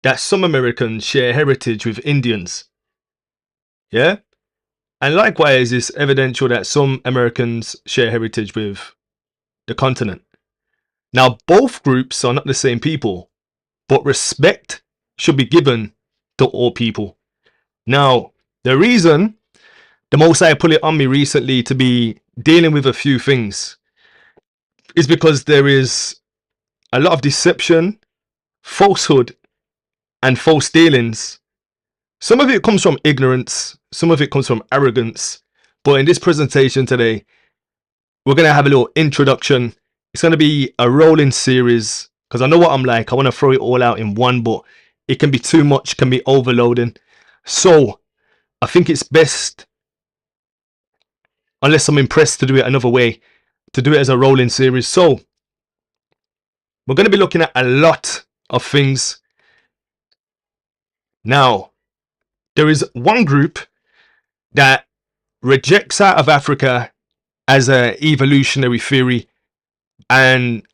that some Americans share heritage with Indians. Yeah? And likewise, it's evidential that some Americans share heritage with the continent. Now, both groups are not the same people, but respect should be given to all people. Now, the reason the Most High put it on me recently to be dealing with a few things is because there is a lot of deception, falsehood, and false dealings. Some of it comes from ignorance, some of it comes from arrogance. But in this presentation today, we're going to have a little introduction. It's going to be a rolling series because I know what I'm like. I want to throw it all out in one, but it can be too much, can be overloading. So I think it's best, unless I'm impressed, to do it another way, to do it as a rolling series. So we're going to be looking at a lot of things. Now, there is one group that rejects out of Africa as an evolutionary theory and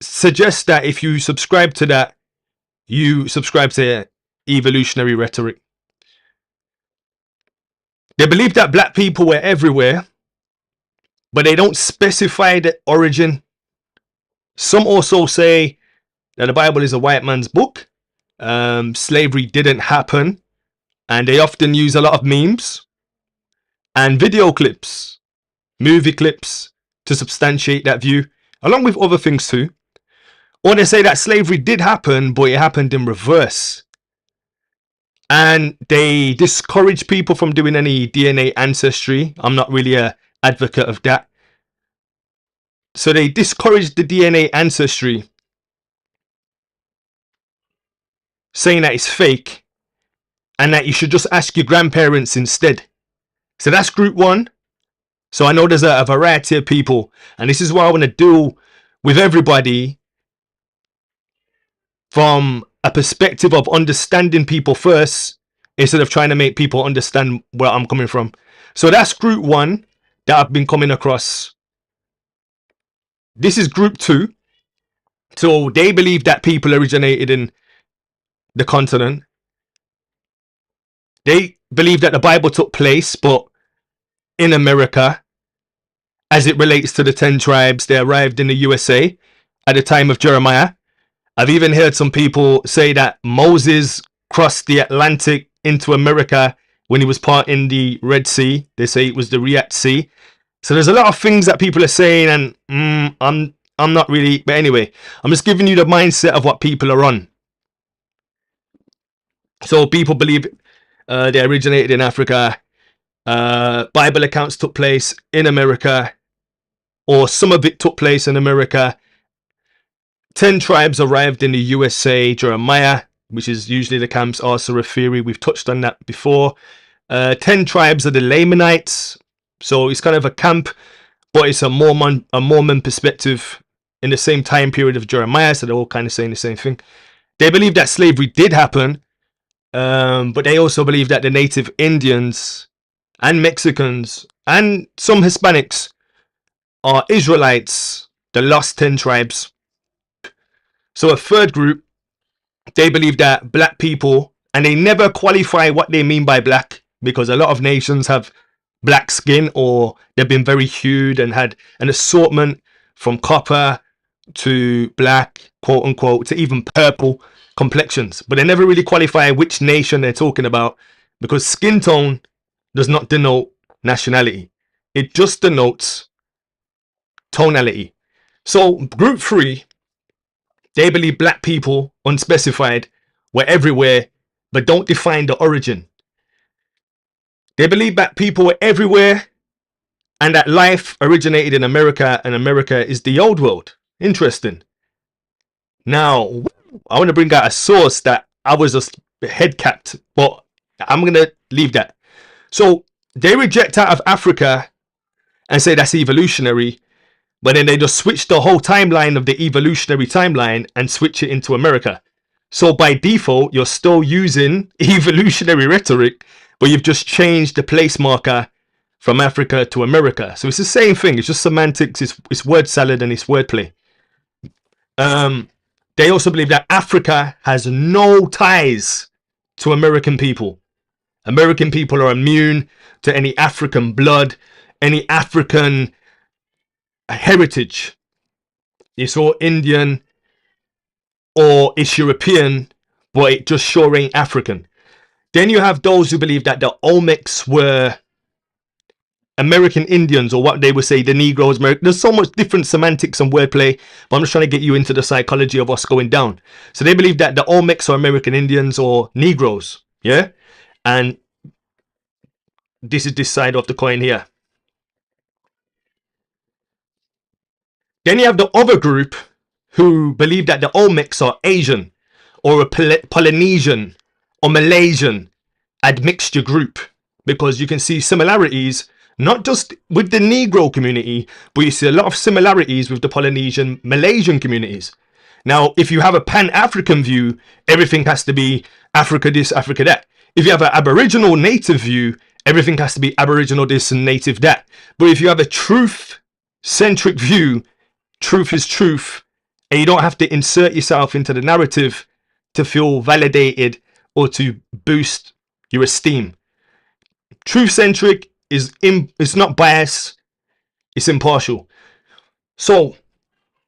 suggests that if you subscribe to that, you subscribe to evolutionary rhetoric. They believe that black people were everywhere, but they don't specify the origin. Some also say that the Bible is a white man's book. Slavery didn't happen, and they often use a lot of memes and video clips, movie clips, to substantiate that view, along with other things too. Or they say that slavery did happen, but it happened in reverse. And they discourage people from doing any DNA ancestry. I'm not really an advocate of that. So they discourage the DNA ancestry, saying that it's fake and that you should just ask your grandparents instead. So that's group one. So I know there's a variety of people, and this is why I want to deal with everybody from a perspective of understanding people first, instead of trying to make people understand where I'm coming from. So that's group one that I've been coming across. This is group two. So they believe that people originated in the continent. They believe that the Bible took place, but in America, as it relates to the 10 tribes, they arrived in the USA at the time of Jeremiah. I've even heard some people say that Moses crossed the Atlantic into America when he was parting the Red Sea. They say it was the Red Sea. So there's a lot of things that people are saying, and I'm not really, but anyway, I'm just giving you the mindset of what people are on. So people believe they originated in Africa. Bible accounts took place in America, or some of it took place in America. 10 tribes arrived in the USA. Jeremiah, which is usually the Camps Asa theory. We've touched on that before. 10 tribes are the Lamanites. So it's kind of a camp, but it's a Mormon perspective in the same time period of Jeremiah. So they're all kind of saying the same thing. They believe that slavery did happen, but they also believe that the native Indians and Mexicans and some Hispanics are Israelites, the lost 10 tribes. So a third group, they believe that black people, and they never qualify what they mean by black, because a lot of nations have black skin, or they've been very hued and had an assortment from copper to black, quote unquote, to even purple complexions. But they never really qualify which nation they're talking about, because skin tone does not denote nationality. It just denotes tonality. So group three, they believe black people, unspecified, were everywhere, but don't define the origin. They believe that people were everywhere and that life originated in America, and America is the old world. Interesting. Now, I want to bring out a source that I was just head capped, but I'm going to leave that. So they reject out of Africa and say that's evolutionary, but then they just switch the whole timeline of the evolutionary timeline and switch it into America. So by default, you're still using evolutionary rhetoric, but you've just changed the place marker from Africa to America. So it's the same thing. It's just semantics. It's word salad and it's wordplay. They also believe that Africa has no ties to American people. American people are immune to any African blood, any African heritage. It's all Indian or it's European, but it just sure ain't African. Then you have those who believe that the Olmecs were American Indians, or what they would say the Negroes. There's so much different semantics and wordplay, but I'm just trying to get you into the psychology of what's going down. So they believe that the Olmecs are American Indians or Negroes, yeah? And this is this side of the coin here. Then you have the other group who believe that the Olmecs are Asian or a Polynesian or Malaysian admixture group, because you can see similarities not just with the Negro community, but you see a lot of similarities with the Polynesian Malaysian communities. Now, if you have a pan-African view, everything has to be Africa this, Africa that. If you have an Aboriginal native view, everything has to be Aboriginal this and native that. But if you have a truth-centric view, truth is truth, and you don't have to insert yourself into the narrative to feel validated or to boost your esteem. Truth-centric is it's not biased, it's impartial. So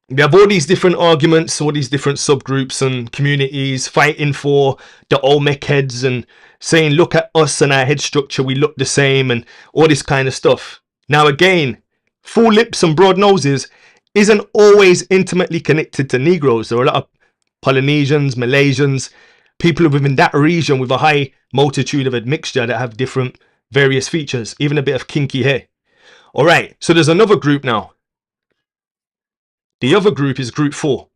we have all these different arguments, all these different subgroups and communities fighting for the Olmec heads and saying, look at us and our head structure, we look the same, and all this kind of stuff. Now again, full lips and broad noses isn't always intimately connected to Negroes. There are a lot of Polynesians, Malaysians, people within that region with a high multitude of admixture that have different various features, even a bit of kinky hair. All right, so there's another group now. The other group is group 4.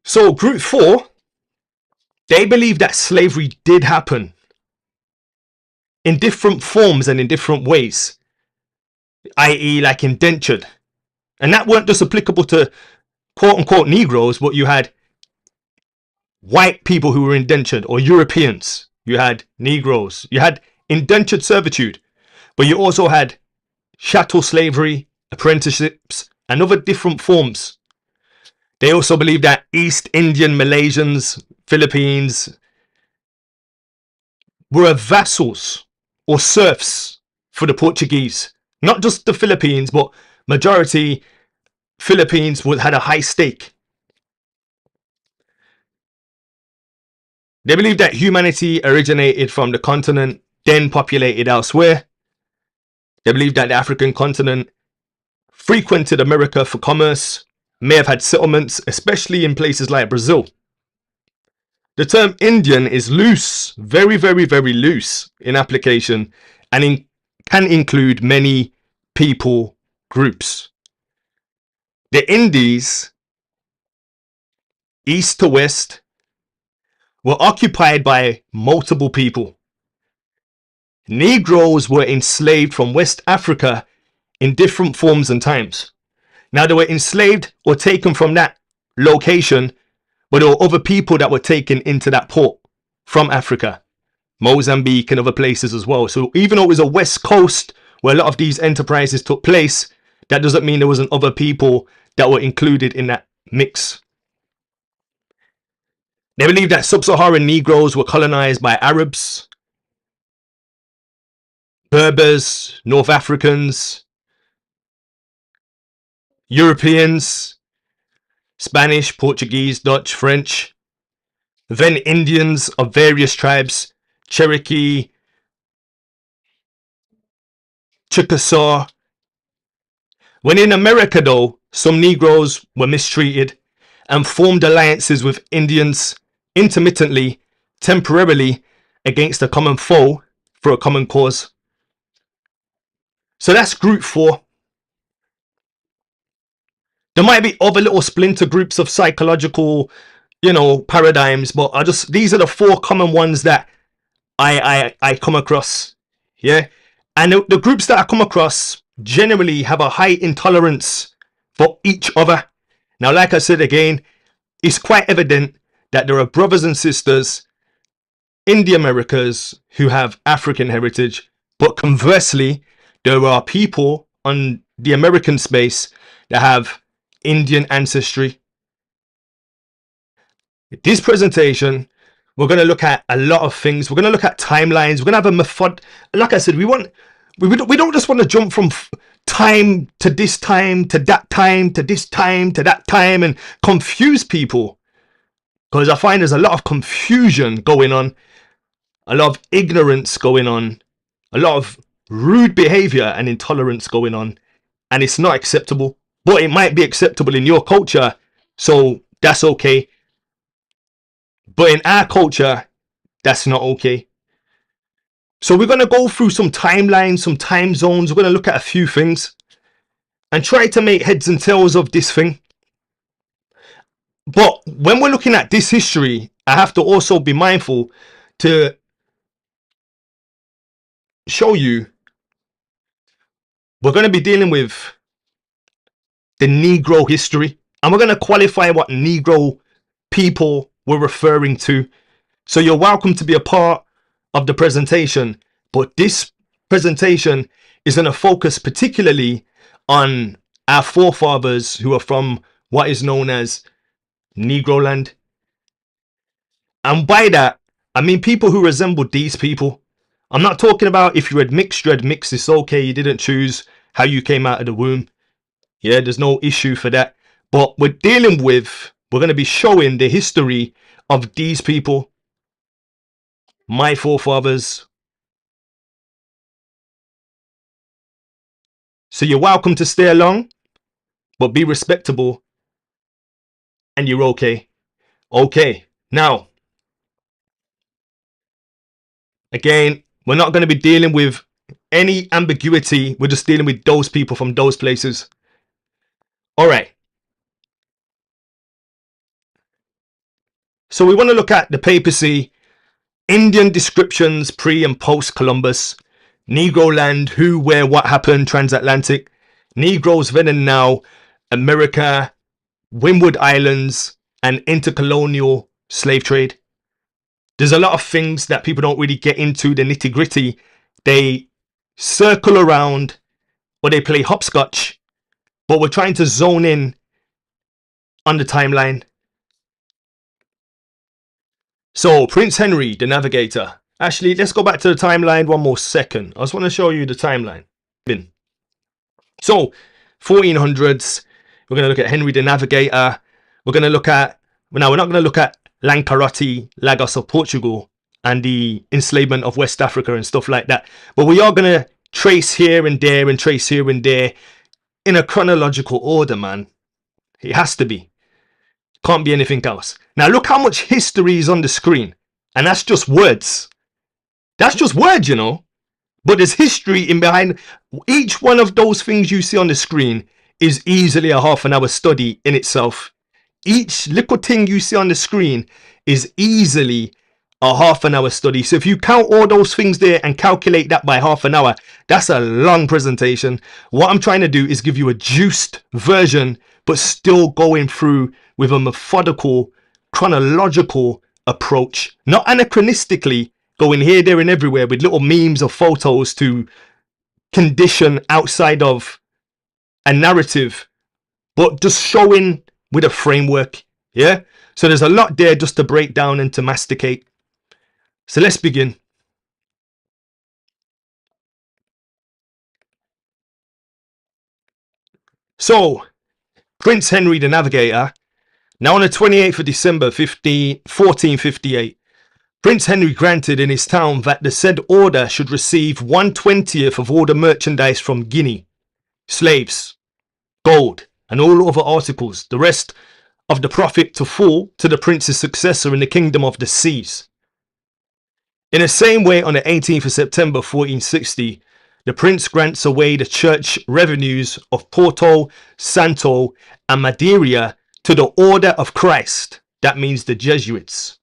So group 4, they believe that slavery did happen in different forms and in different ways, i.e. like indentured. And that weren't just applicable to quote unquote Negroes, but you had white people who were indentured, or Europeans. You had Negroes. You had indentured servitude, but you also had chattel slavery, apprenticeships, and other different forms. They also believe that East Indian Malaysians, Philippines were vassals or serfs for the Portuguese. Not just the Philippines, but majority Philippines had a high stake. They believe that humanity originated from the continent, then populated elsewhere. They believe that the African continent frequented America for commerce, may have had settlements, especially in places like Brazil. The term Indian is loose, very, very, very loose in application, and can include many people groups. The Indies, east to west, were occupied by multiple people. Negroes were enslaved from West Africa in different forms and times. Now, they were enslaved or taken from that location, but there were other people that were taken into that port from Africa, Mozambique and other places as well. So even though it was a west coast where a lot of these enterprises took place, that doesn't mean there wasn't other people that were included in that mix. They believe that sub-Saharan Negroes were colonized by Arabs, Berbers, North Africans, Europeans, Spanish, Portuguese, Dutch, French, then Indians of various tribes, Cherokee, Chickasaw. When in America though, some Negroes were mistreated and formed alliances with Indians intermittently, temporarily, against a common foe for a common cause. So that's group 4. There might be other little splinter groups of psychological, paradigms, but these are the 4 common ones that I come across. Yeah. And the groups that I come across generally have a high intolerance for each other. Now, like I said again, it's quite evident that there are brothers and sisters in the Americas who have African heritage, but conversely, there are people on the American space that have Indian ancestry. This presentation, we're going to look at a lot of things. We're going to look at timelines. We're going to have a method. Like I said, we don't just want to jump from time to this time to that time to this time to that time and confuse people, because I find there's a lot of confusion going on, a lot of ignorance going on, a lot of rude behavior and intolerance going on, and it's not acceptable. But it might be acceptable in your culture, so that's okay. But in our culture, that's not okay. So we're going to go through some timelines, some time zones. We're going to look at a few things and try to make heads and tails of this thing. But when we're looking at this history, I have to also be mindful to show you we're going to be dealing with the Negro history, and we're going to qualify what Negro people we're referring to. So you're welcome to be a part of the presentation, but this presentation is going to focus particularly on our forefathers who are from what is known as Negroland. And by that, I mean people who resemble these people. I'm not talking about if you had mixed, it's okay, you didn't choose how you came out of the womb. Yeah, there's no issue for that. But we're going to be showing the history of these people, my forefathers. So you're welcome to stay along, but be respectable, and you're okay. Okay, now, again, we're not going to be dealing with any ambiguity. We're just dealing with those people from those places. All right. So we want to look at the papacy, Indian descriptions pre and post Columbus, Negroland, who, where, what happened, transatlantic, Negroes then and now, America, Windward Islands, and intercolonial slave trade. There's a lot of things that people don't really get into the nitty gritty. They circle around or they play hopscotch, but we're trying to zone in on the timeline. So Prince Henry, the navigator. Actually, let's go back to the timeline one more second. I just want to show you the timeline. So 1400s, we're going to look at Henry the Navigator. We're going to look at, now we're not going to look at Lancarote, Lagos of Portugal, and the enslavement of West Africa and stuff like that. But we are going to trace here and there and trace here and there in a chronological order, man. It has to be. Can't be anything else. Now look how much history is on the screen. And that's just words. That's just words, you know. But there's history in behind each one of those things you see on the screen is easily a half-an-hour study in itself. Each little thing you see on the screen is easily a half-an-hour study. So if you count all those things there and calculate that by half an hour, that's a long presentation. What I'm trying to do is give you a juiced version, but still going through with a methodical, chronological approach, not anachronistically going here, there, and everywhere with little memes or photos to condition outside of a narrative, but just showing with a framework. Yeah, so there's a lot there just to break down and to masticate. So let's begin. So Prince Henry the Navigator. Now on the 28th of December 1458, Prince Henry granted in his town that the said order should receive 1/20th of all the merchandise from Guinea, slaves, gold, and all other articles, the rest of the profit to fall to the prince's successor in the kingdom of the seas. In the same way, on the 18th of September 1460, the prince grants away the church revenues of Porto, Santo, and Madeira to the Order of Christ, that means the Jesuits,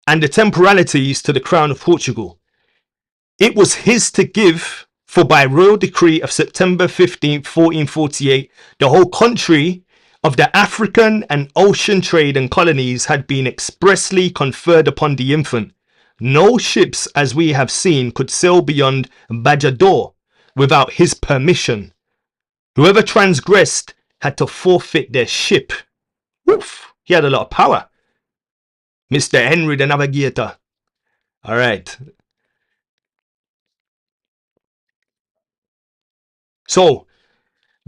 and the temporalities to the crown of Portugal. It was his to give, for by royal decree of September 15th, 1448, the whole country of the African and ocean trade and colonies had been expressly conferred upon the infant. No ships, as we have seen, could sail beyond Bajador without his permission. Whoever transgressed had to forfeit their ship. Woof, he had a lot of power. Mr. Henry the Navigator. All right. So,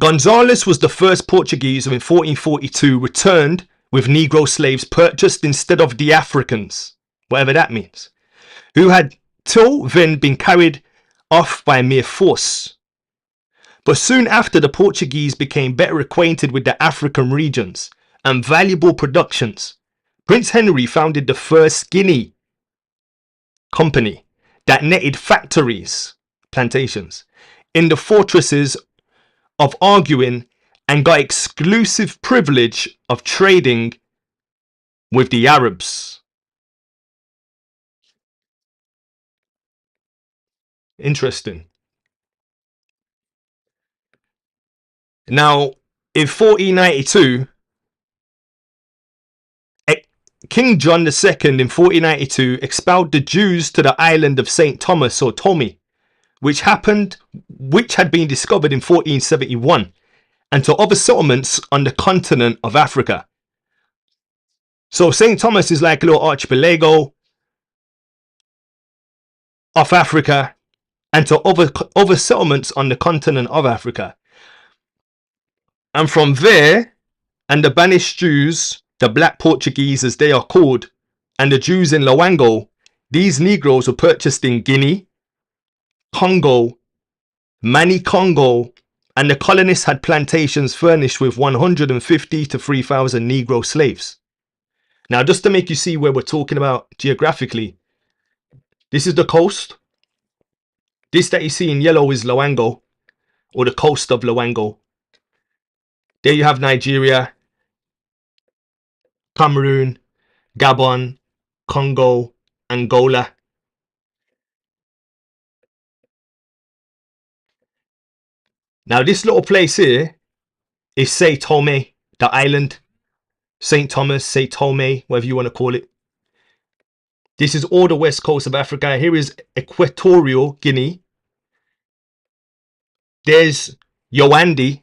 Gonzalez was the first Portuguese who in 1442 returned with Negro slaves purchased instead of the Africans, whatever that means, who had till then been carried off by mere force. But soon after, the Portuguese became better acquainted with the African regions and valuable productions. Prince Henry founded the first Guinea company that netted factories, plantations, in the fortresses of Arguin and got exclusive privilege of trading with the Arabs. Interesting. Now, in 1492, King John II in 1492 expelled the Jews to the island of St. Thomas or Tommy, which had been discovered in 1471, and to other settlements on the continent of Africa. So St. Thomas is like a little archipelago of Africa, and to other settlements on the continent of Africa. And from there, and the banished Jews, the Black Portuguese as they are called, and the Jews in Loango, these Negroes were purchased in Guinea, Congo, Mani-Congo, and the colonists had plantations furnished with 150 to 3,000 Negro slaves. Now, just to make you see where we're talking about geographically, this is the coast. This that you see in yellow is Loango, or the coast of Loango. There you have Nigeria, Cameroon, Gabon, Congo, Angola. Now, this little place here is St. Tome, the island. St. Thomas, St. Tome, whatever you want to call it. This is all the west coast of Africa. Here is Equatorial Guinea. There's Yawandi.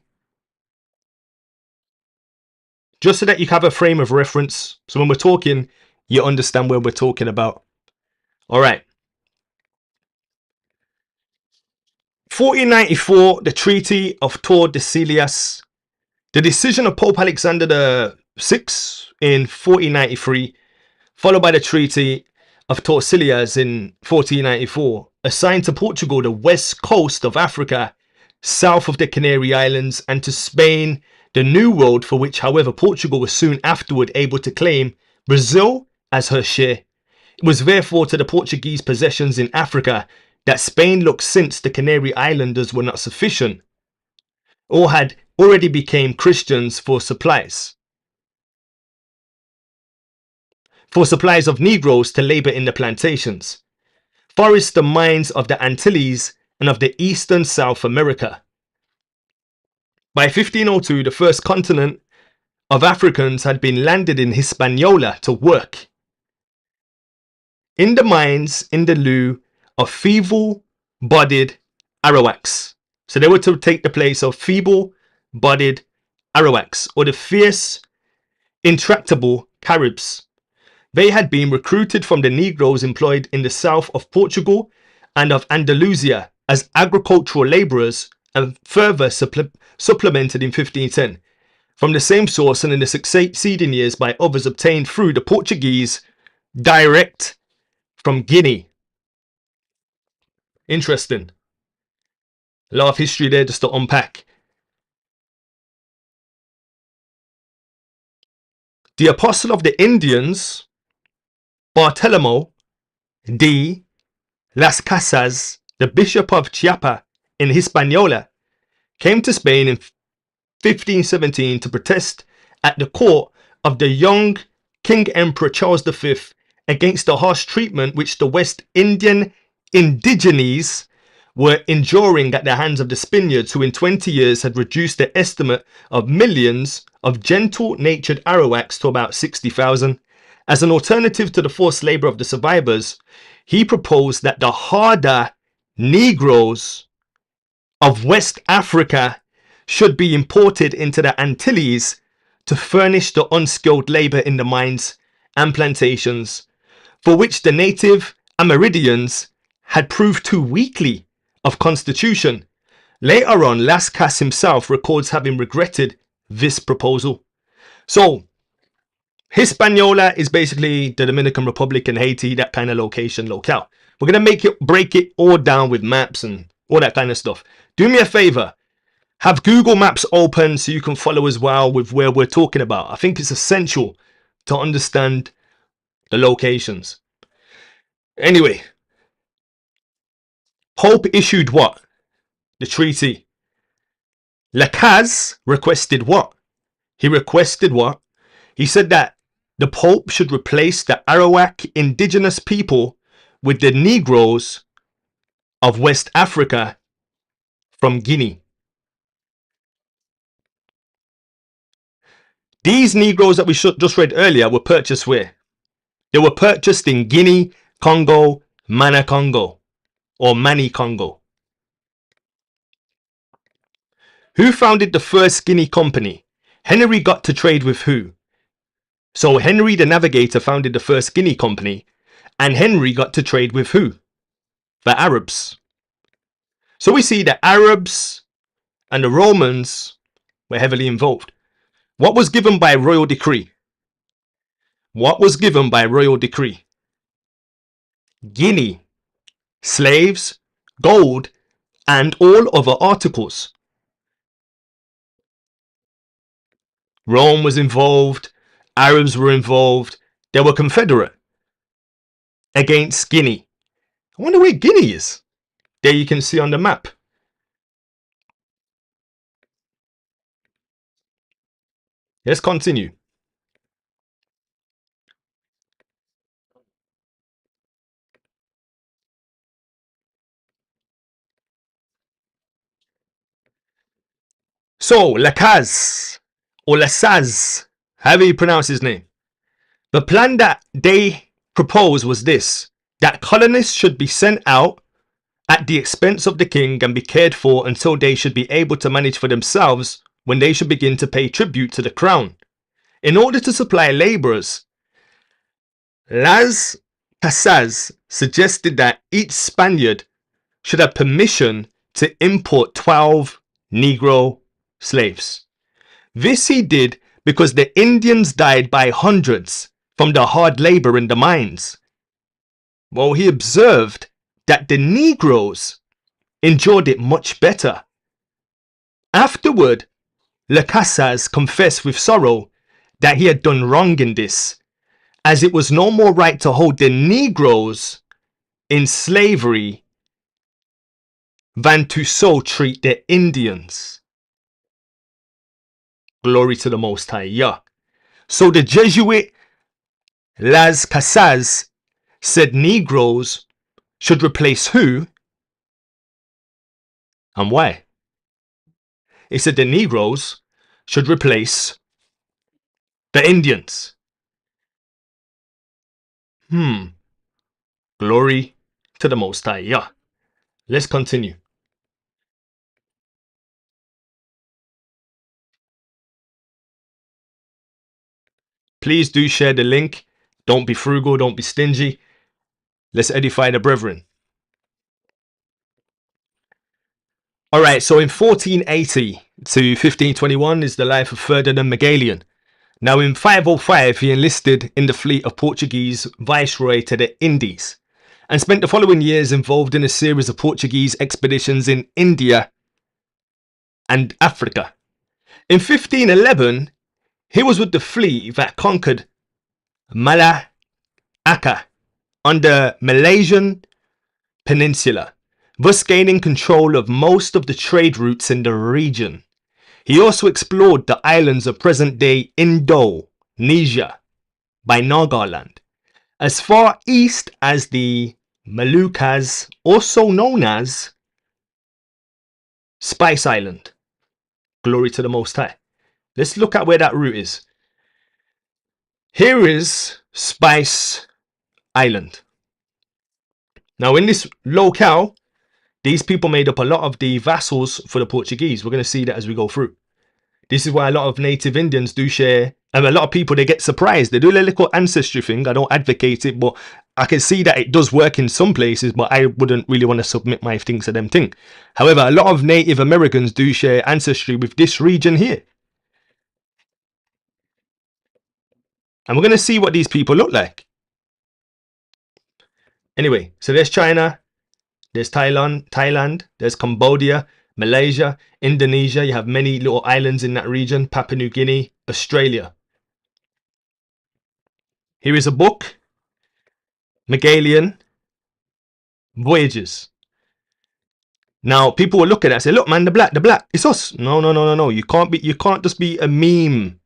Just so that you have a frame of reference. So when we're talking, you understand where we're talking about. All right. 1494, the Treaty of Tordesillas. The decision of Pope Alexander VI in 1493, followed by the Treaty of Tordesillas in 1494, assigned to Portugal the west coast of Africa, south of the Canary Islands, and to Spain the New World, for which, however, Portugal was soon afterward able to claim Brazil as her share. It was therefore to the Portuguese possessions in Africa that Spain looked, since the Canary Islanders were not sufficient, or had already become Christians, for supplies of Negroes to labour in the plantations, forests and mines of the Antilles and of the eastern South America. By 1502, the first contingent of Africans had been landed in Hispaniola to work in the mines in the lieu of feeble-bodied Arawaks. So they were to take the place of feeble-bodied Arawaks, or the fierce, intractable Caribs. They had been recruited from the Negroes employed in the south of Portugal and of Andalusia as agricultural labourers, and further supplemented in 1510 from the same source, and in the succeeding years by others obtained through the Portuguese direct from Guinea. Interesting. A lot of history there just to unpack. The apostle of the Indians, Bartolomé de las Casas, the bishop of Chiapa in Hispaniola, came to Spain in 1517 to protest at the court of the young King Emperor Charles V against the harsh treatment which the West Indian indigenes were enduring at the hands of the Spaniards, who in 20 years had reduced the estimate of millions of gentle-natured Arawaks to about 60,000. As an alternative to the forced labour of the survivors, he proposed that the harder Negroes of West Africa should be imported into the Antilles to furnish the unskilled labour in the mines and plantations, for which the native Amerindians had proved too weakly of constitution. Later on, Las Casas himself records having regretted this proposal. So, Hispaniola is basically the Dominican Republic and Haiti, that kind of locale. We're going to break it all down with maps and all that kind of stuff. Do me a favor. Have Google Maps open so you can follow as well with where we're talking about. I think it's essential to understand the locations. Anyway, Pope issued what? The treaty. Las requested what? He requested what? He said that the Pope should replace the Arawak indigenous people with the Negroes of West Africa from Guinea. These Negroes that we just read earlier were purchased where? They were purchased in Guinea, Congo, Congo, or Mani Congo. Who founded the first Guinea company? Henry got to trade with who? So Henry the Navigator founded the first Guinea company, and Henry got to trade with who? The Arabs. So we see the Arabs and the Romans were heavily involved. What was given by royal decree? What was given by royal decree? Guinea, slaves, gold, and all other articles. Rome was involved, Arabs were involved, they were confederate against Guinea. I wonder where Guinea is. There you can see on the map. Let's continue. So, Las or Lasaz, however you pronounce his name. The plan that they proposed was this, that colonists should be sent out at the expense of the king and be cared for until they should be able to manage for themselves, when they should begin to pay tribute to the crown. In order to supply labourers, Las Casas suggested that each Spaniard should have permission to import 12 Negro slaves. This he did because the Indians died by hundreds from the hard labour in the mines. Well, he observed that the Negroes endured it much better. Afterward, Las Casas confessed with sorrow that he had done wrong in this, as it was no more right to hold the Negroes in slavery than to so treat the Indians. Glory to the Most High, yeah. So the Jesuit Las Casas said Negroes should replace who and why? He said the Negroes should replace the Indians. Glory to the Most High, yeah. Let's continue. Please do share the link. Don't be frugal, don't be stingy. Let's edify the brethren. Alright, so in 1480 to 1521 is the life of Ferdinand Magellan. Now in 505 he enlisted in the fleet of Portuguese viceroy to the Indies and spent the following years involved in a series of Portuguese expeditions in India and Africa. In 1511 he was with the fleet that conquered Malacca on the Malaysian peninsula, thus gaining control of most of the trade routes in the region. He also explored the islands of present-day Indonesia by Nagaland, as far east as the Moluccas, also known as Spice Island. Glory to the Most High. Let's look at where that route is. Here is Spice Island. Now in this locale, these people made up a lot of the vassals for the Portuguese. We're going to see that as we go through. This is why a lot of native Indians do share, and a lot of people, they get surprised. They do a little ancestry thing. I don't advocate it, but I can see that it does work in some places, but I wouldn't really want to submit my things to them thing. However, a lot of Native Americans do share ancestry with this region here. And we're going to see what these people look like. Anyway, so there's China, there's Thailand, there's Cambodia, Malaysia, Indonesia. You have many little islands in that region, Papua New Guinea, Australia. Here is a book, Magellan Voyages. Now people will look at it and say, look man, the black, it's us. No. You can't just be a meme,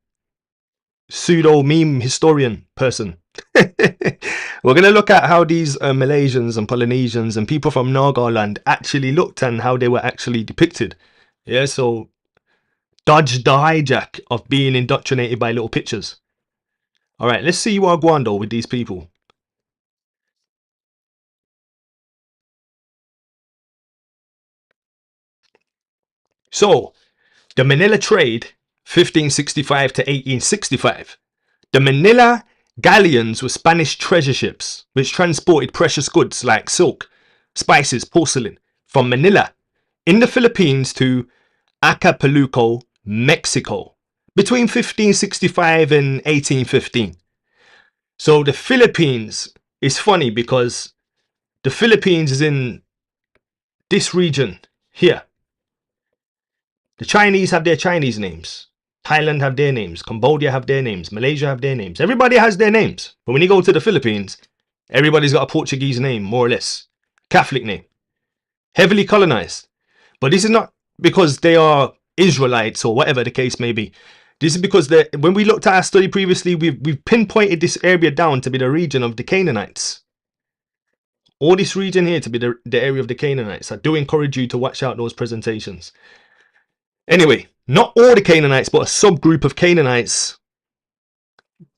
pseudo meme historian person. We're going to look at how these Malaysians and Polynesians and people from Negroland actually looked and how they were actually depicted. Yeah, so dodge the hijack of being indoctrinated by little pictures. All right, let's see what going on with these people. So, the Manila trade, 1565 to 1865. The Manila galleons were Spanish treasure ships which transported precious goods like silk, spices, porcelain from Manila in the Philippines to Acapulco, Mexico between 1565 and 1815. So the Philippines is funny because the Philippines is in this region here. The Chinese have their Chinese names. Thailand have their names. Cambodia have their names. Malaysia have their names. Everybody has their names. But when you go to the Philippines, everybody's got a Portuguese name, more or less. Catholic name. Heavily colonized. But this is not because they are Israelites or whatever the case may be. This is because when we looked at our study previously, we've pinpointed this area down to be the region of the Canaanites. All this region here to be the area of the Canaanites. I do encourage you to watch out those presentations. Anyway, not all the Canaanites, but a subgroup of Canaanites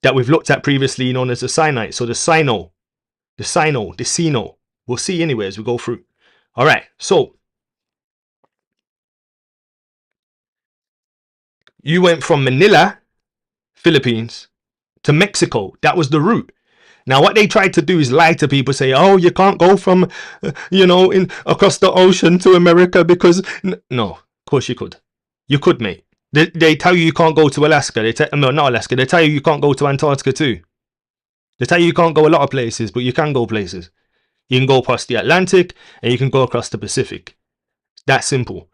that we've looked at previously known as the Sinites. So the Sino. We'll see anyway as we go through. All right, so you went from Manila, Philippines, to Mexico. That was the route. Now, what they tried to do is lie to people, say, oh, you can't go from, across the ocean to America because... No, of course you could. You could, mate. They tell you can't go to Alaska. No, not Alaska. They tell you can't go to Antarctica too. They tell you can't go a lot of places, but you can go places. You can go past the Atlantic and you can go across the Pacific. That simple.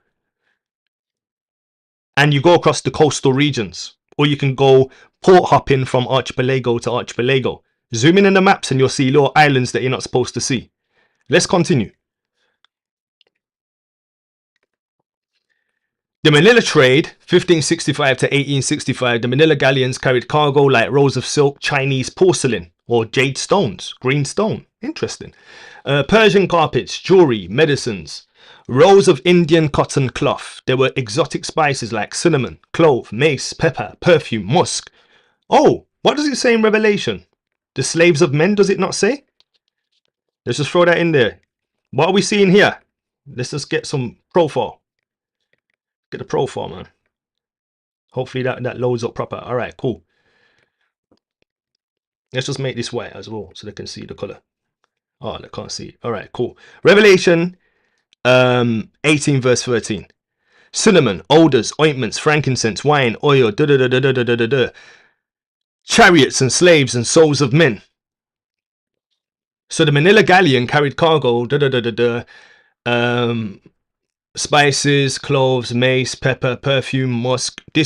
And you go across the coastal regions. Or you can go port hopping from archipelago to archipelago. Zoom in on the maps and you'll see little islands that you're not supposed to see. Let's continue. The Manila trade, 1565 to 1865, the Manila galleons carried cargo like rolls of silk, Chinese porcelain, or jade stones, green stone, interesting, Persian carpets, jewelry, medicines, rolls of Indian cotton cloth. There were exotic spices like cinnamon, clove, mace, pepper, perfume, musk. Oh, what does it say in Revelation? The slaves of men, does it not say? Let's just throw that in there. What are we seeing here? Let's just get some profile. Get the profile, man. Hopefully that loads up proper. All right, cool. Let's just make this white as well so they can see the color. Oh, they can't see it. All right, cool. Revelation 18 verse 13. Cinnamon, odors, ointments, frankincense, wine, oil, chariots and slaves and souls of men. So the Manila galleon carried cargo, spices, cloves, mace, pepper, perfume, musk. There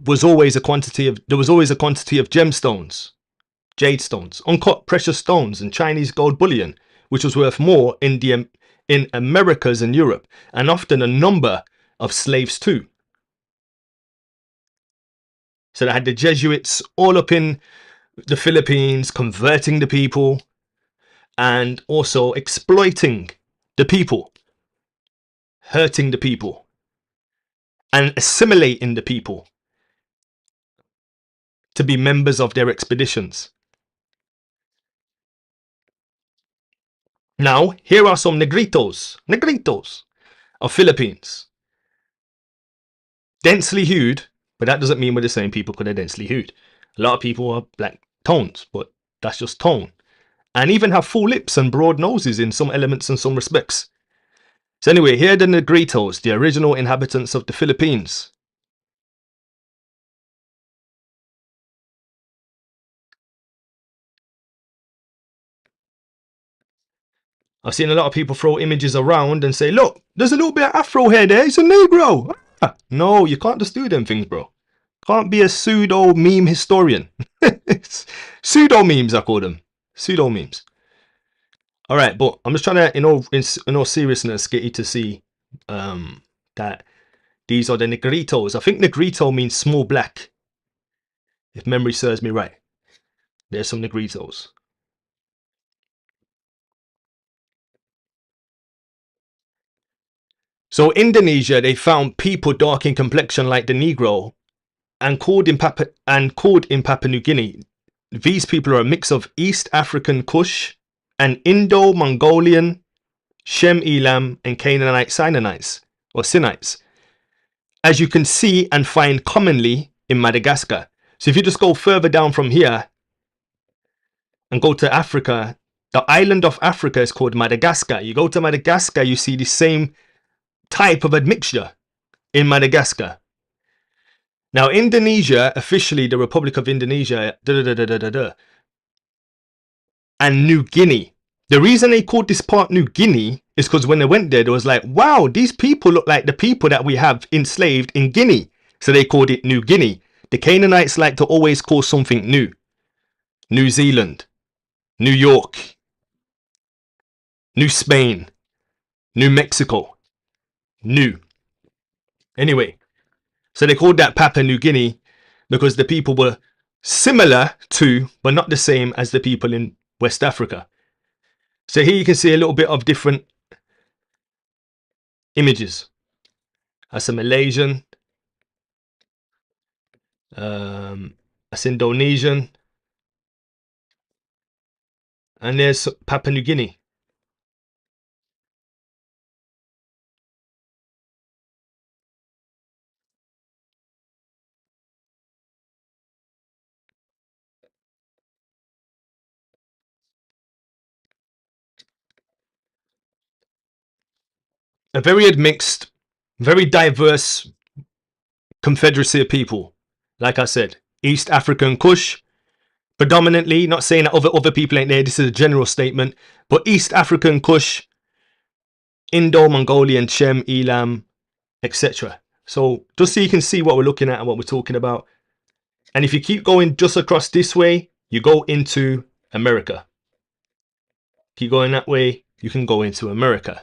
was always a quantity of gemstones, jade stones, uncut precious stones, and Chinese gold bullion, which was worth more in Americas and Europe, and often a number of slaves too. So they had the Jesuits all up in the Philippines, converting the people and also exploiting the people, hurting the people, and assimilating the people to be members of their expeditions. Now, here are some negritos of Philippines. Densely hued, But that doesn't mean we're the same people because they're densely hued. A lot of people are black tones, but that's just tone. And even have full lips and broad noses in some elements and some respects. So anyway, here are the Negritos, the original inhabitants of the Philippines. I've seen a lot of people throw images around and say, look, there's a little bit of afro hair there, it's a Negro. No, you can't just do them things, bro. Can't be a pseudo meme historian. Pseudo memes, I call them. Pseudo memes. All right, but I'm just trying to, in all seriousness, get you to see that these are the Negritos. I think Negrito means small black, if memory serves me right. There's some Negritos. So Indonesia, they found people dark in complexion like the Negro, and called in Papua New Guinea. These people are a mix of East African Kush and Indo-Mongolian, Shem Elam, and Canaanite Sinaites, or Sinites, as you can see and find commonly in Madagascar. So if you just go further down from here and go to Africa, the island of Africa is called Madagascar. You go to Madagascar, you see the same type of admixture in Madagascar. Now, Indonesia, officially the Republic of Indonesia, and New Guinea. The reason they called this part New Guinea is because when they went there, they was like, wow, these people look like the people that we have enslaved in Guinea. So they called it New Guinea. The Canaanites like to always call something new. New Zealand, New York, New Spain, New Mexico, New. Anyway, so they called that Papua New Guinea because the people were similar to, but not the same as the people in West Africa. So here you can see a little bit of different images. That's a Malaysian. That's Indonesian. And there's Papua New Guinea. A very admixed, very diverse confederacy of people. Like I said, East African Kush, predominantly, not saying that other people ain't there, this is a general statement, but East African Kush, Indo-Mongolian, Shem, Elam, etc. So just so you can see what we're looking at and what we're talking about. And if you keep going just across this way, you go into America. Keep going that way, you can go into America.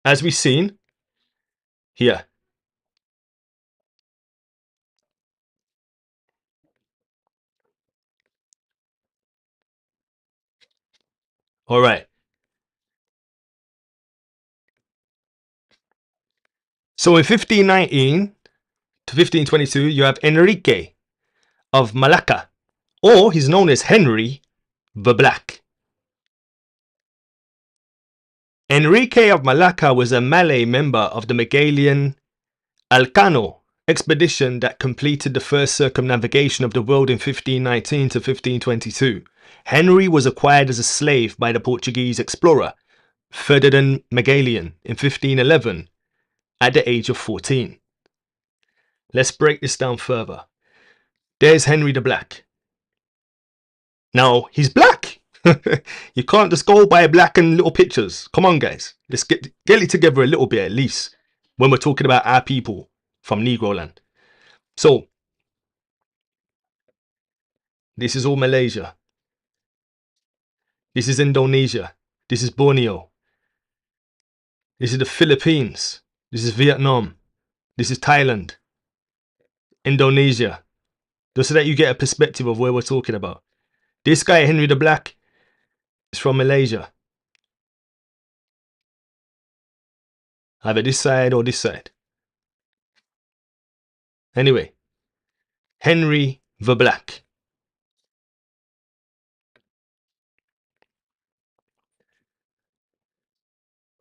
As we've seen here. All right. So in 1519 to 1522, you have Enrique of Malacca, or he's known as Henry the Black. Enrique of Malacca was a Malay member of the Magellan Elcano expedition that completed the first circumnavigation of the world in 1519 to 1522. Henry was acquired as a slave by the Portuguese explorer Ferdinand Magellan in 1511 at the age of 14. Let's break this down further. There's Henry the Black. Now, he's black. You can't just go by black and little pictures. Come on, guys. Let's get it together a little bit at least when we're talking about our people from Negroland. So, this is all Malaysia. This is Indonesia. This is Borneo. This is the Philippines. This is Vietnam. This is Thailand. Indonesia. Just so that you get a perspective of where we're talking about. This guy, Henry the Black, is from Malaysia. Either this side or this side. Anyway, Henry the Black.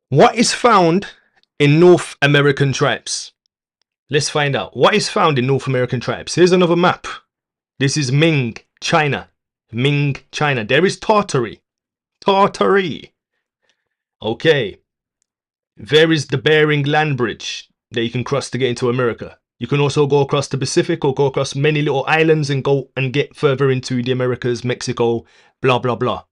What is found in North American tribes? Let's find out. What is found in North American tribes? Here's another map. This is Ming, China. Ming, China. There is Tartary. Tartary. Okay. There is the Bering Land Bridge that you can cross to get into America. You can also go across the Pacific or go across many little islands and go and get further into the Americas, Mexico, blah, blah, blah.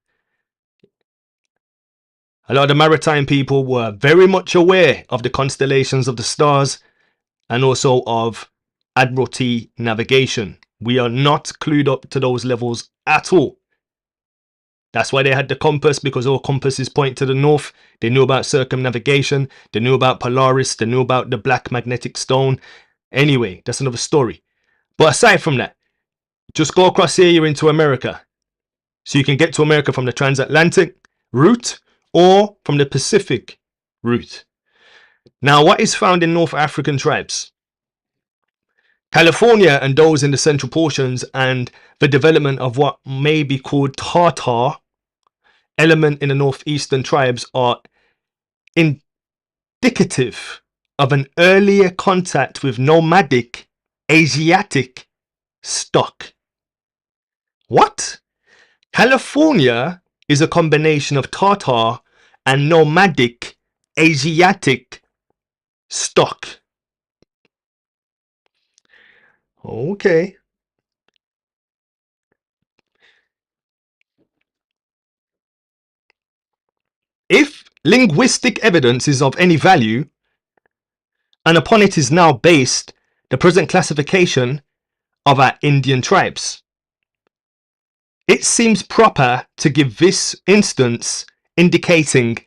A lot of the maritime people were very much aware of the constellations of the stars and also of Admiralty navigation. We are not clued up to those levels at all. That's why they had the compass, because all compasses point to the north. They knew about circumnavigation. They knew about Polaris. They knew about the black magnetic stone. Anyway, that's another story. But aside from that, just go across here, you're into America. So you can get to America from the transatlantic route or from the Pacific route. Now, what is found in North African tribes? California and those in the central portions, and the development of what may be called Tartar element in the northeastern tribes are indicative of an earlier contact with nomadic Asiatic stock. What? California is a combination of Tartar and nomadic Asiatic stock. Okay. If linguistic evidence is of any value, and upon it is now based the present classification of our Indian tribes, it seems proper to give this instance indicating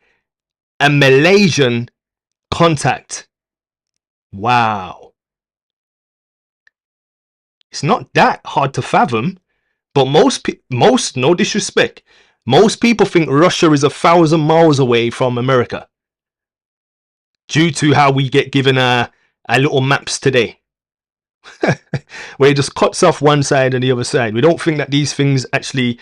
a Malaysian contact. Wow. It's not that hard to fathom, but most, no disrespect, most people think Russia is 1,000 miles away from America due to how we get given our little maps today. Where it just cuts off one side and the other side. We don't think that these things actually,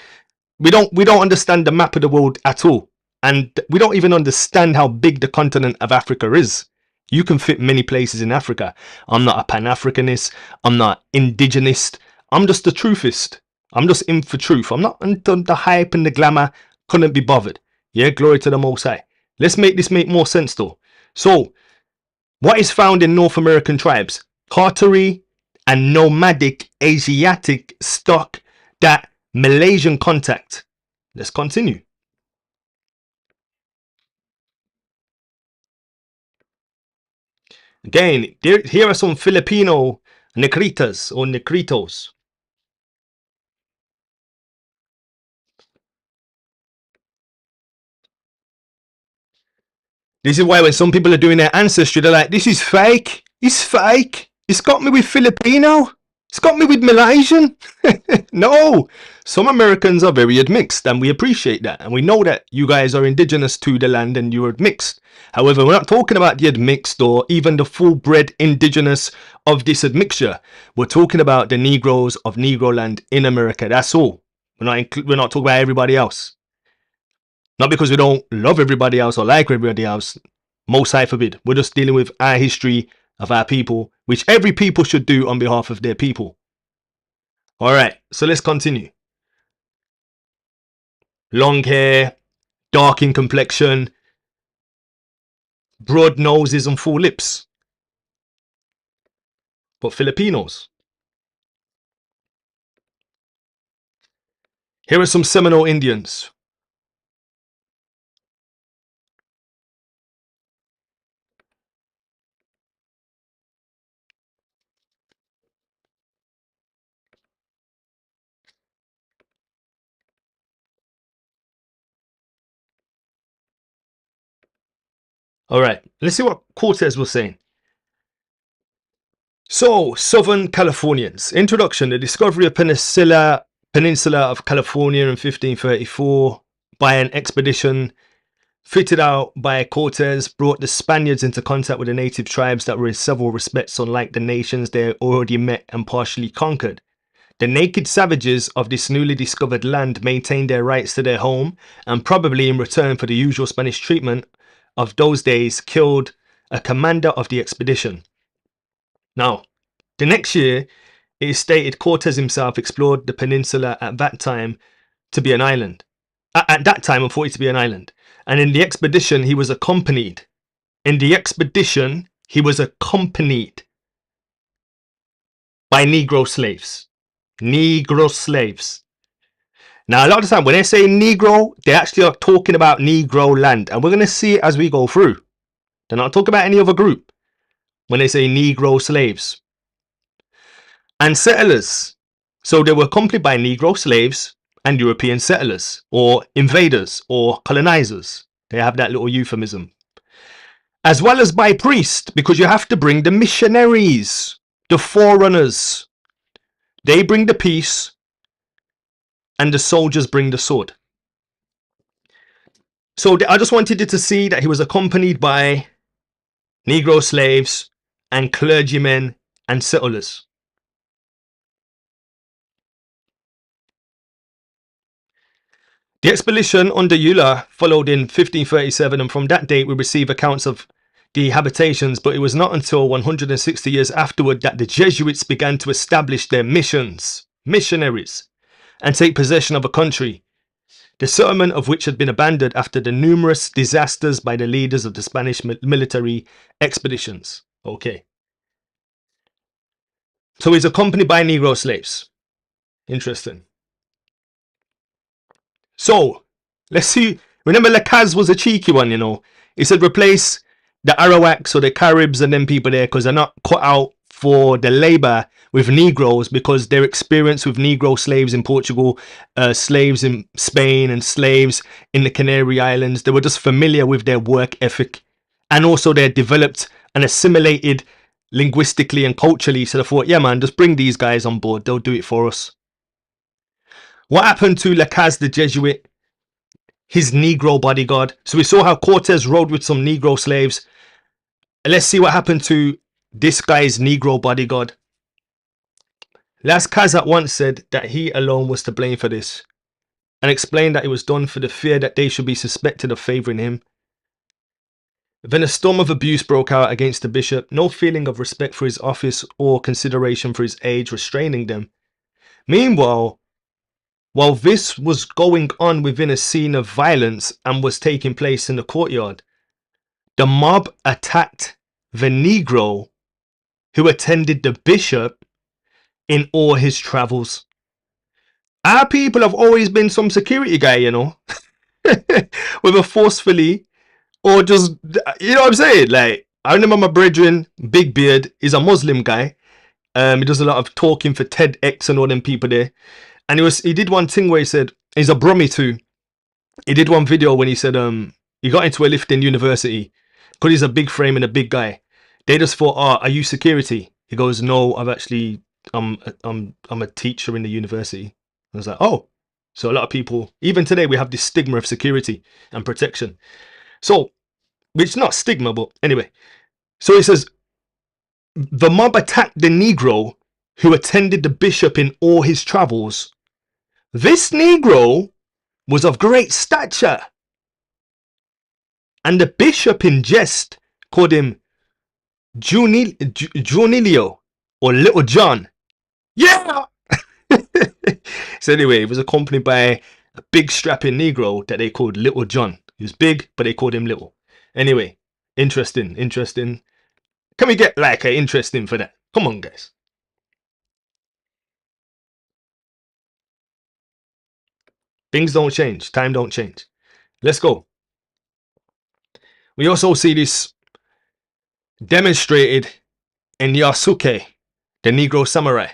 we don't understand the map of the world at all, and we don't even understand how big the continent of Africa is. You can fit many places in Africa. I'm not a Pan-Africanist, I'm not indigenist, I'm just a truthist. I'm just in for truth. I'm not into the hype and the glamour. Couldn't be bothered. Yeah, glory to the Most High. Let's make this make more sense though. So, what is found in North American tribes? Tartary and nomadic Asiatic stock, that Malaysian contact. Let's continue. Again, here are some Filipino Negritas or Negritos. This is why when some people are doing their ancestry, they're like, this is fake. It's fake. It's got me with Filipino. It's got me with Malaysian. No, some Americans are very admixed, and we appreciate that. And we know that you guys are indigenous to the land and you're admixed. However, we're not talking about the admixed or even the full-bred indigenous of this admixture. We're talking about the Negroes of Negroland in America. That's all. We're not talking about everybody else. Not because we don't love everybody else or like everybody else. Most High forbid. We're just dealing with our history of our people, which every people should do on behalf of their people. Alright, so let's continue. Long hair, dark in complexion, broad noses and full lips. But Filipinos. Here are some Seminole Indians. Alright, let's see what Cortez was saying. So, Southern Californians. Introduction. The discovery of Peninsula of California in 1534 by an expedition fitted out by Cortez brought the Spaniards into contact with the native tribes that were in several respects unlike the nations they had already met and partially conquered. The naked savages of this newly discovered land maintained their rights to their home, and probably in return for the usual Spanish treatment of those days killed a commander of the expedition. Now, the next year, it is stated Cortes himself explored the peninsula at that time to be an island. At that time, I thought it to be an island. And in the expedition, he was accompanied. In the expedition, he was accompanied by Negro slaves. Negro slaves. Now, a lot of the time, when they say Negro, they actually are talking about Negroland. And we're going to see it as we go through. They're not talking about any other group when they say Negro slaves. And settlers. So they were accompanied by Negro slaves and European settlers, or invaders, or colonizers. They have that little euphemism. As well as by priests, because you have to bring the missionaries, the forerunners. They bring the peace, and the soldiers bring the sword. So I just wanted you to see that he was accompanied by Negro slaves and clergymen and settlers. The expedition under Euler followed in 1537, and from that date we receive accounts of the habitations, but it was not until 160 years afterward that the Jesuits began to establish their missionaries, and take possession of a country, the settlement of which had been abandoned after the numerous disasters by the leaders of the Spanish military expeditions. Okay. So he's accompanied by Negro slaves. Interesting. So, let's see. Remember, Lacaz was a cheeky one, you know. He said replace the Arawaks or the Caribs and them people there because they're not cut out for the labor with Negroes, because their experience with Negro slaves in Portugal, slaves in Spain, and slaves in the Canary Islands, they were just familiar with their work ethic, and also they're developed and assimilated linguistically and culturally. So they thought, yeah man, just bring these guys on board, they'll do it for us. What happened to Lacaz the Jesuit, his Negro bodyguard? So we saw how Cortes rode with some Negro slaves. Let's see what happened to this guy's Negro bodyguard. Lacaz at once said that he alone was to blame for this, and explained that it was done for the fear that they should be suspected of favouring him. Then a storm of abuse broke out against the bishop, no feeling of respect for his office or consideration for his age restraining them. Meanwhile, while this was going on within a scene of violence and was taking place in the courtyard, the mob attacked the Negro who attended the bishop in all his travels. Our people have always been some security guy, you know, whether forcefully or just, you know what I'm saying? Like, I remember my brethren, Big Beard, is a Muslim guy. He does a lot of talking for TEDx and all them people there. And he did one thing where he said, he's a Brummie too. He did one video when he said he got into a lift in university because he's a big frame and a big guy. They just thought, oh, are you security? He goes, no, I'm a teacher in the university. I was like, oh. So a lot of people, even today, we have this stigma of security and protection. So, which not stigma, but anyway. So he says, the mob attacked the Negro who attended the bishop in all his travels. This Negro was of great stature, and the bishop in jest called him Junilio, or Little John. Yeah! So anyway, he was accompanied by a big strapping Negro that they called Little John. He was big, but they called him Little. Anyway, interesting. Can we get like a interesting for that? Come on, guys. Things don't change. Time don't change. Let's go. We also see this demonstrated in Yasuke, the Negro samurai.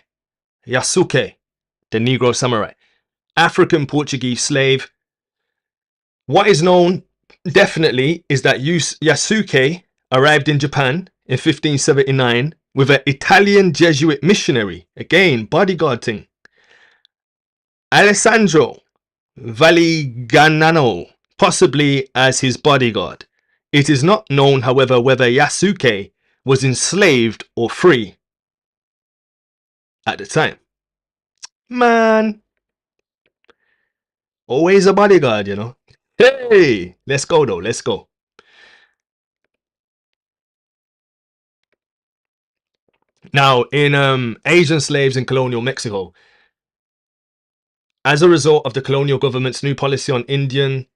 Yasuke, the Negro samurai. African Portuguese slave. What is known definitely is that Yasuke arrived in Japan in 1579 with an Italian Jesuit missionary. Again, bodyguard thing. Alessandro Valiganano, possibly as his bodyguard. It is not known, however, whether Yasuke was enslaved or free at the time. Man, always a bodyguard, you know. Hey, let's go though, let's go. Now, in Asian slaves in colonial Mexico, as a result of the colonial government's new policy on Indian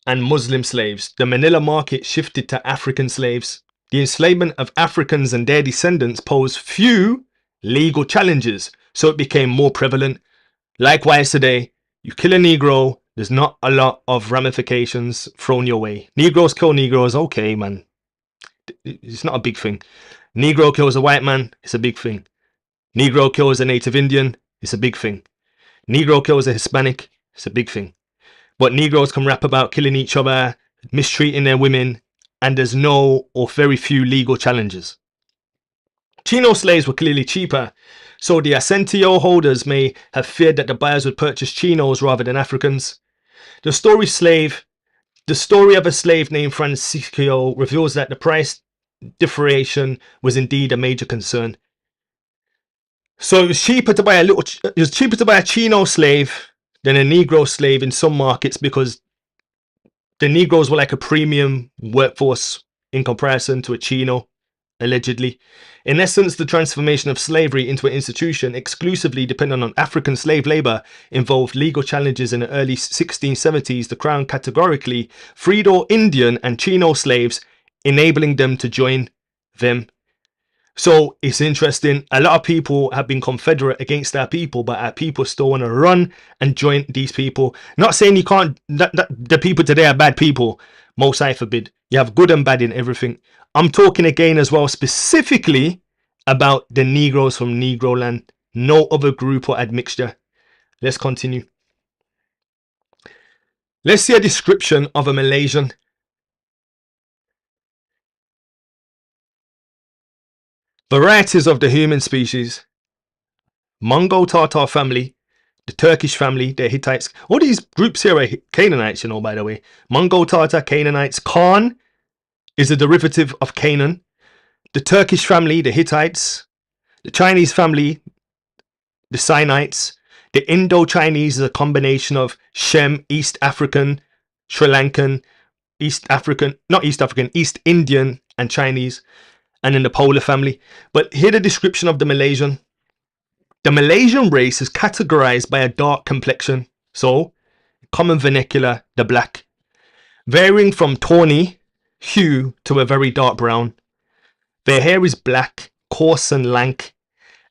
and Muslim slaves, the Manila market shifted to African slaves. The enslavement of Africans and their descendants posed few legal challenges, so it became more prevalent. Likewise, today, you kill a Negro, there's not a lot of ramifications thrown your way. Negroes kill Negroes, okay, man. It's not a big thing. Negro kills a white man, it's a big thing. Negro kills a Native Indian, it's a big thing. Negro kills a Hispanic, it's a big thing. But Negroes can rap about killing each other, mistreating their women, and there's no or very few legal challenges. Chino slaves were clearly cheaper, so the Asentio holders may have feared that the buyers would purchase Chinos rather than Africans. The story of a slave named Francisco reveals that the price differentiation was indeed a major concern. So it was cheaper to buy a Chino slave than a Negro slave in some markets because the Negroes were like a premium workforce in comparison to a Chino, allegedly. In essence, the transformation of slavery into an institution exclusively dependent on African slave labor involved legal challenges. In the early 1670s. The Crown categorically freed all Indian and Chino slaves, enabling them to join them. So it's interesting. A lot of people have been confederate against our people, but our people still want to run and join these people. Not saying you can't, that the people today are bad people. Most I forbid. You have good and bad in everything. I'm talking again as well, specifically about the Negroes from Negroland. No other group or admixture. Let's continue. Let's see a description of a Malaysian. Varieties of the human species. Mongol-Tartar family, the Turkish family, the Hittites. All these groups here are Canaanites, you know, by the way. Mongol-Tartar, Canaanites. Khan is a derivative of Canaan. The Turkish family, the Hittites. The Chinese family, the Sinites. The Indo-Chinese is a combination of Shem, East African, Sri Lankan, East Indian, and Chinese. And then the Polar family. But here the description of the Malaysian. The Malaysian race is categorized by a dark complexion, so common vernacular, the black, varying from tawny hue to a very dark brown. Their hair is black, coarse and lank,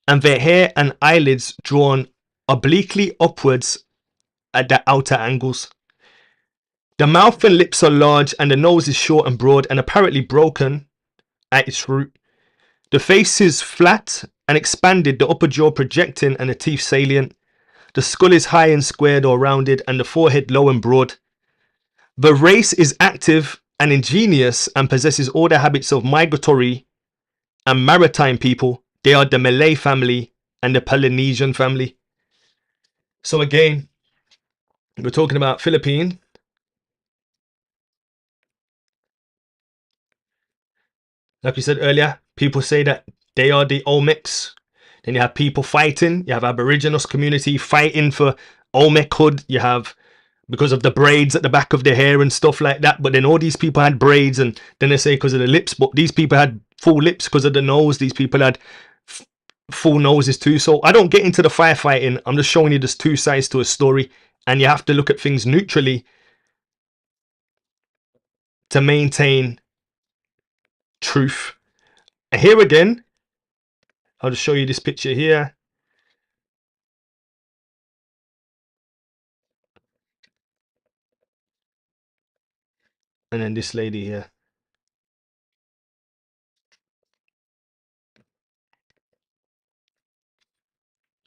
and their hair and eyelids drawn obliquely upwards at the outer angles. The mouth and lips are large, and the nose is short and broad and apparently broken at its root. The face is flat and expanded, the upper jaw projecting and the teeth salient. The skull is high and squared or rounded, and the forehead low and broad. The race is active and ingenious and possesses all the habits of migratory and maritime people. They are the Malay family and the Polynesian family. So again, we're talking about Philippines. Like we said earlier, people say that they are the Olmecs. Then you have people fighting. You have Aboriginals community fighting for Olmechood. You have, because of the braids at the back of their hair and stuff like that. But then all these people had braids, and then they say because of the lips. But these people had full lips because of the nose. These people had full noses too. So I don't get into the firefighting. I'm just showing you there's two sides to a story. And you have to look at things neutrally to maintain truth. And here again, I'll just show you this picture here. And then this lady here.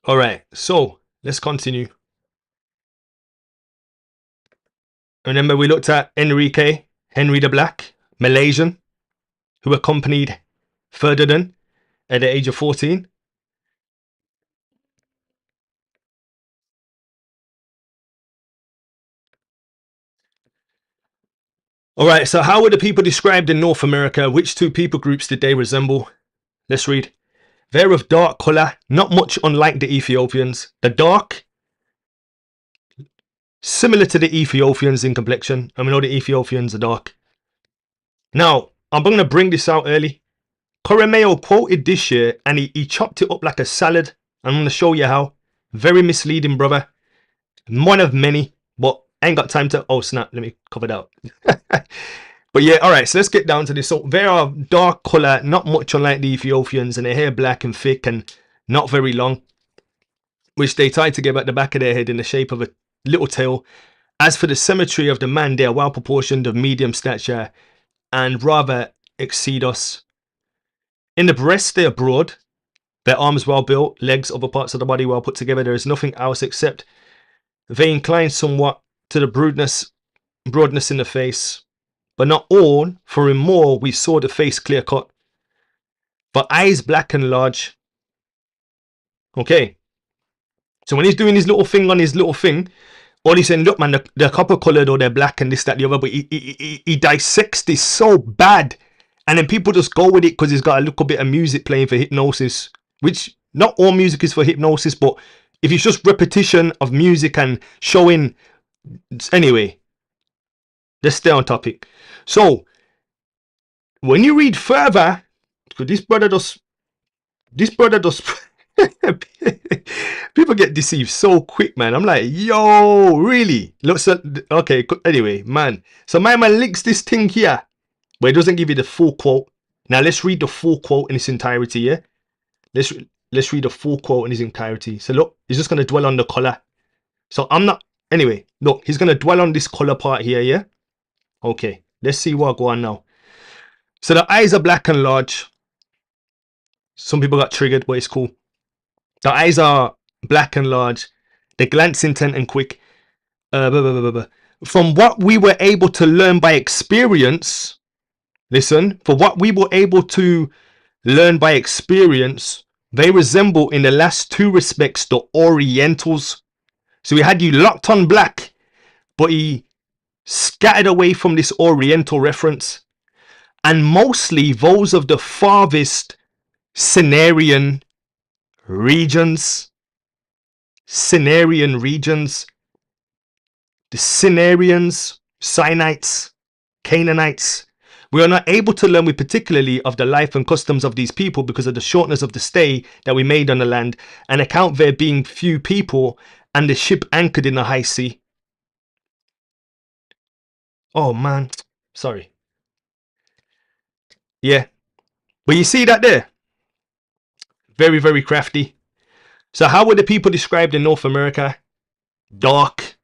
All right, so let's continue. Remember, we looked at Henry the Black, Malaysian, who accompanied Ferdinand at the age of 14. All right, so how were the people described in North America? Which two people groups did they resemble? Let's read. They're of dark colour, not much unlike the Ethiopians. The dark, similar to the Ethiopians in complexion. I mean, all the Ethiopians are dark. Now, I'm going to bring this out early. Corremeo quoted this year and he chopped it up like a salad. I'm going to show you how. Very misleading, brother. One of many, but I ain't got time to... Oh, snap. Let me cover that up. But yeah, all right. So let's get down to this. So they are dark color, not much unlike the Ethiopians, and their hair black and thick and not very long, which they tie together at the back of their head in the shape of a little tail. As for the symmetry of the man, they are well proportioned, of medium stature, and rather exceed us. In the breast, they are broad. Their arms well built, legs, other parts of the body well put together. There is nothing else except they incline somewhat to the broadness in the face, but not all, for in more we saw the face clear cut, but eyes black and large. Okay, so when he's doing his little thing on his little thing, all he's saying, look man, they're copper coloured or they're black and this, that, the other, but he dissects this so bad, and then people just go with it because he's got a little bit of music playing for hypnosis, which not all music is for hypnosis, but if it's just repetition of music and showing... Anyway, let's stay on topic. So when you read further, because this brother does people get deceived so quick, man. I'm like, yo, really? Look, so, okay, anyway, man. So my man links this thing here, but it doesn't give you the full quote. Now let's read the full quote in its entirety, yeah? Let's read the full quote in its entirety. So look, he's just going to dwell on the color. So I'm not... Anyway, look, he's going to dwell on this color part here, yeah? Okay, let's see what go on now. So the eyes are black and large. Some people got triggered, but it's cool. The eyes are black and large. They glance intent and quick. From what we were able to learn by experience... Listen, for what we were able to learn by experience, they resemble in the last two respects the Orientals. So he had you locked on black, but he scattered away from this Oriental reference. And mostly those of the farthest Cenarian regions. Cenarian regions. The Cenarians, Sinites, Canaanites. We are not able to learn with particularly of the life and customs of these people because of the shortness of the stay that we made on the land, and account there being few people and the ship anchored in the high sea. Oh man, sorry. Yeah, but you see that there? Very, very crafty. So how were the people described in North America? Dark.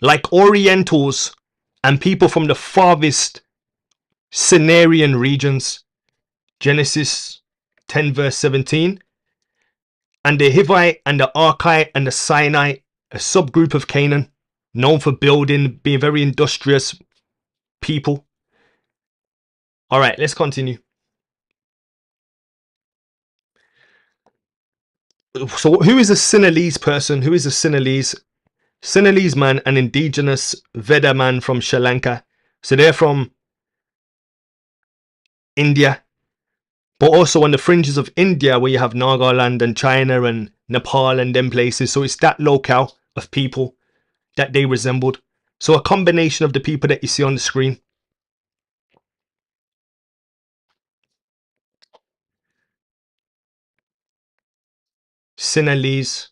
Like Orientals and people from the farthest Cenarian regions. Genesis 10 verse 17. And the Hivite and the Archite and the Sinite, a subgroup of Canaan, known for building, being very industrious people. Alright, let's continue. So who is a Sinhalese person? Who is a Sinhalese? Sinhalese man, an indigenous Veda man from Sri Lanka. So they're from India, but also on the fringes of India where you have Nagaland and China and Nepal and them places. So it's that locale of people that they resembled. So a combination of the people that you see on the screen. Sinhalese.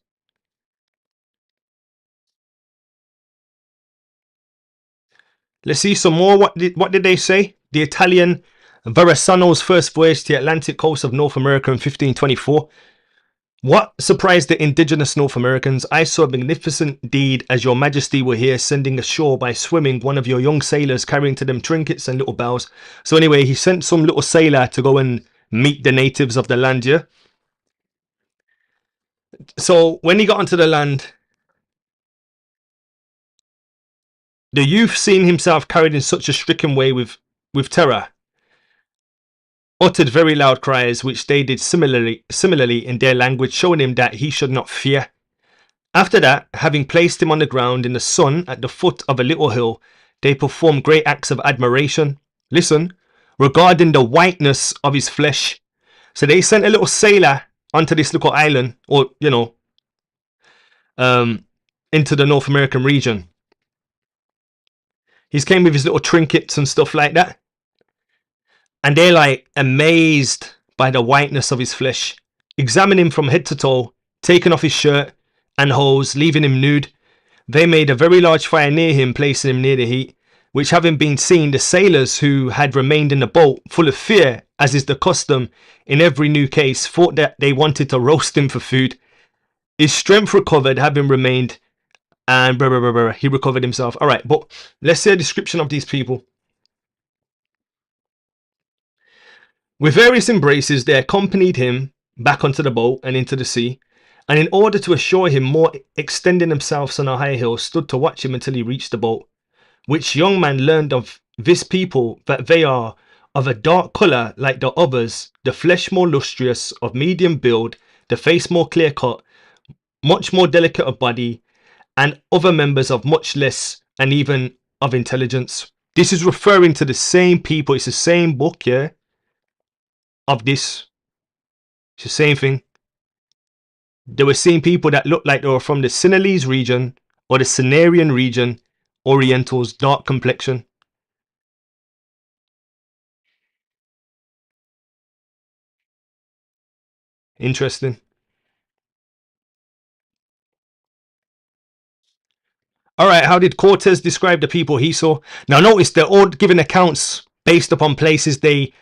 Let's see some more. What did they say? The Italian Verrazzano's first voyage to the Atlantic coast of North America in 1524. What surprised the indigenous North Americans? I saw a magnificent deed as your majesty were here, sending ashore by swimming one of your young sailors, carrying to them trinkets and little bells. So anyway, he sent some little sailor to go and meet the natives of the land, yeah? So when he got onto the land, the youth, seeing himself carried in such a stricken way with terror, uttered very loud cries, which they did similarly in their language, showing him that he should not fear. After that, having placed him on the ground in the sun at the foot of a little hill, they performed great acts of admiration. Listen, regarding the whiteness of his flesh. So they sent a little sailor onto this little island, or you know, into the North American region. He's came with his little trinkets and stuff like that. And they're like amazed by the whiteness of his flesh, examine him from head to toe, taking off his shirt and hose, leaving him nude. They made a very large fire near him, placing him near the heat, which having been seen, the sailors who had remained in the boat, full of fear, as is the custom in every new case, thought that they wanted to roast him for food. His strength recovered, having remained, and he recovered himself. All right, but let's see a description of these people. With various embraces, they accompanied him back onto the boat and into the sea, and in order to assure him more, extending themselves on a high hill, stood to watch him until he reached the boat. Which young man learned of this people that they are of a dark colour like the others, the flesh more lustrous, of medium build, the face more clear cut, much more delicate of body, and other members of much less and even of intelligence. This is referring to the same people. It's the same book, yeah, of this. It's the same thing. They were seeing people that looked like they were from the Sinhalese region or the Cenarian region, Orientals, dark complexion. Interesting. All right, how did Cortez describe the people he saw? Now, notice they're all giving accounts based upon places they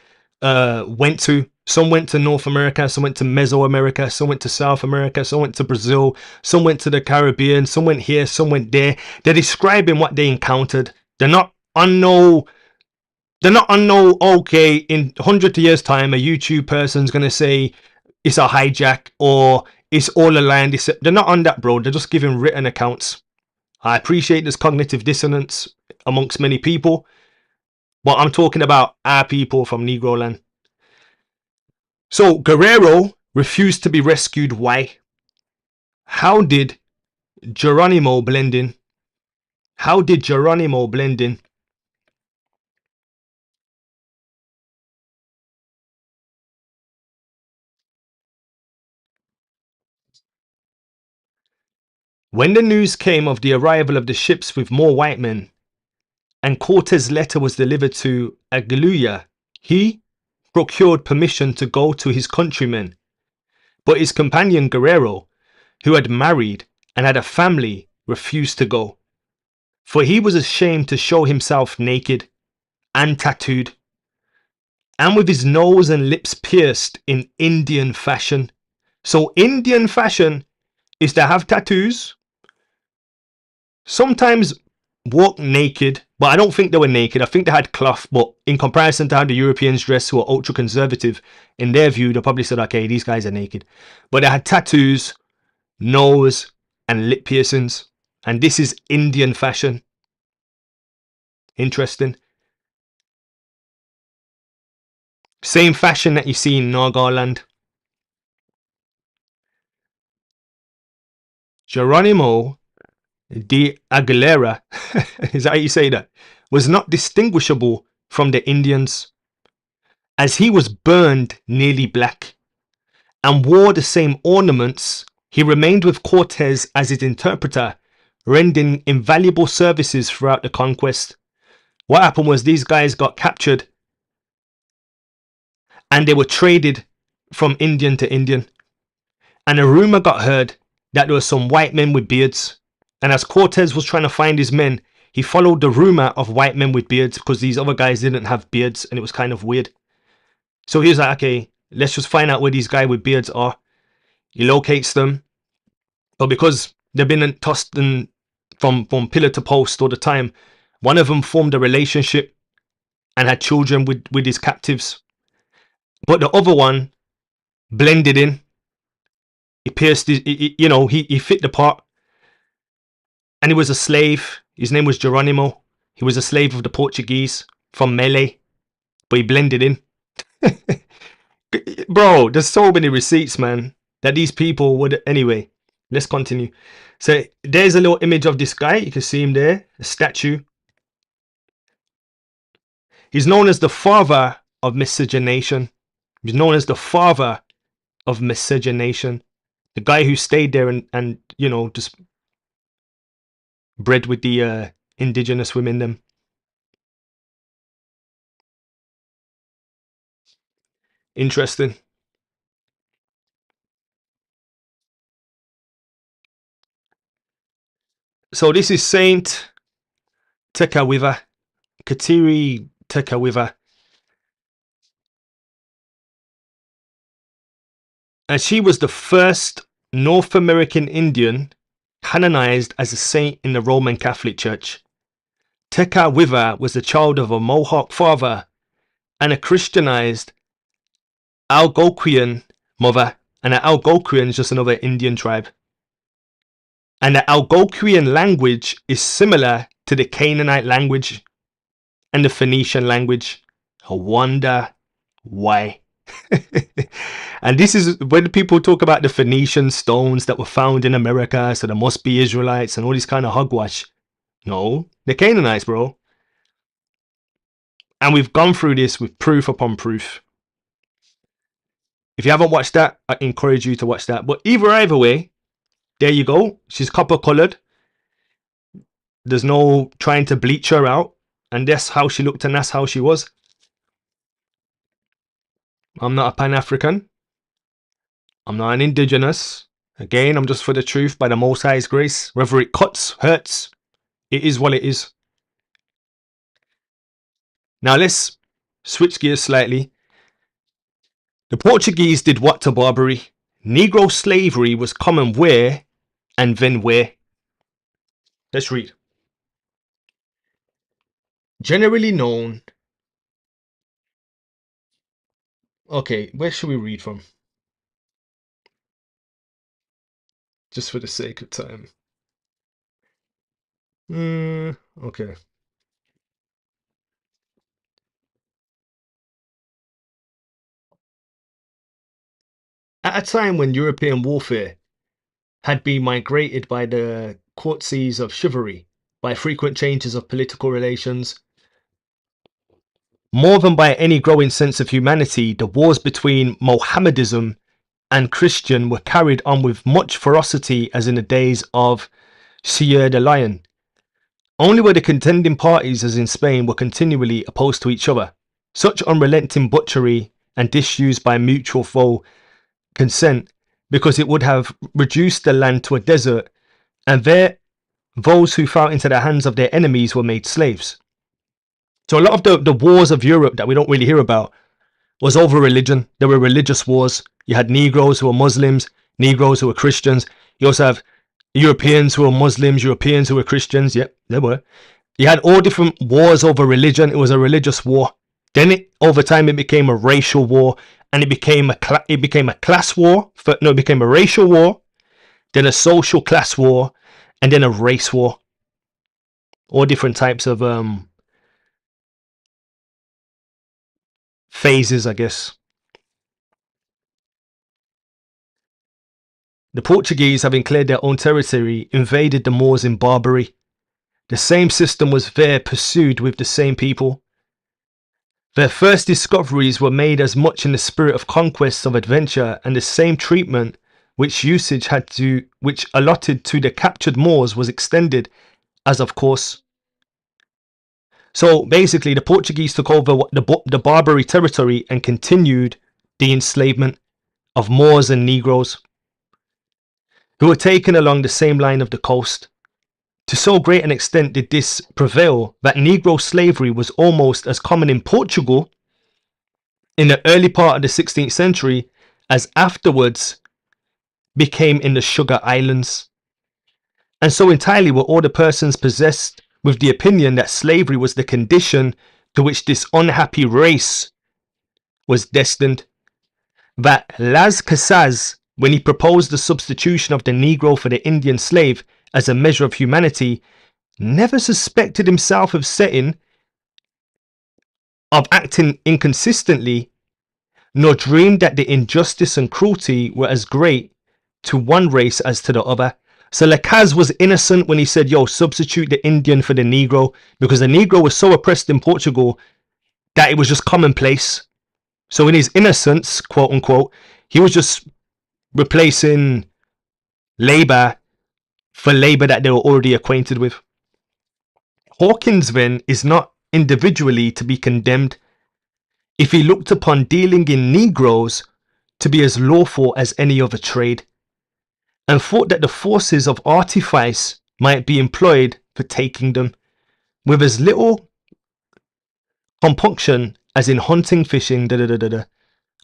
went to. Some went to North America, some went to Mesoamerica, some went to South America, some went to Brazil, some went to the Caribbean, some went here, some went there. They're describing what they encountered. They're not on no, okay, in 100 years time, a YouTube person's going to say it's a hijack or it's all a lie. They're not on that, bro. They're just giving written accounts. I appreciate there's cognitive dissonance amongst many people, but I'm talking about our people from Negroland. So Guerrero refused to be rescued. Why? How did Geronimo blend in? How did Geronimo blend in? When the news came of the arrival of the ships with more white men, and Cortez's letter was delivered to Aguilera, he procured permission to go to his countrymen, but his companion Guerrero, who had married and had a family, refused to go, for he was ashamed to show himself naked and tattooed, and with his nose and lips pierced in Indian fashion. So Indian fashion is to have tattoos, sometimes walk naked, but I don't think they were naked. I think they had cloth, but in comparison to how the Europeans dress, who are ultra conservative, in their view, they probably said, okay, these guys are naked. But they had tattoos, nose, and lip piercings. And this is Indian fashion. Interesting. Same fashion that you see in Nagaland. Geronimo de Aguilera, is that how you say that? Was not distinguishable from the Indians, as he was burned nearly black and wore the same ornaments. He remained with Cortez as his interpreter, rendering invaluable services throughout the conquest. What happened was these guys got captured and they were traded from Indian to Indian. And a rumor got heard that there were some white men with beards. And as Cortez was trying to find his men, he followed the rumor of white men with beards because these other guys didn't have beards and it was kind of weird. So he was like, okay, let's just find out where these guys with beards are. He locates them. But because they've been tossed from pillar to post all the time, one of them formed a relationship and had children with his captives. But the other one blended in. He pierced his, he fit the part. And he was a slave. His name was Geronimo. He was a slave of the Portuguese from Malay. But he blended in. Bro, there's so many receipts, man, that these people would. Anyway, let's continue. So there's a little image of this guy. You can see him there, a statue. He's known as the father of miscegenation. He's known as the father of miscegenation. The guy who stayed there and just bred with the indigenous women them. Interesting. So this is Saint Tekawiva, Kateri Tekawiva. And she was the first North American Indian canonized as a saint in the Roman Catholic Church. Tekawiva was the child of a Mohawk father and a Christianized Algonquian mother. And the Algonquian is just another Indian tribe. And the Algonquian language is similar to the Canaanite language and the Phoenician language. I wonder why. And this is when people talk about the Phoenician stones that were found in America, so there must be Israelites and all this kind of hogwash. No, the Canaanites, bro. And we've gone through this with proof upon proof. If you haven't watched that, I encourage you to watch that. But either way, there you go. She's copper colored. There's no trying to bleach her out. And that's how she looked and that's how she was. I'm not a Pan-African. I'm not an indigenous. Again, I'm just for the truth by the Most High's grace. Whether it cuts, hurts, it is what it is. Now let's switch gears slightly. The Portuguese did what to Barbary? Negro slavery was common where and then where? Let's read. Generally known. Okay, where should we read from? Just for the sake of time. Okay. At a time when European warfare had been migrated by the courtesies of chivalry, by frequent changes of political relations, more than by any growing sense of humanity, the wars between Mohammedanism and Christian were carried on with much ferocity as in the days of Sieur the Lion. Only were the contending parties, as in Spain, were continually opposed to each other. Such unrelenting butchery and disuse by mutual foe consent, because it would have reduced the land to a desert, and there those who fell into the hands of their enemies were made slaves. So a lot of the wars of Europe that we don't really hear about was over religion. There were religious wars. You had Negroes who were Muslims, Negroes who were Christians. You also have Europeans who were Muslims, Europeans who were Christians. Yep, there were. You had all different wars over religion. It was a religious war. Then over time it became a racial war, and it became a class war. It became a racial war, then a social class war, and then a race war. All different types of phases, I guess. The Portuguese, having cleared their own territory, invaded the Moors in Barbary. The same system was there pursued with the same people. Their first discoveries were made as much in the spirit of conquest of adventure, and the same treatment which allotted to the captured Moors was extended, as of course. So basically, the Portuguese took over the Barbary territory and continued the enslavement of Moors and Negroes, who were taken along the same line of the coast. To so great an extent did this prevail that Negro slavery was almost as common in Portugal in the early part of the 16th century as afterwards became in the Sugar Islands. And so entirely were all the persons possessed with the opinion that slavery was the condition to which this unhappy race was destined, that Las Casas, when he proposed the substitution of the Negro for the Indian slave as a measure of humanity, never suspected himself of acting inconsistently, nor dreamed that the injustice and cruelty were as great to one race as to the other. So Lacaz was innocent when he said, yo, substitute the Indian for the Negro, because the Negro was so oppressed in Portugal that it was just commonplace. So in his innocence, quote unquote, he was just replacing labor for labor that they were already acquainted with. Hawkins then is not individually to be condemned. if he looked upon dealing in Negroes to be as lawful as any other trade, and thought that the forces of artifice might be employed for taking them, with as little compunction as in hunting, fishing, da da da da da.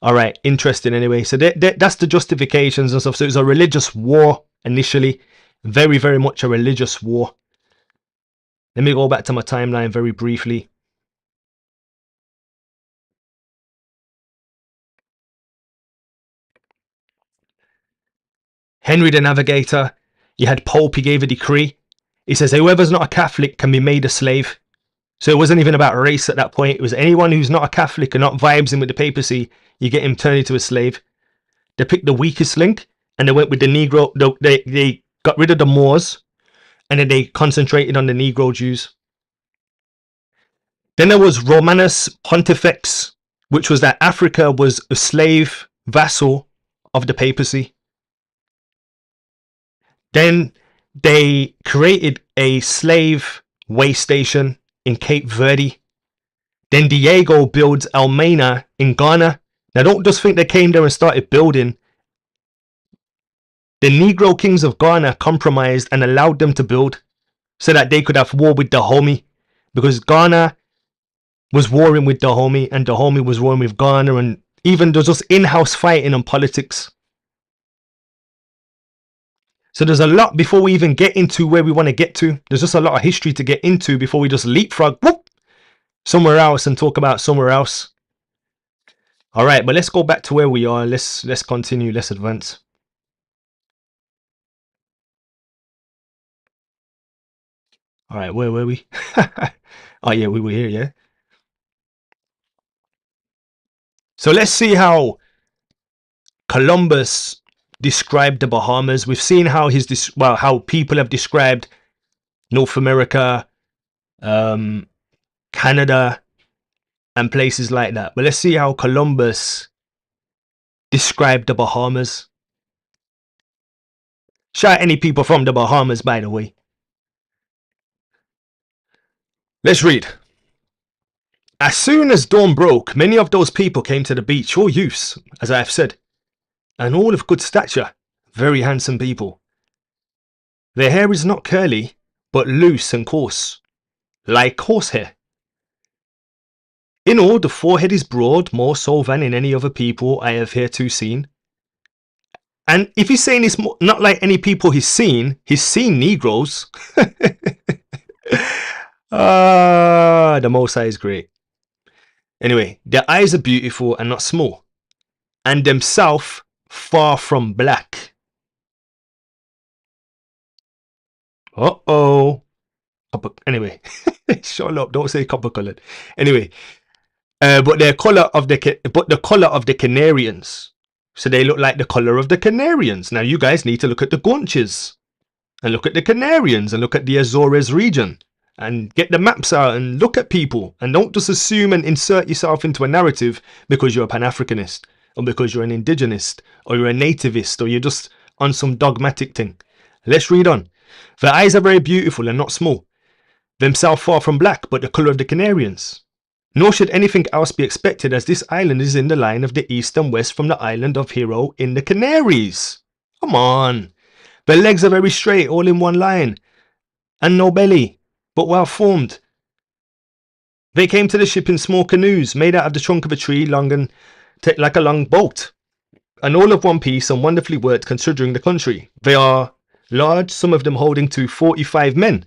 All right, interesting anyway. So that's the justifications and stuff. So it was a religious war initially, very, very much a religious war. Let me go back to my timeline very briefly. Henry the Navigator, you had Pope, he gave a decree. He says, whoever's not a Catholic can be made a slave. So it wasn't even about race at that point. It was anyone who's not a Catholic and not vibes in with the papacy, you get him turned into a slave. They picked the weakest link and they went with the Negro. They got rid of the Moors and then they concentrated on the Negro Jews. Then there was Romanus Pontifex, which was that Africa was a slave vassal of the papacy. Then they created a slave way station in Cape Verde. Then Diego builds Almena in Ghana. Now don't just think they came there and started building. The Negro kings of Ghana compromised and allowed them to build so that they could have war with Dahomey, because Ghana was warring with Dahomey and Dahomey was warring with Ghana, and even there's just in-house fighting on politics. So there's a lot before we even get into where we want to get to. There's just a lot of history to get into before we just leapfrog whoop, somewhere else and talk about somewhere else. All right, but let's go back to where we are. Let's continue. Let's advance. All right, where were we? Oh yeah, we were here, yeah. So let's see how Columbus described the Bahamas. We've seen how how people have described North America, Canada, and places like that. But let's see how Columbus described the Bahamas. Shout out any people from the Bahamas, by the way. Let's read. As soon as dawn broke, many of those people came to the beach, all youths, as I have said, and all of good stature, very handsome people. Their hair is not curly, but loose and coarse, like horsehair. In all, the forehead is broad, more so than in any other people I have hereto seen. And if he's saying it's not like any people he's seen Negroes. The Most High is great. Anyway, their eyes are beautiful and not small, and themselves far from black. Anyway, shut up, don't say copper colored. Anyway, but the color of the Canarians. So they look like the color of the Canarians. Now you guys need to look at the Guanches and look at the Canarians and look at the Azores region and get the maps out and look at people, and don't just assume and insert yourself into a narrative because you're a Pan-Africanist or because you're an indigenist or you're a nativist or you're just on some dogmatic thing. Let's read on. Their eyes are very beautiful and not small, themselves far from black, but the colour of the Canarians. Nor should anything else be expected, as this island is in the line of the east and west from the island of Hero in the Canaries. Come on. Their legs are very straight, all in one line, and no belly, but well formed. They came to the ship in small canoes, made out of the trunk of a tree, long and like a long boat, and all of one piece and wonderfully worked considering the country. They are large, some of them holding to 45 men,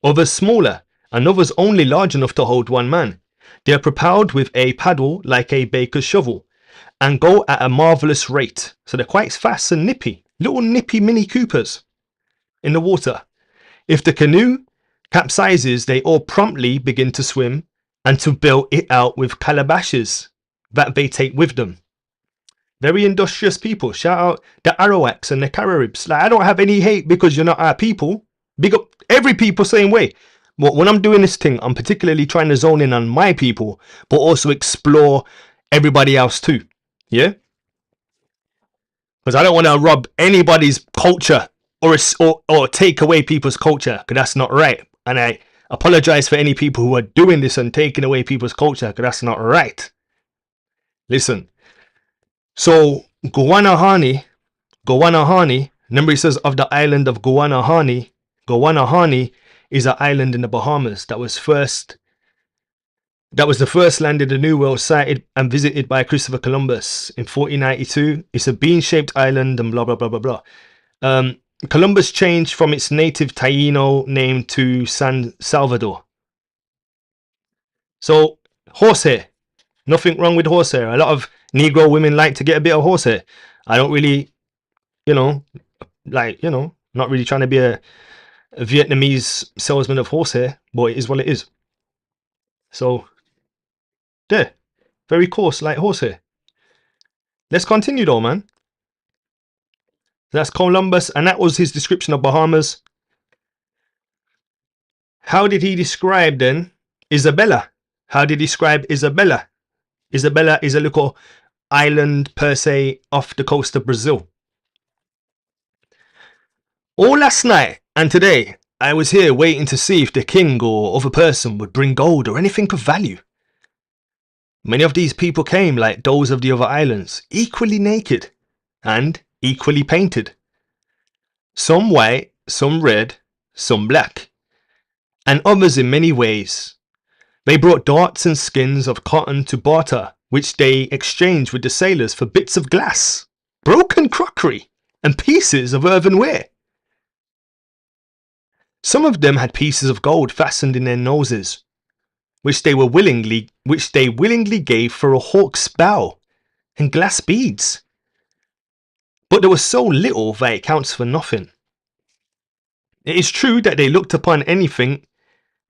others smaller, and others only large enough to hold one man. They are propelled with a paddle like a baker's shovel, and go at a marvellous rate. So they're quite fast and nippy, little nippy Mini Coopers in the water. If the canoe capsizes, they all promptly begin to swim and to bail it out with calabashes that they take with them. Very industrious people. Shout out the Arawaks and the Caribs. Like, I don't have any hate because you're not our people. Big up every people same way. But when I'm doing this thing, I'm particularly trying to zone in on my people, but also explore everybody else too. Yeah? Because I don't want to rob anybody's culture or take away people's culture, because that's not right. And I apologize for any people who are doing this and taking away people's culture, because that's not right. Listen. So Guanahani, remember he says of the island of Guanahani. Guanahani is an island in the Bahamas that was the first land in the New World sighted and visited by Christopher Columbus in 1492. It's a bean-shaped island and blah blah blah blah blah. Columbus changed from its native Taino name to San Salvador. So horsehair, nothing wrong with horsehair. A lot of Negro women like to get a bit of horsehair. I don't really, not really trying to be a Vietnamese salesman of horsehair, but it is what it is. So, there, very coarse like horsehair. Let's continue though, man. That's Columbus, and that was his description of Bahamas. How did he describe then Isabella? How did he describe Isabella? Isabella is a little island per se off the coast of Brazil. All last night and today, I was here waiting to see if the king or other person would bring gold or anything of value. Many of these people came like those of the other islands, equally naked and equally painted. Some white, some red, some black, and others in many ways. They brought darts and skins of cotton to barter, which they exchanged with the sailors for bits of glass, broken crockery, and pieces of earthenware. Some of them had pieces of gold fastened in their noses, which they willingly gave for a hawk's bow and glass beads. But there was so little that it counts for nothing. It is true that they looked upon anything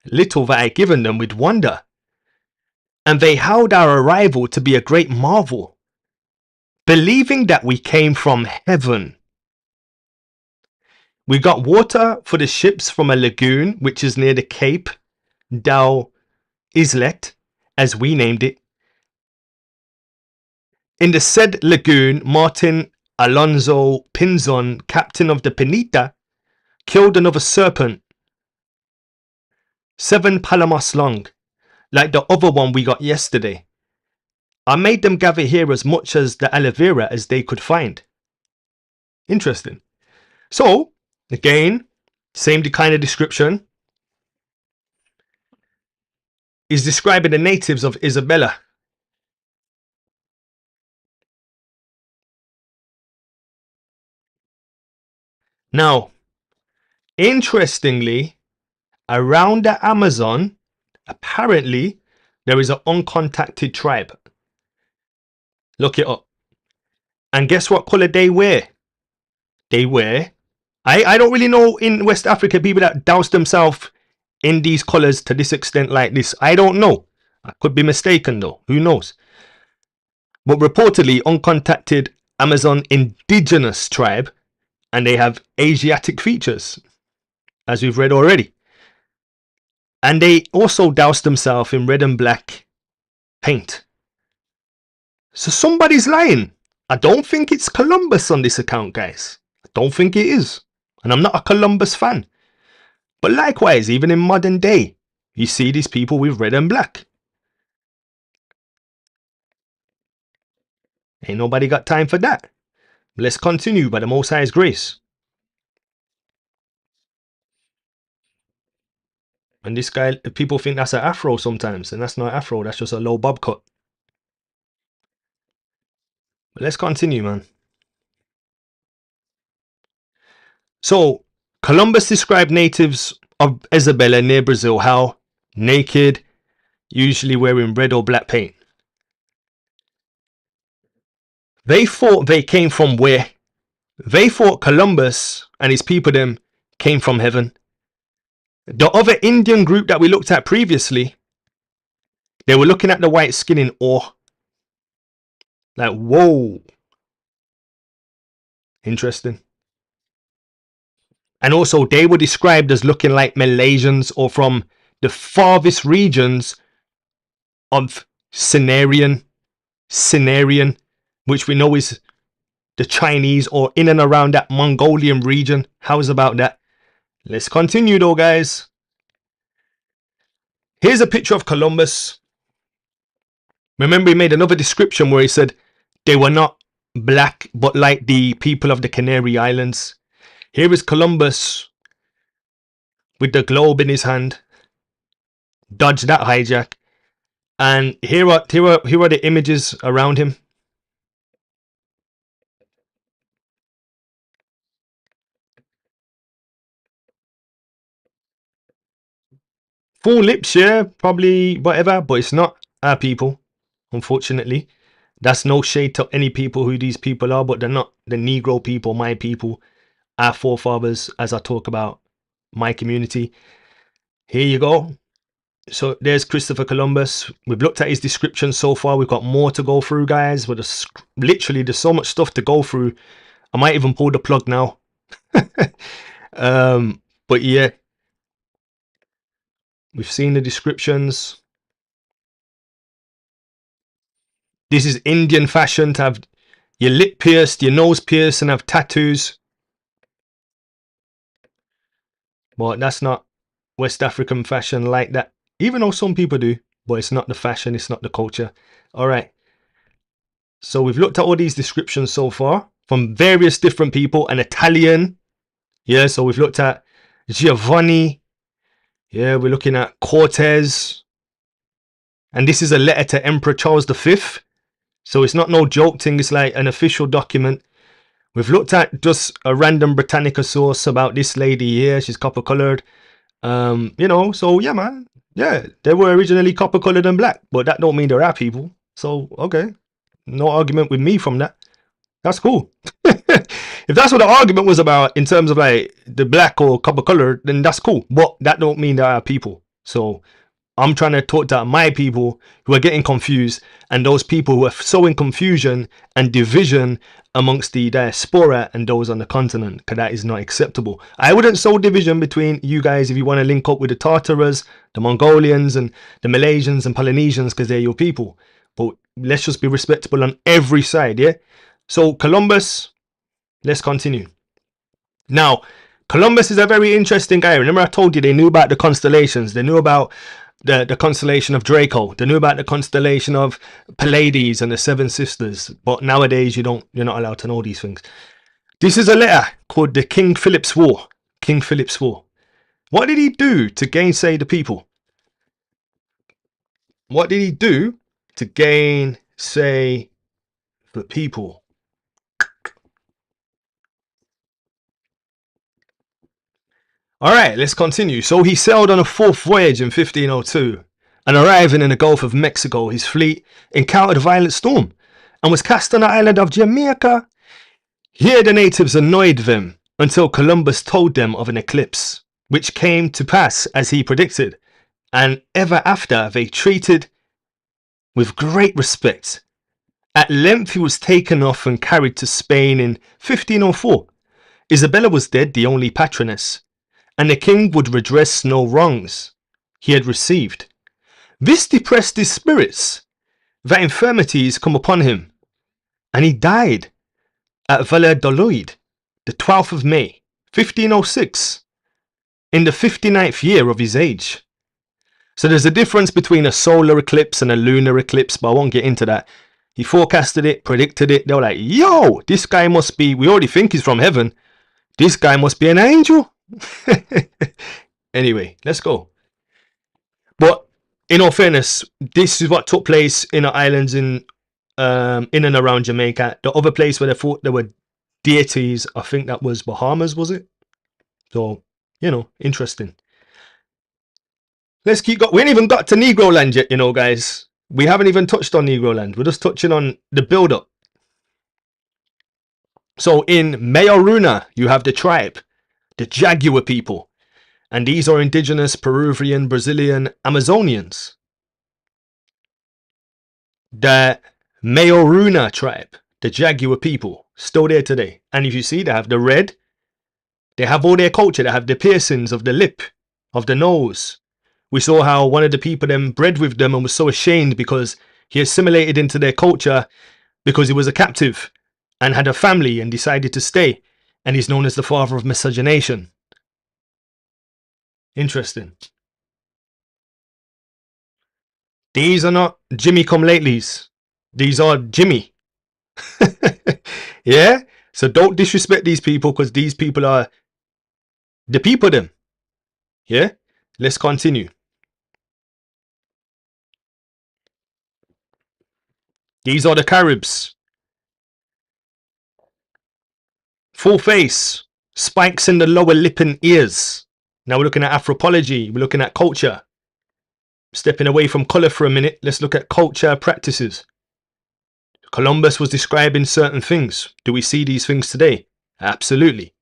little that I had given them with wonder, and they held our arrival to be a great marvel, believing that we came from heaven. We got water for the ships from a lagoon which is near the Cape Dao Islet, as we named it. In the said lagoon, Martin Alonso Pinzon, captain of the Pinita, killed another serpent, 7 palamos long, like the other one we got yesterday. I made them gather here as much as the aloe vera as they could find. Interesting. So, again, same kind of description. Is describing the natives of Isabella. Now, interestingly, around the Amazon, apparently, there is an uncontacted tribe. Look it up. And guess what colour they wear? They wear... I don't really know in West Africa people that douse themselves in these colours to this extent like this. I don't know. I could be mistaken though. Who knows? But reportedly, uncontacted Amazon indigenous tribe, and they have Asiatic features, as we've read already. And they also douse themselves in red and black paint. So somebody's lying. I don't think it's Columbus on this account, guys. I don't think it is. And I'm not a Columbus fan. But likewise, even in modern day, you see these people with red and black. Ain't nobody got time for that. Let's continue by the Most High's grace. And this guy, people think that's an afro sometimes, and that's not afro, that's just a low bob cut. But let's continue, man. So, Columbus described natives of Isabella near Brazil how naked, usually wearing red or black paint. They thought they came from where? They thought Columbus and his people them came from heaven. The other Indian group that we looked at previously, they were looking at the white skin in awe. Like, whoa. Interesting. And also, they were described as looking like Malaysians or from the farthest regions of Sinarian, which we know is the Chinese or in and around that Mongolian region. How's about that? Let's continue though, guys. Here's a picture of Columbus. Remember, he made another description where he said they were not black, but like the people of the Canary Islands. Here is Columbus with the globe in his hand, dodge that hijack, and here are the images around him. Full lips, yeah, probably whatever, but it's not our people, unfortunately. That's no shade to any people who these people are, but they're not the Negro people, my people, our forefathers, as I talk about my community. Here you go. So there's Christopher Columbus. We've looked at his description so far. We've got more to go through, guys. But literally, there's so much stuff to go through. I might even pull the plug now. But yeah, we've seen the descriptions. This is Indian fashion to have your lip pierced, your nose pierced, and have tattoos. But that's not West African fashion like that. Even though some people do, but it's not the fashion, it's not the culture. All right. So we've looked at all these descriptions so far from various different people. An Italian. Yeah, so we've looked at Giovanni. Yeah, we're looking at Cortez. And this is a letter to Emperor Charles V. So it's not no joke thing. It's like an official document. We've looked at just a random Britannica source about this lady here. She's copper colored. You know, so yeah, man. Yeah, they were originally copper colored and black, but that don't mean they're our people. So, okay. No argument with me from that. That's cool. If that's what the argument was about in terms of like the black or copper color, then that's cool. But that don't mean they're our people. So I'm trying to talk to my people who are getting confused, and those people who are sowing confusion and division amongst the diaspora and those on the continent, because that is not acceptable. I wouldn't sow division between you guys if you want to link up with the Tartars, the Mongolians, and the Malaysians and Polynesians, because they're your people. But let's just be respectable on every side, yeah? So Columbus, let's continue. Now, Columbus is a very interesting guy. Remember I told you they knew about the constellations. They knew about the constellation of Draco. They knew about the constellation of Pleiades and the Seven Sisters. But nowadays you're not allowed to know these things. This is a letter called the King Philip's War. King Philip's War. What did he do to gainsay the people? What did he do to gainsay the people? All right, let's continue. So he sailed on a fourth voyage in 1502, and arriving in the Gulf of Mexico, his fleet encountered a violent storm and was cast on the island of Jamaica. Here the natives annoyed them until Columbus told them of an eclipse, which came to pass as he predicted, and ever after they treated with great respect. At length he was taken off and carried to Spain in 1504. Isabella was dead, the only patroness, and the king would redress no wrongs he had received. This depressed his spirits, that infirmities come upon him, and he died at Valladolid, the 12th of May, 1506, in the 59th year of his age. So there's a difference between a solar eclipse and a lunar eclipse, but I won't get into that. He forecasted it, predicted it. They were like, yo, this guy must be, we already think he's from heaven. This guy must be an angel. Anyway, let's go. But in all fairness, this is what took place in the islands in and around Jamaica. The other place where they thought there were deities, I think that was Bahamas, was it? So, you know, interesting. Let's keep going. We ain't even got to Negroland yet, you know, guys. We haven't even touched on Negroland. We're just touching on the build-up. So in Mayoruna, you have the tribe, the Jaguar people. And these are indigenous Peruvian, Brazilian Amazonians. The Mayoruna tribe, the Jaguar people, still there today. And if you see, they have the red. They have all their culture. They have the piercings of the lip, of the nose. We saw how one of the people then bred with them and was so ashamed because he assimilated into their culture because he was a captive and had a family and decided to stay. And he's known as the father of miscegenation. Interesting. These are not Jimmy come latelys. These are Jimmy. Yeah? So don't disrespect these people, because these people are the people them. Yeah? Let's continue. These are the Caribs. Full face. Spikes in the lower lip and ears. Now we're looking at anthropology. We're looking at culture. Stepping away from colour for a minute, let's look at culture practices. Columbus was describing certain things. Do we see these things today? Absolutely.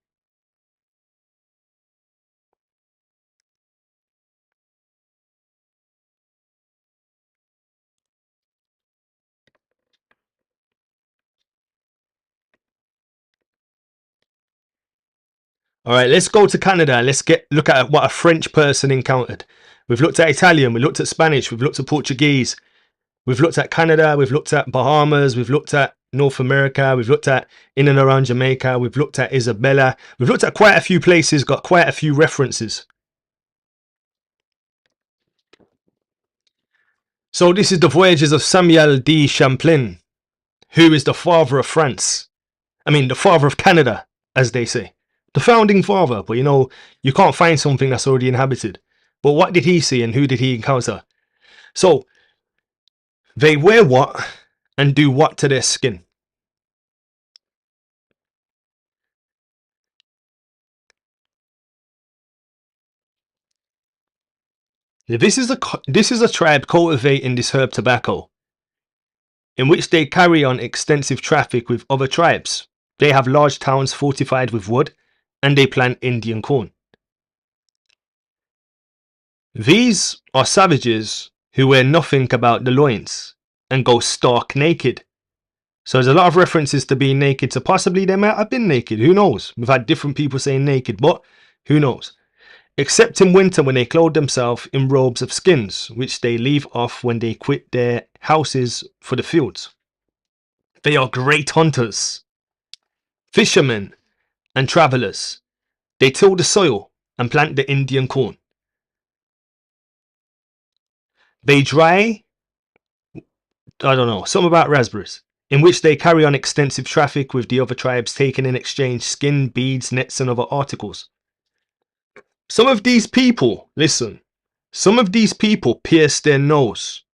All right, let's go to Canada. Let's look at what a French person encountered. We've looked at Italian, we looked at Spanish, we've looked at Portuguese, we've looked at Canada, we've looked at Bahamas, we've looked at North America, we've looked at in and around Jamaica, we've looked at Isabella, we've looked at quite a few places, got quite a few references. So this is the voyages of Samuel de Champlain, who is the father of France. I mean, the father of Canada, as they say. The founding father, but you know, you can't find something that's already inhabited. But what did he see and who did he encounter? So, they wear what and do what to their skin? This is a tribe cultivating this herb tobacco, in which they carry on extensive traffic with other tribes. They have large towns fortified with wood, and they plant Indian corn. These are savages who wear nothing about the loins and go stark naked. So there's a lot of references to being naked, so possibly they might have been naked, who knows? We've had different people saying naked, but who knows? Except in winter, when they clothe themselves in robes of skins, which they leave off when they quit their houses for the fields. They are great hunters, fishermen, and travellers. They till the soil and plant the Indian corn. They dry, some about raspberries, in which they carry on extensive traffic with the other tribes, taking in exchange skin, beads, nets, and other articles. Some of these people, listen, some of these people pierce their nose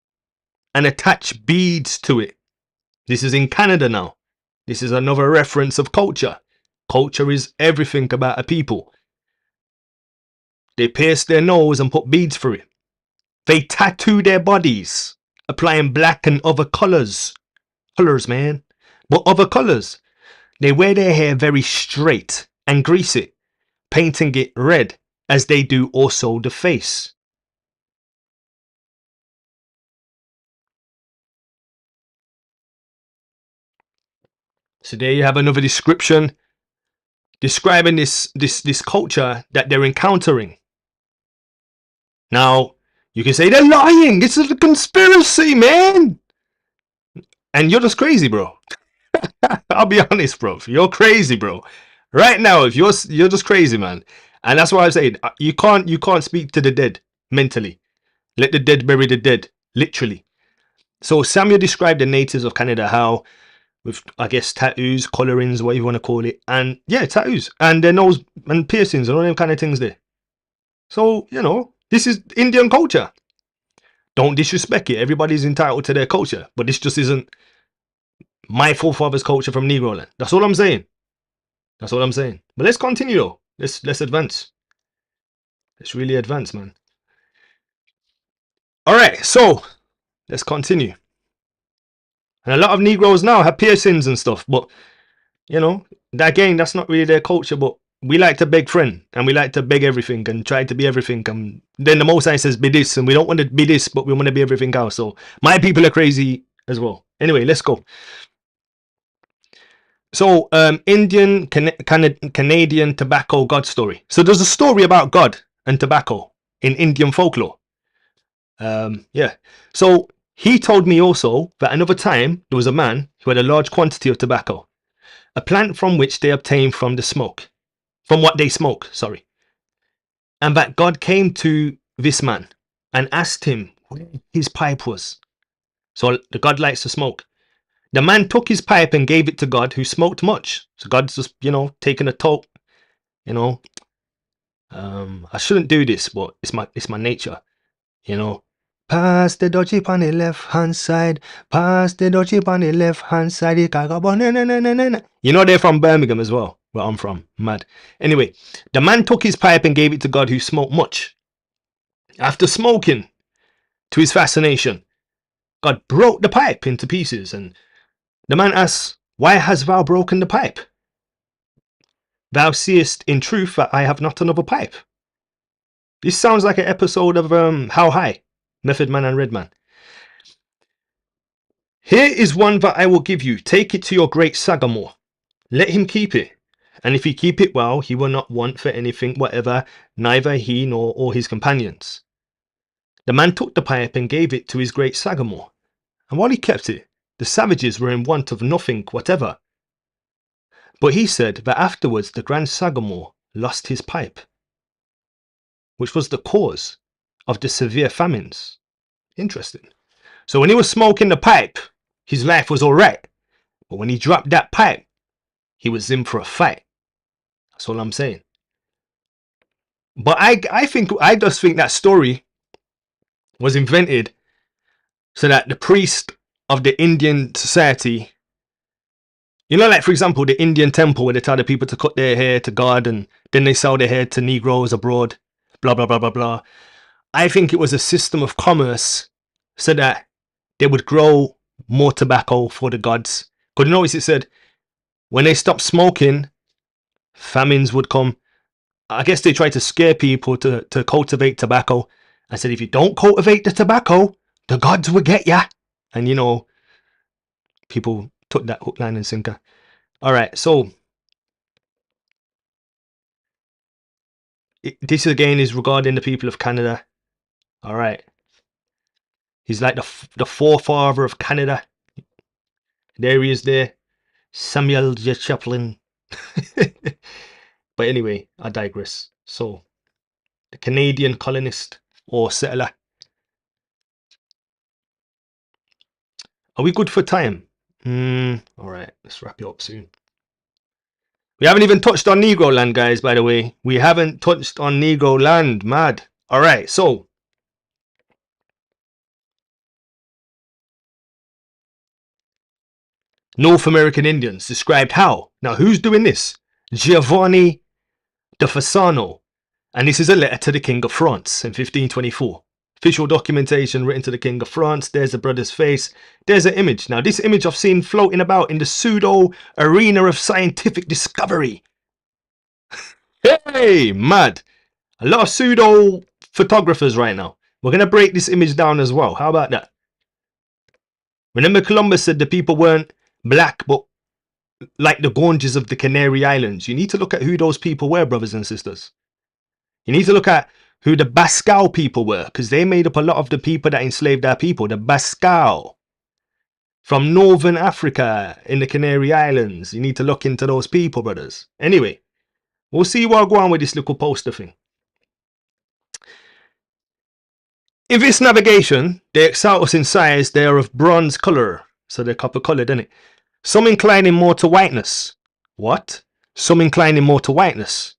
and attach beads to it. This is in Canada now. This is another reference of culture. Culture is everything about a people. They pierce their nose and put beads for it. They tattoo their bodies, applying black and other colours. Colours, man. But other colours. They wear their hair very straight and grease it, painting it red, as they do also the face. So there you have another description describing this culture that they're encountering. Now, you can say they're lying. It's a conspiracy, man. And you're just crazy, bro. I'll be honest, bro. You're crazy, bro. Right now, if you're just crazy, man. And that's why I'm saying you can't speak to the dead mentally. Let the dead bury the dead, literally. So Samuel described the natives of Canada how, with I guess tattoos, colorings, whatever you want to call it, and yeah, tattoos, and their nose and piercings and all them kind of things there. So you know, this is Indian culture. Don't disrespect it. Everybody's entitled to their culture, but this just isn't my forefathers' culture from Negroland. That's all I'm saying. That's all I'm saying. But let's continue though. Let's advance. Let's really advance, man. All right, so let's continue. And a lot of Negroes now have piercings and stuff, but you know, again, that's not really their culture. But we like to beg friend, and we like to beg everything and try to be everything. And then the Most High says be this, and we don't want to be this, but we want to be everything else. So my people are crazy as well. Anyway, let's go. So, Indian Canadian tobacco God story. So there's a story about God and tobacco in Indian folklore. Yeah. So he told me also that another time there was a man who had a large quantity of tobacco, a plant from which they obtain from what they smoke, sorry. And that God came to this man and asked him where his pipe was. So the God likes to smoke. The man took his pipe and gave it to God, who smoked much. So God's just, taking a toke. I shouldn't do this, but it's my nature. Pass the dodgy on the left hand side. Pass the dodgy on the left hand side. They're from Birmingham as well, where I'm from. Mad. Anyway, the man took his pipe and gave it to God, who smoked much. After smoking, to his fascination, God broke the pipe into pieces, and the man asks, "Why hast thou broken the pipe? Thou seest in truth that I have not another pipe." This sounds like an episode of How High, Method Man and Redman. "Here is one that I will give you. Take it to your great Sagamore. Let him keep it. And if he keep it well, he will not want for anything whatever, neither he nor all his companions." The man took the pipe and gave it to his great Sagamore. And while he kept it, the savages were in want of nothing whatever. But he said that afterwards the grand Sagamore lost his pipe, which was the cause of the severe famines. Interesting. So when he was smoking the pipe, his life was alright. But when he dropped that pipe, he was in for a fight. That's all I'm saying. But I just think that story was invented so that the priest of the Indian society, like for example the Indian temple where they tell the people to cut their hair to God and then they sell their hair to Negroes abroad, blah blah blah blah blah. I think it was a system of commerce so that they would grow more tobacco for the gods. Because notice it said when they stopped smoking, famines would come. I guess they tried to scare people to cultivate tobacco. I said, if you don't cultivate the tobacco, the gods will get ya. And people took that hook, line and sinker. Alright, so this again is regarding the people of Canada. Alright. He's like the forefather of Canada. There he is there. Samuel J. Chaplin. But anyway, I digress. So, the Canadian colonist or settler. Are we good for time? Alright, let's wrap it up soon. We haven't even touched on Negroland, guys, by the way. We haven't touched on Negroland. Mad. Alright, so. North American Indians described how. Now, who's doing this? Giovanni de Fasano. And this is a letter to the King of France in 1524. Official documentation written to the King of France. There's the brother's face. There's an image. Now, this image I've seen floating about in the pseudo arena of scientific discovery. Hey, mad. A lot of pseudo photographers right now. We're going to break this image down as well. How about that? Remember Columbus said the people weren't black, but like the Ganges of the Canary Islands. You need to look at who those people were, brothers and sisters. You need to look at who the Bascal people were, because they made up a lot of the people that enslaved our people. The Bascal from Northern Africa in the Canary Islands. You need to look into those people, brothers. Anyway, we'll see what I go on with this little poster thing. In this navigation, they excel us in size. They are of bronze colour, so they're copper coloured, isn't it? Some inclining more to whiteness. What? Some inclining more to whiteness.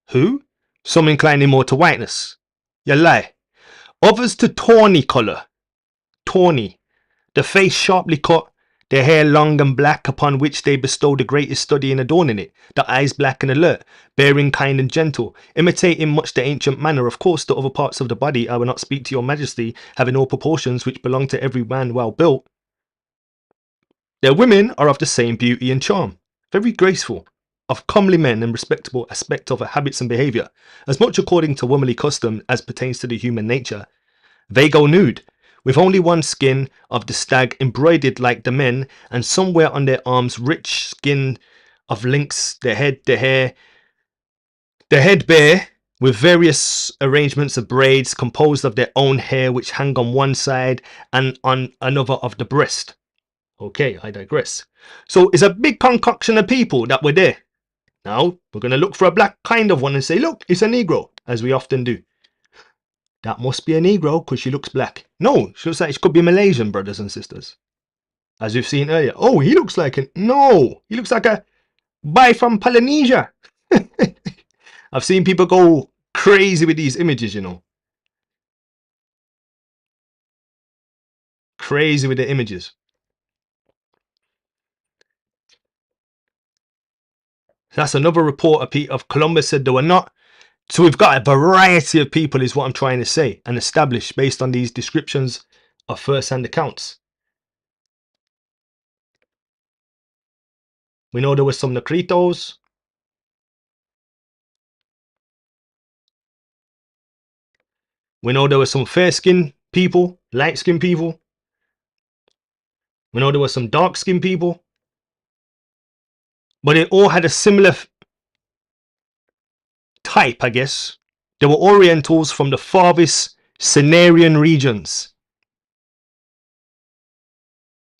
Who? Some inclining more to whiteness. You lie. Others to tawny colour. Tawny. The face sharply cut, the hair long and black, upon which they bestow the greatest study in adorning it. The eyes black and alert, bearing kind and gentle, imitating much the ancient manner. Of course, the other parts of the body I will not speak to your majesty, having all proportions which belong to every man well built. Their women are of the same beauty and charm, very graceful, of comely men and respectable aspect of habits and behaviour, as much according to womanly custom as pertains to the human nature. They go nude, with only one skin of the stag embroidered like the men, and somewhere on their arms rich skin of lynx, the head bare, with various arrangements of braids composed of their own hair, which hang on one side and on another of the breast. Okay, I digress. So it's a big concoction of people that were there. Now, we're going to look for a black kind of one and say, look, it's a Negro, as we often do. That must be a Negro because she looks black. No, she looks like she could be Malaysian, brothers and sisters. As we've seen earlier. Oh, he looks like a... No, he looks like a boy from Polynesia. I've seen people go crazy with these images, you know. Crazy with the images. That's another report of Columbus said there were not. So we've got a variety of people is what I'm trying to say and establish based on these descriptions of first-hand accounts. We know there were some Negritos. We know there were some fair-skinned people, light-skinned people. We know there were some dark-skinned people. But it all had a similar type, I guess. They were Orientals from the farthest Cenarian regions.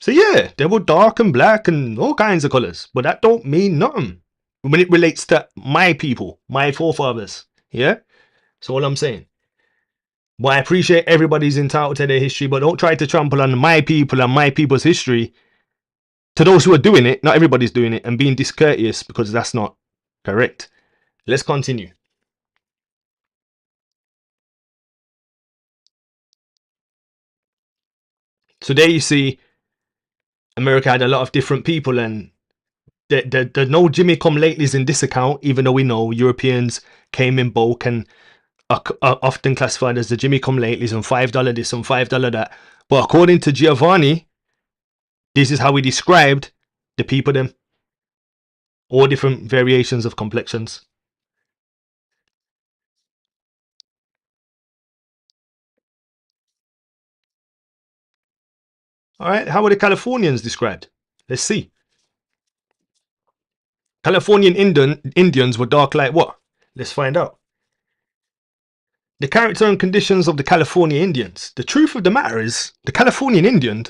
So yeah, they were dark and black and all kinds of colours. But that don't mean nothing when it relates to my people, my forefathers. Yeah? That's all I'm saying. But I appreciate everybody's entitled to their history, but don't try to trample on my people and my people's history. To those who are doing it, not everybody's doing it, and being discourteous because that's not correct. Let's continue. So there you see, America had a lot of different people, and there's no Jimmy come latelys in this account, even though we know Europeans came in bulk and are often classified as the Jimmy come latelys and $5 this and $5 that. But according to Giovanni, this is how he described the people them. All different variations of complexions. Alright, how were the Californians described? Let's see. Californian Indians were dark like what? Let's find out. The character and conditions of the California Indians. The truth of the matter is, the Californian Indian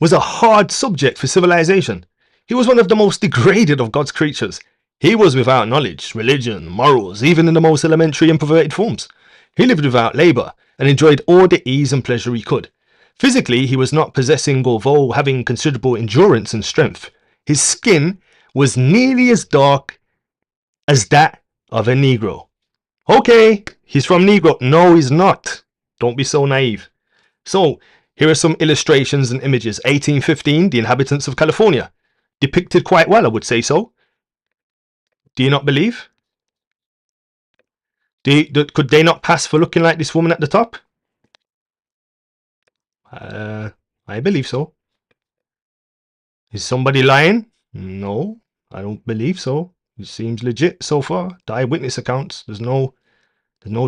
was a hard subject for civilization. He was one of the most degraded of God's creatures. He was without knowledge, religion, morals, even in the most elementary and perverted forms. He lived without labour and enjoyed all the ease and pleasure he could. Physically, he was not possessing, although having considerable endurance and strength. His skin was nearly as dark as that of a Negro. Okay, he's from Negro. No, he's not. Don't be so naive. So, here are some illustrations and images. 1815, the inhabitants of California. Depicted quite well, I would say so. Do you not believe? Could they not pass for looking like this woman at the top? I believe so. Is somebody lying? No, I don't believe so. It seems legit so far. The eyewitness accounts. There's no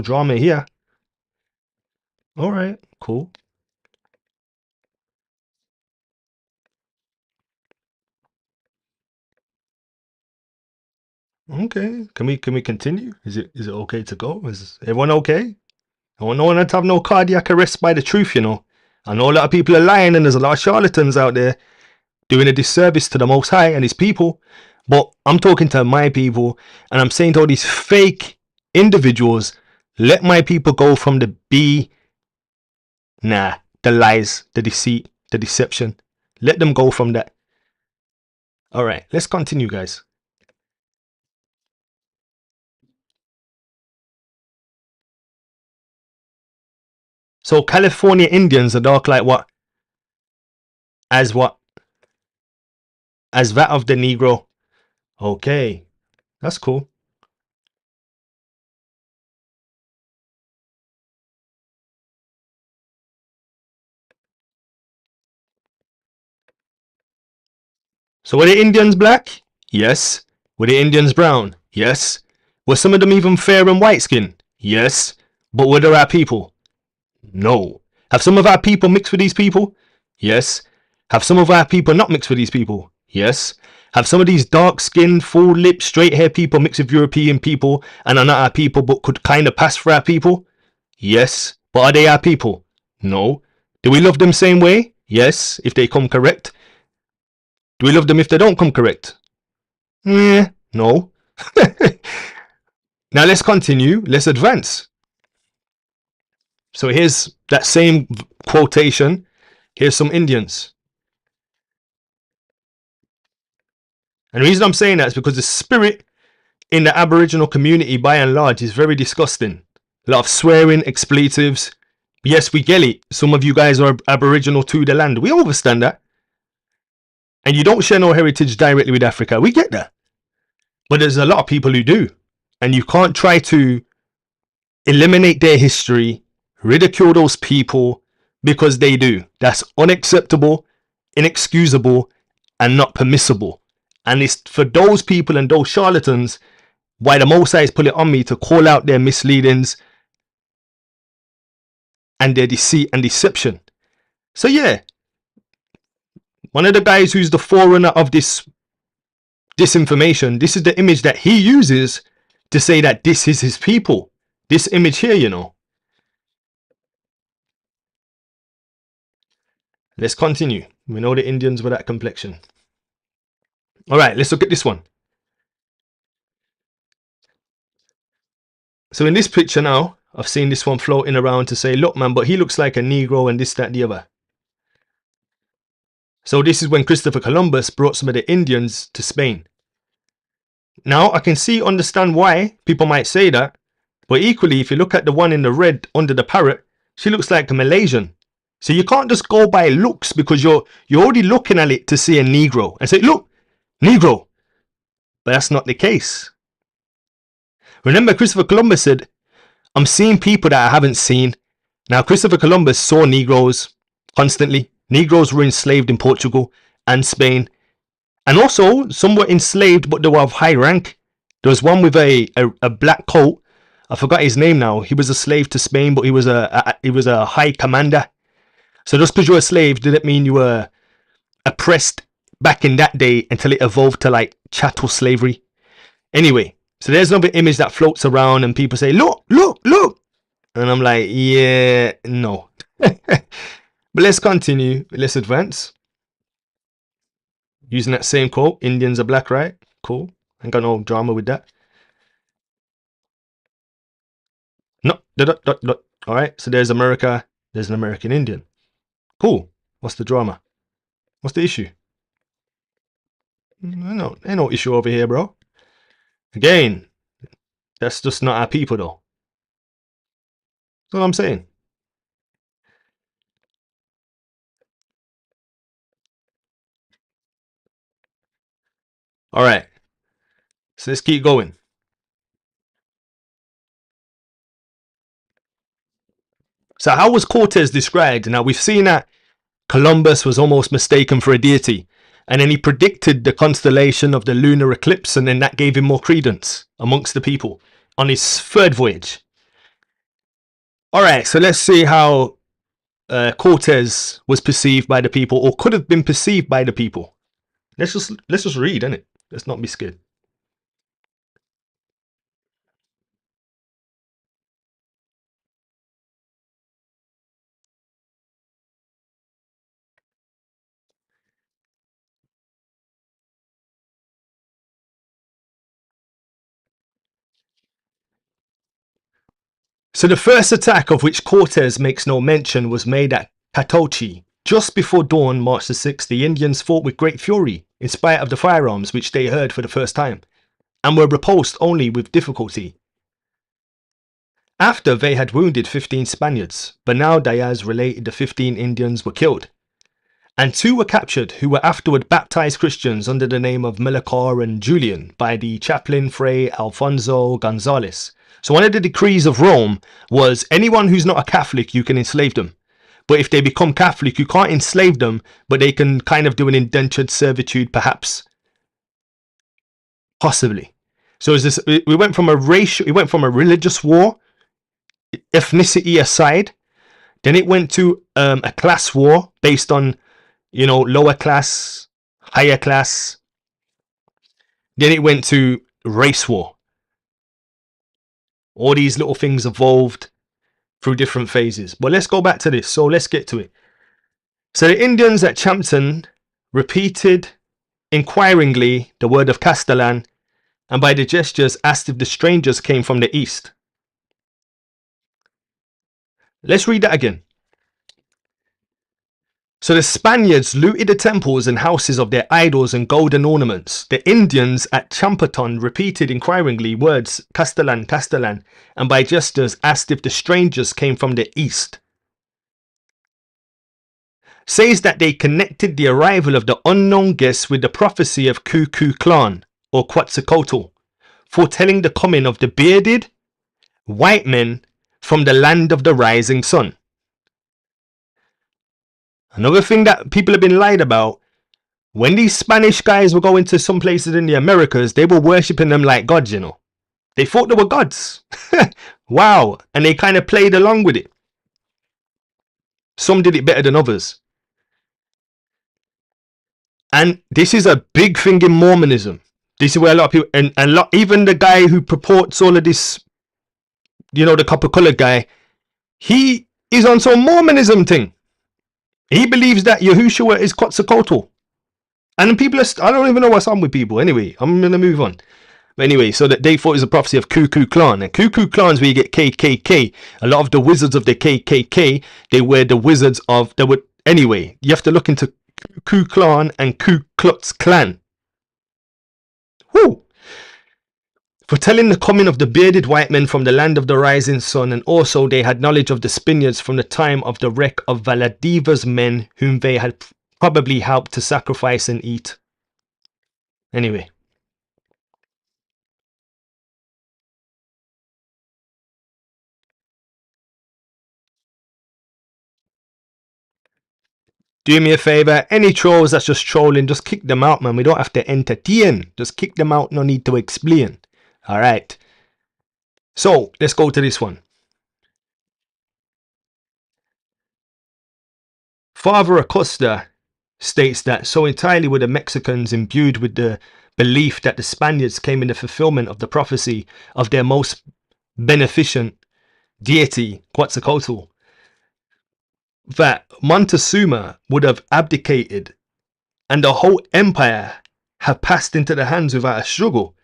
drama here. All right, cool. Okay, can we continue? Is it okay to go? Is everyone okay? I want no one to have no cardiac arrest by the truth, you know. I know a lot of people are lying, and there's a lot of charlatans out there doing a disservice to the Most High and his people. But I'm talking to my people, and I'm saying to all these fake individuals, let my people go from the the lies, the deceit, the deception. Let them go from that. Alright, let's continue, guys. So California Indians are dark like what? As what? As that of the Negro. Okay, that's cool. So were the Indians black? Yes. Were the Indians brown? Yes. Were some of them even fair and white skinned? Yes. But were there our people? No. Have some of our people mixed with these people? Yes. Have some of our people not mixed with these people? Yes. Have some of these dark skinned, full lipped, straight haired people mixed with European people and are not our people but could kind of pass for our people? Yes. But are they our people? No. Do we love them same way? Yes, if they come correct. Do we love them if they don't come correct? No. Now let's continue. Let's advance. So here's that same quotation. Here's some Indians. And the reason I'm saying that is because the spirit in the Aboriginal community, by and large, is very disgusting. A lot of swearing, expletives. Yes, we get it. Some of you guys are Aboriginal to the land. We understand that. And you don't share no heritage directly with Africa. We get that. But there's a lot of people who do. And you can't try to eliminate their history, ridicule those people because they do. That's unacceptable, inexcusable, and not permissible. And it's for those people and those charlatans why the Most High has put it on me to call out their misleadings and their deceit and deception. So yeah, one of the guys who's the forerunner of this disinformation, this is the image that he uses to say that this is his people. This image here, you know. Let's continue. We know the Indians with that complexion. All right, let's look at this one. So in this picture now, I've seen this one floating around to say, look man, but he looks like a Negro and this, that, the other. So this is when Christopher Columbus brought some of the Indians to Spain. Now I can understand why people might say that, but equally if you look at the one in the red under the parrot, she looks like a Malaysian. So you can't just go by looks because you're already looking at it to see a Negro and say, look, Negro. But that's not the case. Remember, Christopher Columbus said, I'm seeing people that I haven't seen. Now, Christopher Columbus saw Negroes constantly. Negroes were enslaved in Portugal and Spain. And also, some were enslaved, but they were of high rank. There was one with a black coat. I forgot his name now. He was a slave to Spain, but he was a high commander. So just because you were a slave didn't mean you were oppressed back in that day until it evolved to like chattel slavery. Anyway, so there's another image that floats around and people say, look, look, look. And I'm like, yeah, no. But let's continue. Let's advance. Using that same quote, Indians are black, right? Cool. Ain't got no drama with that. No, all right. So there's America. There's an American Indian. Cool. What's the drama? What's the issue? No, ain't no issue over here, bro. Again, that's just not our people, though. That's what I'm saying. All right. So let's keep going. So how was Cortez described? Now we've seen that Columbus was almost mistaken for a deity. And then he predicted the constellation of the lunar eclipse, and then that gave him more credence amongst the people on his third voyage. All right, so let's see how Cortez was perceived by the people, or could have been perceived by the people. Let's just read, innit? Let's not be scared. So the first attack, of which Cortez makes no mention, was made at Catoche. Just before dawn, March the 6th, the Indians fought with great fury, in spite of the firearms which they heard for the first time, and were repulsed only with difficulty. After they had wounded 15 Spaniards, Bernal Diaz related the 15 Indians were killed, and 2 were captured who were afterward baptized Christians under the name of Melchor and Julian by the chaplain Fray Alfonso Gonzalez. So one of the decrees of Rome was anyone who's not a Catholic, you can enslave them. But if they become Catholic, you can't enslave them, but they can kind of do an indentured servitude, perhaps. Possibly. So we went from a religious war, ethnicity aside, then it went to a class war based on, you know, lower class, higher class. Then it went to race war. All these little things evolved through different phases. But let's go back to this. So let's get to it. So the Indians at Champton repeated inquiringly the word of Castellan, and by the gestures asked if the strangers came from the east. Let's read that again. So the Spaniards looted the temples and houses of their idols and golden ornaments. The Indians at Champaton repeated inquiringly words Castellan, Castellan, and by gestures asked if the strangers came from the east. Says that they connected the arrival of the unknown guests with the prophecy of Ku Klux Klan or Quetzalcoatl, foretelling the coming of the bearded white men from the land of the rising sun. Another thing that people have been lied about, when these Spanish guys were going to some places in the Americas, they were worshipping them like gods, you know. They thought they were gods. Wow. And they kind of played along with it. Some did it better than others. And this is a big thing in Mormonism. This is where a lot of people, and even the guy who purports all of this, you know, the copper colored guy, he is on some Mormonism thing. He believes that Yahushua is Quetzalcoatl. And people are, I don't even know what's on with people. Anyway, I'm going to move on. But anyway, so that they thought it was a prophecy of Ku Klux Klan. And Ku Klux Klan is where you get KKK. A lot of the wizards of the KKK, they were the wizards of, they would, anyway, you have to look into Ku Klan and Ku Klux Klan. Woo! Foretelling the coming of the bearded white men from the land of the rising sun, and also they had knowledge of the Spaniards from the time of the wreck of Valadiva's men, whom they had probably helped to sacrifice and eat. Anyway. Do me a favor, any trolls that's just trolling, just kick them out, man. We don't have to entertain. Just kick them out, no need to explain. Alright. So, let's go to this one. Father Acosta states that so entirely were the Mexicans imbued with the belief that the Spaniards came in the fulfillment of the prophecy of their most beneficent deity, Quetzalcoatl, that Montezuma would have abdicated and the whole empire have passed into the hands without a struggle,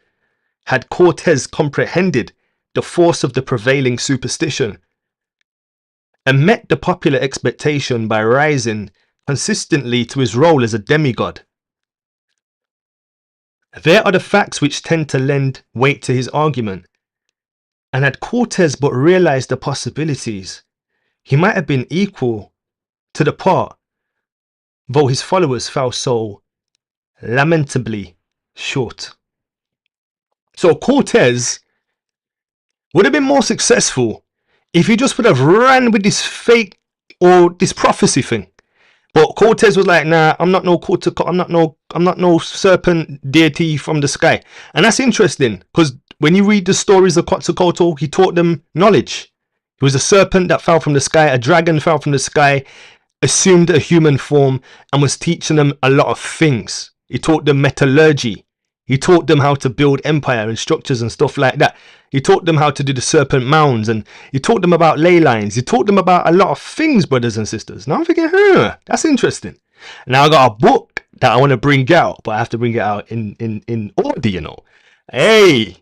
had Cortez comprehended the force of the prevailing superstition and met the popular expectation by rising consistently to his role as a demigod. There are the facts which tend to lend weight to his argument, and had Cortez but realized the possibilities, he might have been equal to the part, though his followers fell so lamentably short. So Cortez would have been more successful if he just would have ran with this fake or this prophecy thing. But Cortez was like, nah, I'm not no serpent deity from the sky. And that's interesting, because when you read the stories of Quetzalcoatl, he taught them knowledge. He was a serpent that fell from the sky, a dragon fell from the sky, assumed a human form, and was teaching them a lot of things. He taught them metallurgy. He taught them how to build empire and structures and stuff like that. He taught them how to do the serpent mounds, and he taught them about ley lines. He taught them about a lot of things, brothers and sisters. Now I'm thinking, that's interesting. Now I got a book that I want to bring out, but I have to bring it out in order, you know. Hey,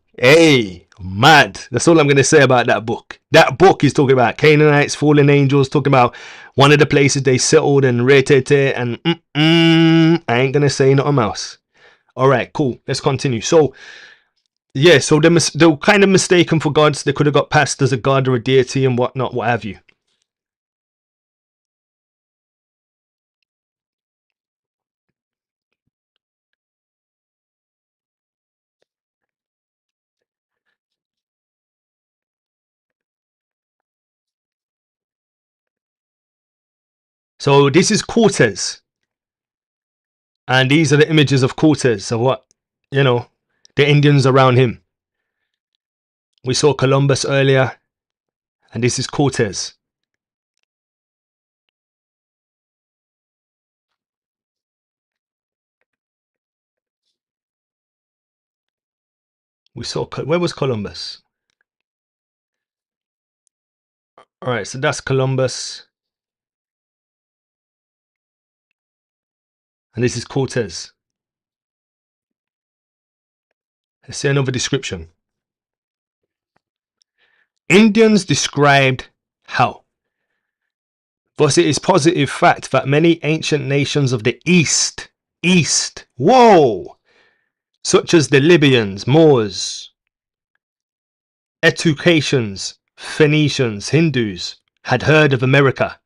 mad. That's all I'm going to say about that book. That book is talking about Canaanites, fallen angels, talking about one of the places they settled and and I ain't going to say nothing else. Alright, cool. Let's continue. So, yeah, so they were kind of mistaken for gods. They could have got passed as a god or a deity and whatnot, what have you. So this is Cortez. And these are the images of Cortez, of what, you know, the Indians around him. We saw Columbus earlier, and this is Cortez. We saw, where was Columbus? Alright, so that's Columbus. And this is Cortez. Let's see another description. Indians described how Thus it is positive fact that many ancient nations of the East, whoa, such as the Libyans, Moors, Etruscans, Phoenicians, Hindus, had heard of America.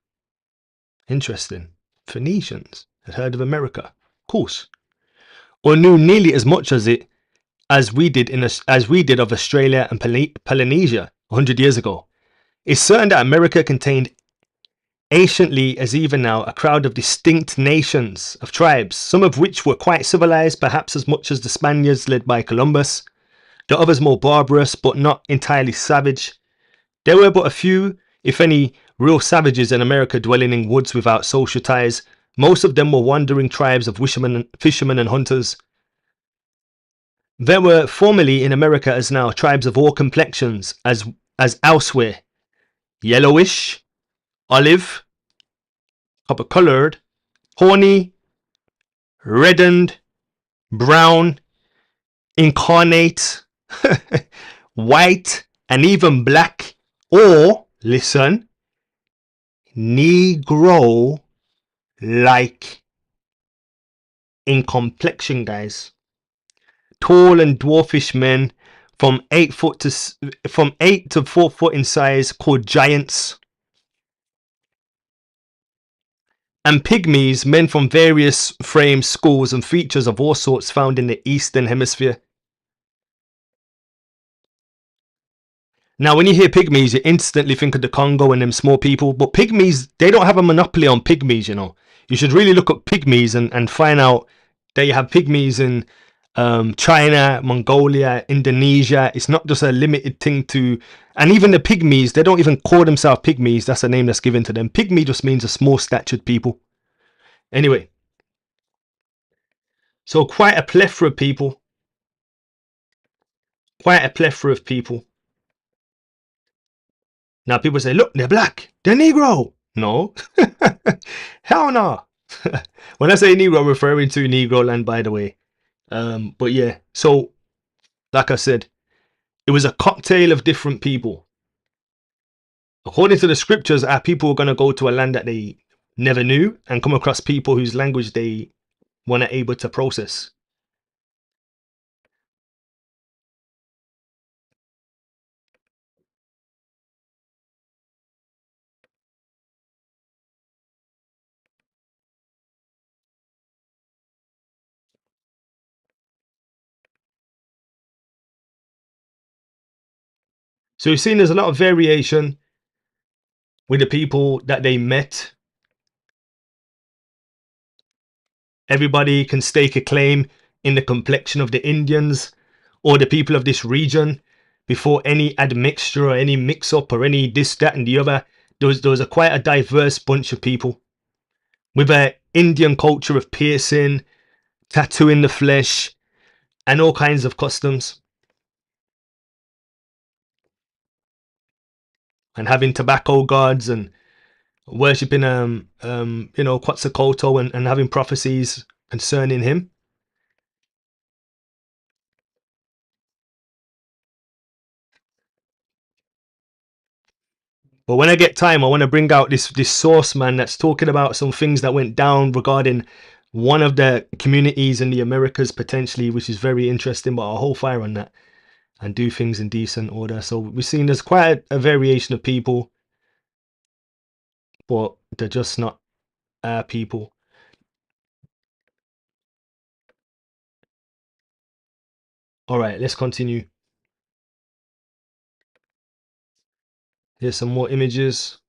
Interesting. Phoenicians had heard of America, of course, or knew nearly as much as we did of Australia and Polynesia 100 years ago. It's certain that America contained anciently as even now a crowd of distinct nations of tribes, some of which were quite civilized, perhaps as much as the Spaniards led by Columbus, the others more barbarous but not entirely savage. There were but a few, if any, real savages in America dwelling in woods without social ties. Most of them were wandering tribes of fishermen and hunters. There were formerly in America as now tribes of all complexions as elsewhere, yellowish, olive, copper coloured, horny, reddened, brown, incarnate, white, and even black, or, listen, Negro like in complexion, guys. Tall and dwarfish men from 8 to 4 foot in size, called giants. And pygmies, men from various frames, schools, and features of all sorts found in the Eastern Hemisphere. Now, when you hear pygmies, you instantly think of the Congo and them small people. But pygmies, they don't have a monopoly on pygmies, you know. You should really look up pygmies and find out that you have pygmies in China, Mongolia, Indonesia. It's not just a limited thing to... And even the pygmies, they don't even call themselves pygmies. That's a name that's given to them. Pygmy just means a small-statured people. Anyway. So quite a plethora of people. Quite a plethora of people. Now people say, look, they're black. They're Negro. No. Hell no. When I say Negro, I'm referring to Negroland, by the way. But yeah, so like I said, it was a cocktail of different people. According to the scriptures, our people were going to go to a land that they never knew and come across people whose language they weren't able to process. So you've seen there's a lot of variation with the people that they met. Everybody can stake a claim in the complexion of the Indians or the people of this region before any admixture or any mix-up or any this, that and the other. There was a quite a diverse bunch of people with an Indian culture of piercing, tattooing the flesh, and all kinds of customs. And having tobacco gods and worshipping Quetzalcoatl and having prophecies concerning him. But when I get time, I want to bring out this source, man, that's talking about some things that went down regarding one of the communities in the Americas potentially, which is very interesting. But I'll hold fire on that and do things in decent order. So we're seeing there's quite a variation of people, but they're just not our people. All right, let's continue. Here's some more images.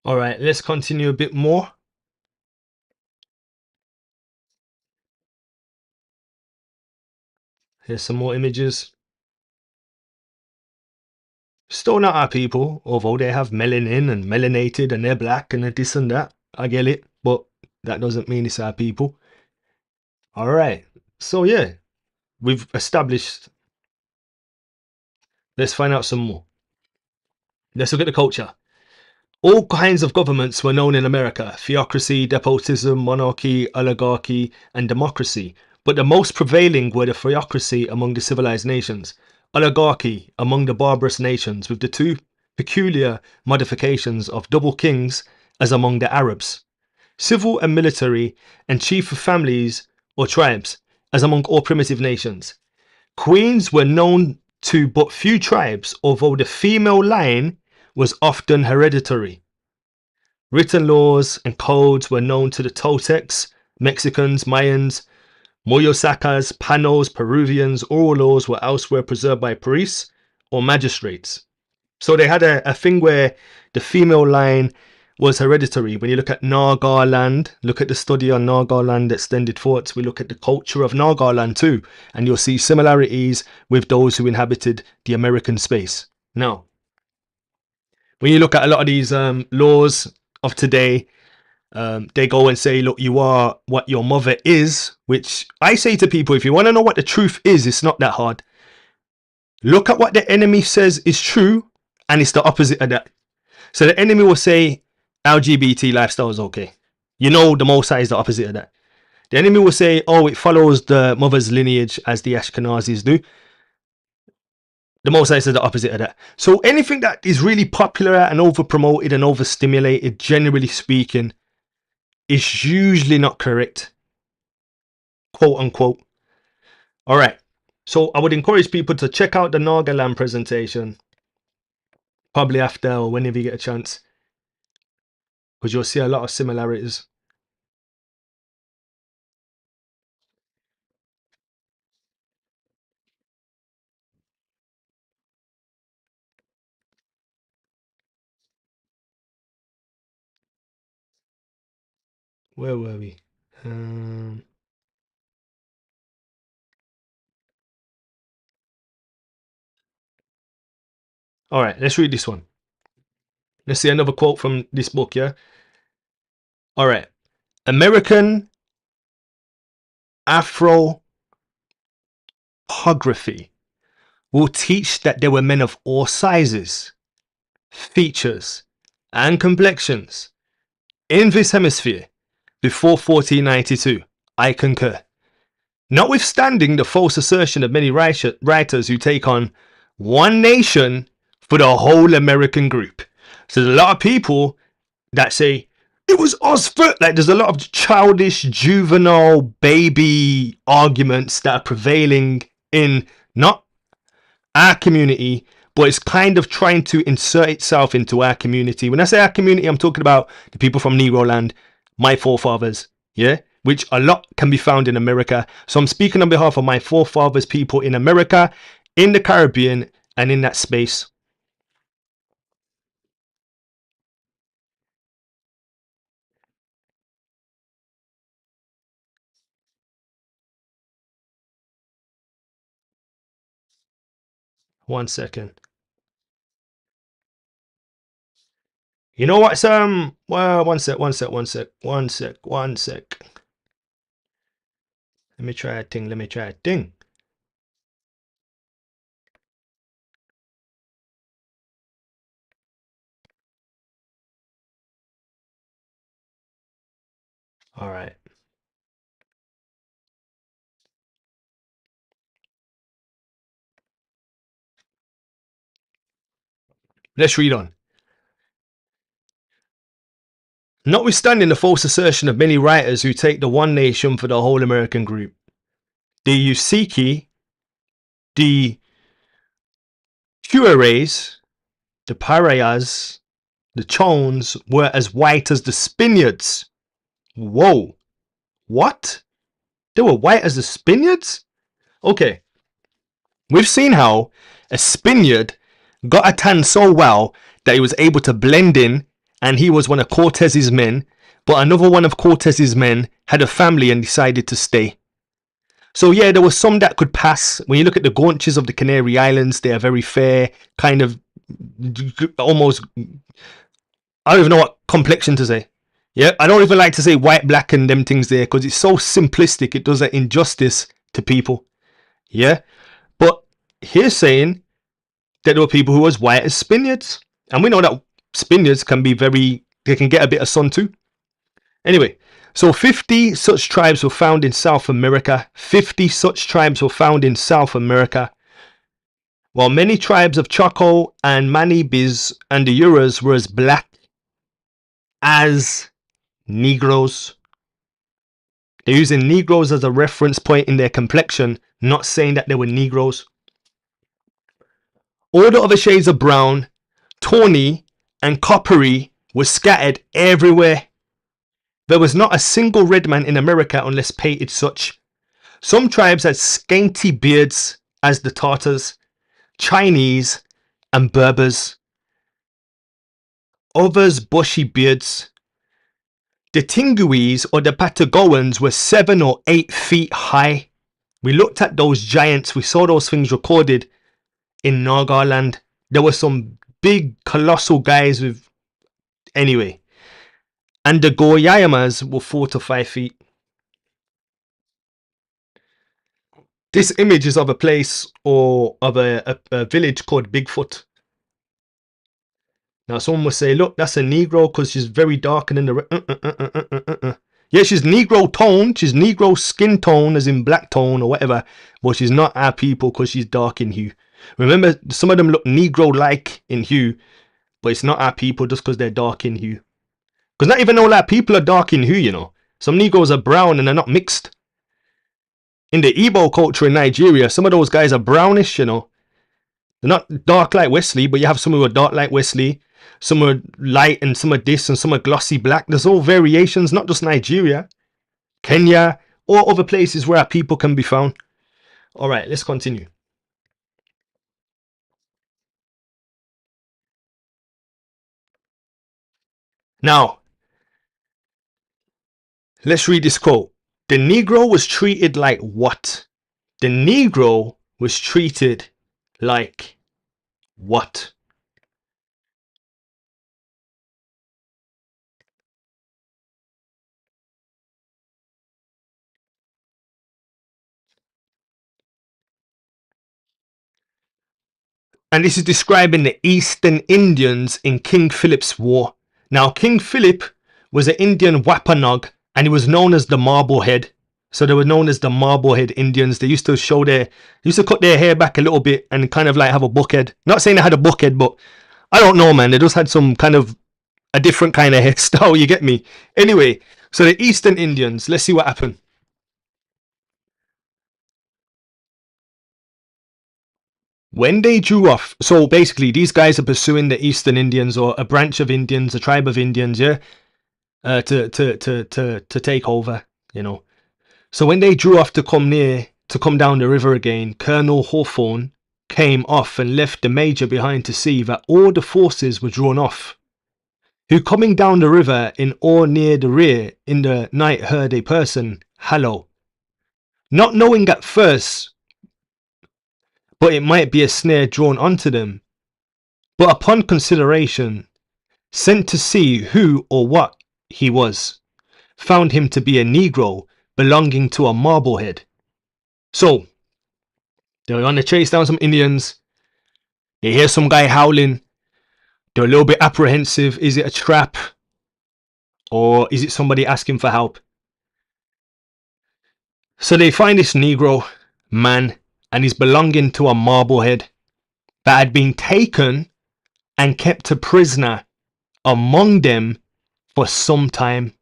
All right, let's continue a bit more. Here's some more images. Still not our people, although they have melanin and melanated and they're black and they're this and that. I get it, but that doesn't mean it's our people. All right. So yeah, we've established. Let's find out some more. Let's look at the culture. All kinds of governments were known in America: theocracy, despotism, monarchy, oligarchy, and democracy. But the most prevailing were the theocracy among the civilized nations, oligarchy among the barbarous nations, with the two peculiar modifications of double kings as among the Arabs, civil and military, and chief of families or tribes as among all primitive nations. Queens were known to but few tribes, although the female line was often hereditary. Written laws and codes were known to the Toltecs, Mexicans, Mayans, Moyosacas, Panos, Peruvians. Oral laws were elsewhere preserved by priests or magistrates. So they had a thing where the female line was hereditary. When you look at Nagaland, look at the study on Nagaland extended thoughts, we look at the culture of Nagaland too, and you'll see similarities with those who inhabited the American space. Now, when you look at a lot of these laws of today, they go and say, look, you are what your mother is, which I say to people, if you want to know what the truth is, it's not that hard. Look at what the enemy says is true, and it's the opposite of that. So the enemy will say LGBT lifestyle is okay. You know, the Most High is the opposite of that. The enemy will say, oh, it follows the mother's lineage as the Ashkenazis do. The Most High says the opposite of that. So anything that is really popular and over promoted and overstimulated, generally speaking, is usually not correct, quote unquote. All right. So I would encourage people to check out the Nagaland presentation, probably after or whenever you get a chance, because you'll see a lot of similarities. Where were we? All right, let's read this one. Let's see another quote from this book, yeah? All right. American Afrography will teach that there were men of all sizes, features, and complexions in this hemisphere before 1492. I concur. Notwithstanding the false assertion of many writers who take on one nation for the whole American group. So there's a lot of people that say it was us first. Like, there's a lot of childish, juvenile, baby arguments that are prevailing in not our community, but it's kind of trying to insert itself into our community. When I say our community, I'm talking about the people from Negroland, my forefathers, yeah, which a lot can be found in America. So I'm speaking on behalf of my forefathers, people in America, in the Caribbean, and in that space. One second. You know what's well, one sec. Let me try a thing. All right. Let's read on. Notwithstanding the false assertion of many writers who take the one nation for the whole American group, the Usiki, the Cuares, the Parias, the Chones were as white as the Spaniards. Whoa. What? They were white as the Spaniards? Okay. We've seen how a Spaniard got a tan so well that he was able to blend in, and he was one of Cortez's men, but another one of Cortez's men had a family and decided to stay. So yeah, there were some that could pass. When you look at the Gaunches of the Canary Islands, they are very fair, kind of almost, I don't even know what complexion to say. Yeah, I don't even like to say white, black, and them things there because it's so simplistic. It does an injustice to people. Yeah, but here's saying that there were people who was white as Spaniards, and we know that Spaniards can be they can get a bit of sun too. Anyway, so 50 such tribes were found in South America. 50 such tribes were found in South America. While many tribes of Choco and Manibis and the Uras were as black as Negroes. They're using Negroes as a reference point in their complexion, not saying that they were Negroes. All the other shades of brown, tawny, and coppery were scattered everywhere. There was not a single red man in America unless painted such. Some tribes had scanty beards as the Tartars, Chinese, and Berbers. Others bushy beards. The Tinguis or the Patagonians were 7 or 8 feet high. We looked at those giants. We saw those things recorded in Negroland. There were some big, colossal guys with... Anyway. And the Goyayamas were 4 to 5 feet. This image is of a place or of a village called Bigfoot. Now someone will say, look, that's a Negro because she's very dark and in the... Yeah, she's Negro tone. She's Negro skin tone as in black tone or whatever. But she's not our people because she's dark in hue. Remember, some of them look Negro-like in hue. But it's not our people just because they're dark in hue. Because not even all our people are dark in hue, you know. Some Negroes are brown and they're not mixed. In the Igbo culture in Nigeria, some of those guys are brownish, you know. They're not dark like Wesley, but you have some who are dark like Wesley. Some are light and some are this and some are glossy black. There's all variations, not just Nigeria, Kenya, or other places where our people can be found. All right, let's continue. Now, let's read this quote. The Negro was treated like what? The Negro was treated like what? And this is describing the Eastern Indians in King Philip's War. Now, King Philip was an Indian Wampanoag, and he was known as the Marblehead. So they were known as the Marblehead Indians. They used to cut their hair back a little bit and kind of like have a buckhead. Not saying they had a buckhead, but I don't know, man. They just had some kind of a different kind of hairstyle, you get me? Anyway, so the Eastern Indians, let's see what happened. When they drew off, so basically these guys are pursuing the Eastern Indians or a branch of Indians, a tribe of Indians, yeah, to take over, you know. So when they drew off to come down the river again, Colonel Hawthorne came off and left the major behind to see that all the forces were drawn off. Who coming down the river in or near the rear in the night heard a person hallo, not knowing at first, but it might be a snare drawn onto them, but upon consideration, sent to see who or what he was, found him to be a Negro belonging to a Marblehead. So, they were on the chase down some Indians, they hear some guy howling, they're a little bit apprehensive, is it a trap? Or is it somebody asking for help? So they find this Negro man, and he's belonging to a Marblehead that had been taken and kept a prisoner among them for some time.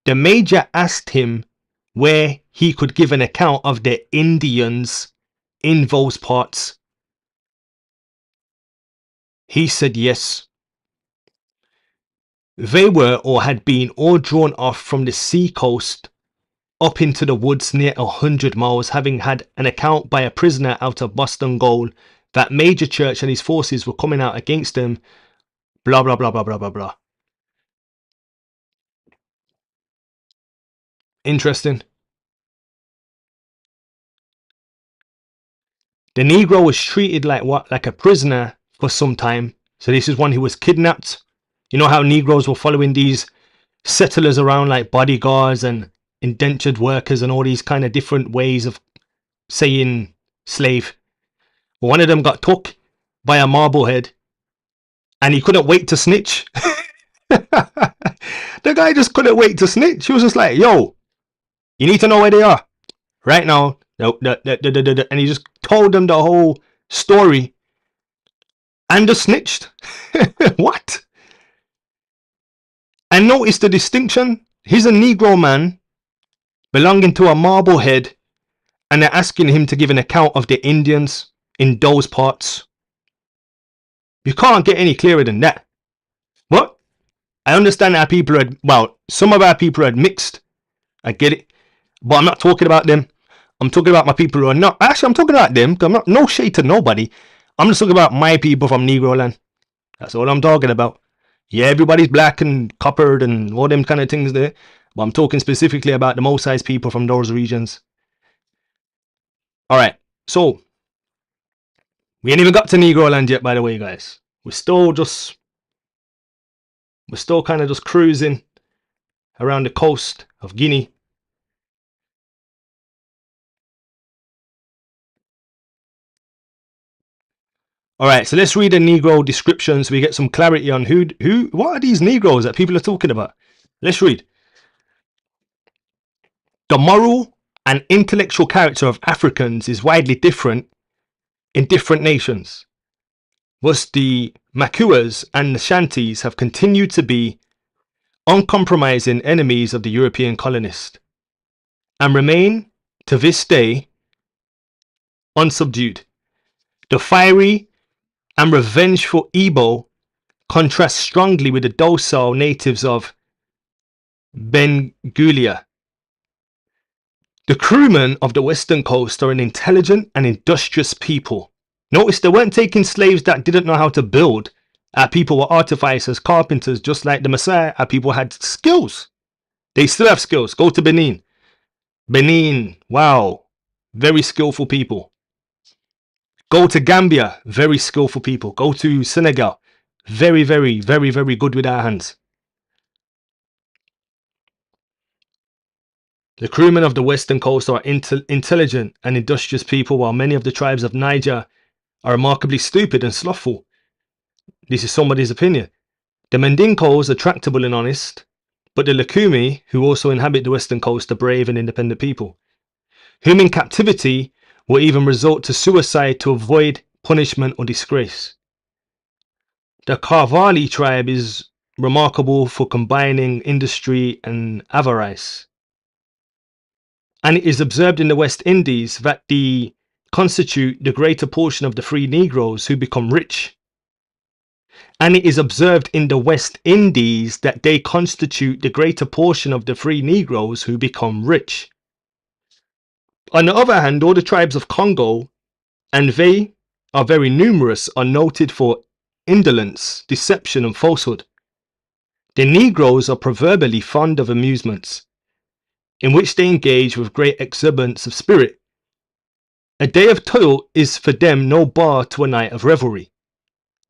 The major asked him where he could give an account of the Indians in those parts. He said yes. They were or had been all drawn off from the sea coast up into the woods near 100 miles, having had an account by a prisoner out of Boston Gaol that Major Church and his forces were coming out against them, blah blah blah blah blah blah blah. Interesting. The Negro was treated like what? Like a prisoner for some time. So this is one who was kidnapped. You know how Negroes were following these settlers around like bodyguards and indentured workers and all these kind of different ways of saying slave. One of them got took by a marblehead and he couldn't wait to snitch. The guy just couldn't wait to snitch. He was just like, yo, you need to know where they are right now. And he just told them the whole story and just snitched. What? And notice the distinction. He's a Negro man belonging to a marblehead, and they're asking him to give an account of the Indians in those parts. You can't get any clearer than that. What? I understand our people are, well, some of our people are mixed. I get it. But I'm not talking about them. I'm talking about my people who are not. Actually, I'm talking about them. I'm not, no shade to nobody. I'm just talking about my people from Negroland. That's all I'm talking about. Yeah, everybody's black and coppered and all them kind of things there. But I'm talking specifically about the Mosai's people from those regions. Alright, so we ain't even got to Negroland yet, by the way, guys. We're still kind of just cruising around the coast of Guinea. Alright, so let's read the Negro description so we get some clarity on what are these Negroes that people are talking about. Let's read. The moral and intellectual character of Africans is widely different in different nations. Thus, the Makuas and the Shantis have continued to be uncompromising enemies of the European colonist and remain to this day unsubdued. The fiery and revengeful Igbo contrasts strongly with the docile natives of Benguela. The crewmen of the western coast are an intelligent and industrious people. Notice they weren't taking slaves that didn't know how to build. Our people were artificers, carpenters, just like the Maasai. Our people had skills. They still have skills. Go to Benin. Benin, wow, very skillful people. Go to Gambia, very skillful people. Go to Senegal, very good with our hands. The crewmen of the western coast are intelligent and industrious people, while many of the tribes of Niger are remarkably stupid and slothful. This is somebody's opinion. The Mendinkos are tractable and honest, but the Lukumi, who also inhabit the western coast, are brave and independent people, whom in captivity will even resort to suicide to avoid punishment or disgrace. The Karvali tribe is remarkable for combining industry and avarice, and it is observed in the West Indies that they constitute the greater portion of the free Negroes who become rich. And it is observed in the West Indies that they constitute the greater portion of the free Negroes who become rich. On the other hand, all the tribes of Congo, and they are very numerous, are noted for indolence, deception and falsehood. The Negroes are proverbially fond of amusements, in which they engage with great exuberance of spirit. A day of toil is for them no bar to a night of revelry.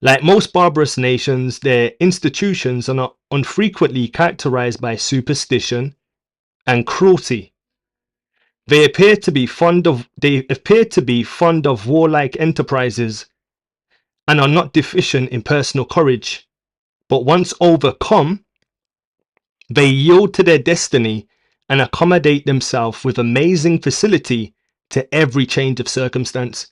Like most barbarous nations, their institutions are not unfrequently characterized by superstition and cruelty. They appear to be fond of warlike enterprises and are not deficient in personal courage, but once overcome, they yield to their destiny and accommodate themselves with amazing facility to every change of circumstance.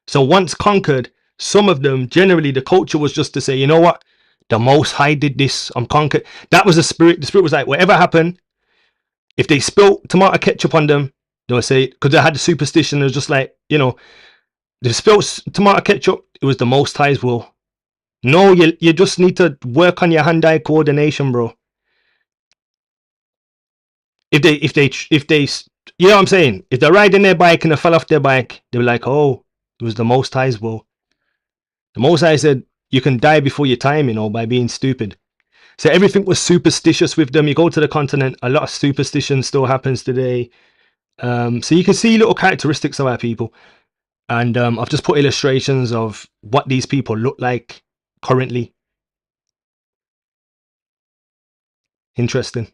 So once conquered, some of them, generally the culture was just to say, you know what, the Most High did this, I'm conquered. That was the spirit. The spirit was like, whatever happened, if they spilt tomato ketchup on them, they would say, because they had the superstition, it was just like, you know, they spilt tomato ketchup, it was the Most High's will. No, you just need to work on your hand-eye coordination, bro. If they, you know what I'm saying? If they're riding their bike and they fell off their bike, they were like, oh, it was the Most High's will. The Most High said, you can die before your time, you know, by being stupid. So everything was superstitious with them. You go to the continent, a lot of superstition still happens today. So you can see little characteristics of our people. And I've just put illustrations of what these people look like currently. Interesting.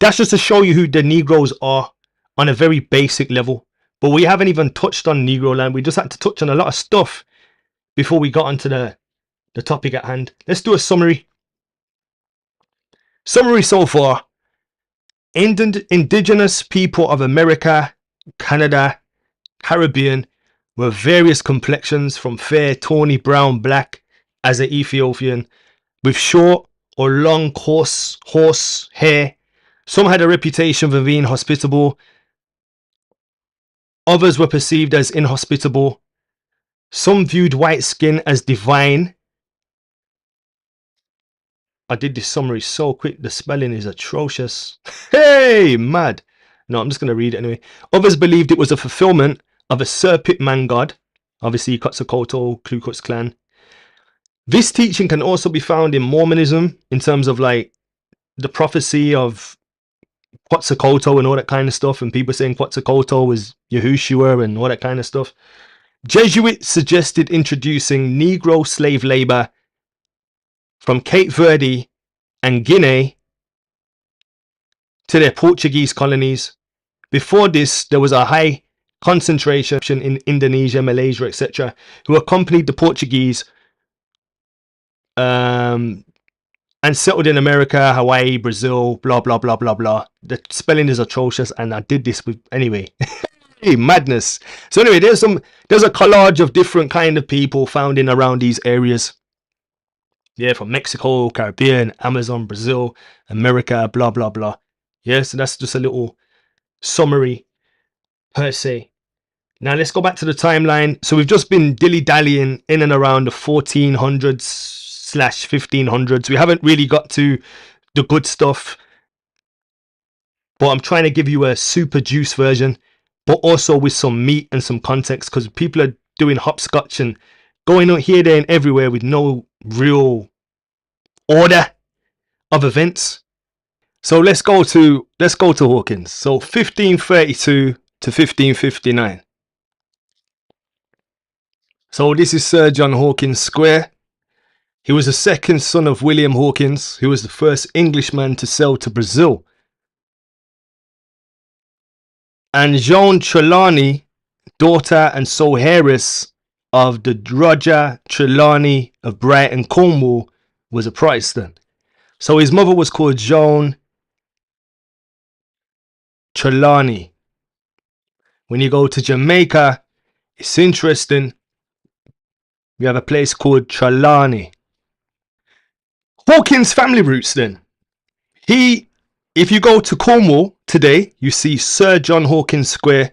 That's just to show you who the Negroes are on a very basic level. But we haven't even touched on Negroland. We just had to touch on a lot of stuff before we got onto the topic at hand. Let's do a summary. Summary so far. Indigenous people of America, Canada, Caribbean were various complexions from fair, tawny, brown, black as an Ethiopian with short or long horse hair. Some had a reputation for being hospitable. Others were perceived as inhospitable. Some viewed white skin as divine. I did this summary so quick, the spelling is atrocious. Hey, mad. No, I'm just going to read it anyway. Others believed it was a fulfillment of a serpent man god. Obviously, Quetzalcoatl, Ku Klux Klan. This teaching can also be found in Mormonism in terms of like the prophecy of Quetzalcoatl and all that kind of stuff, and people saying Quetzalcoatl was Yahushua and all that kind of stuff. Jesuits suggested introducing Negro slave labor from Cape Verde and Guinea to their Portuguese colonies. Before this, there was a high concentration in Indonesia, Malaysia, etc., who accompanied the Portuguese and settled in America, Hawaii, Brazil, blah, blah, blah, blah, blah. The spelling is atrocious, and I did this with, anyway. Hey, madness. So anyway, there's a collage of different kind of people found in around these areas. Yeah, from Mexico, Caribbean, Amazon, Brazil, America, blah, blah, blah. Yeah, so that's just a little summary per se. Now let's go back to the timeline. So we've just been dilly-dallying in and around the 1400s/1500s. We haven't really got to the good stuff, but I'm trying to give you a super juice version, but also with some meat and some context, because people are doing hopscotch and going on here, there, and everywhere with no real order of events. So let's go to Hawkins. So 1532 to 1559. So this is Sir John Hawkins Square. He was the second son of William Hawkins, who was the first Englishman to sail to Brazil. And Joan Trelawney, daughter and sole heiress of the Roger Trelawney of Brighton, Cornwall, was a Protestant. So his mother was called Joan Trelawney. When you go to Jamaica, it's interesting. We have a place called Trelawney. Hawkins' family roots then. If you go to Cornwall today, you see Sir John Hawkins Square.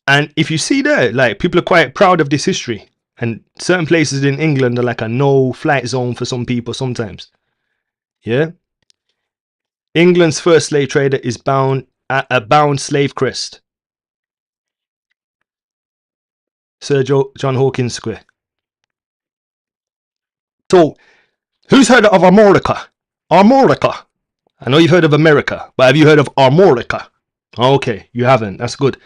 And if you see there, like, people are quite proud of this history. And certain places in England are like a no-flight zone for some people sometimes. Yeah. England's first slave trader is bound at a bound slave crest. Sir John Hawkins Square. So, who's heard of Armorica? Armorica. I know you've heard of America, but have you heard of Armorica? Okay, you haven't. That's good.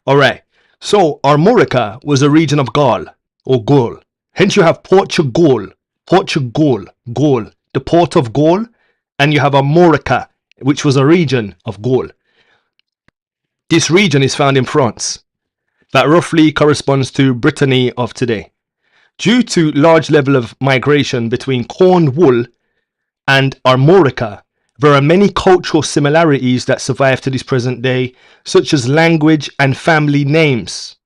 All right. So, Armorica was a region of Gaul, or Gaul. Hence, you have Portugal, Gaul, the port of Gaul, and you have Armorica, which was a region of Gaul. This region is found in France. That roughly corresponds to Brittany of today. Due to large level of migration between Cornwall and Armorica, there are many cultural similarities that survive to this present day, such as language and family names.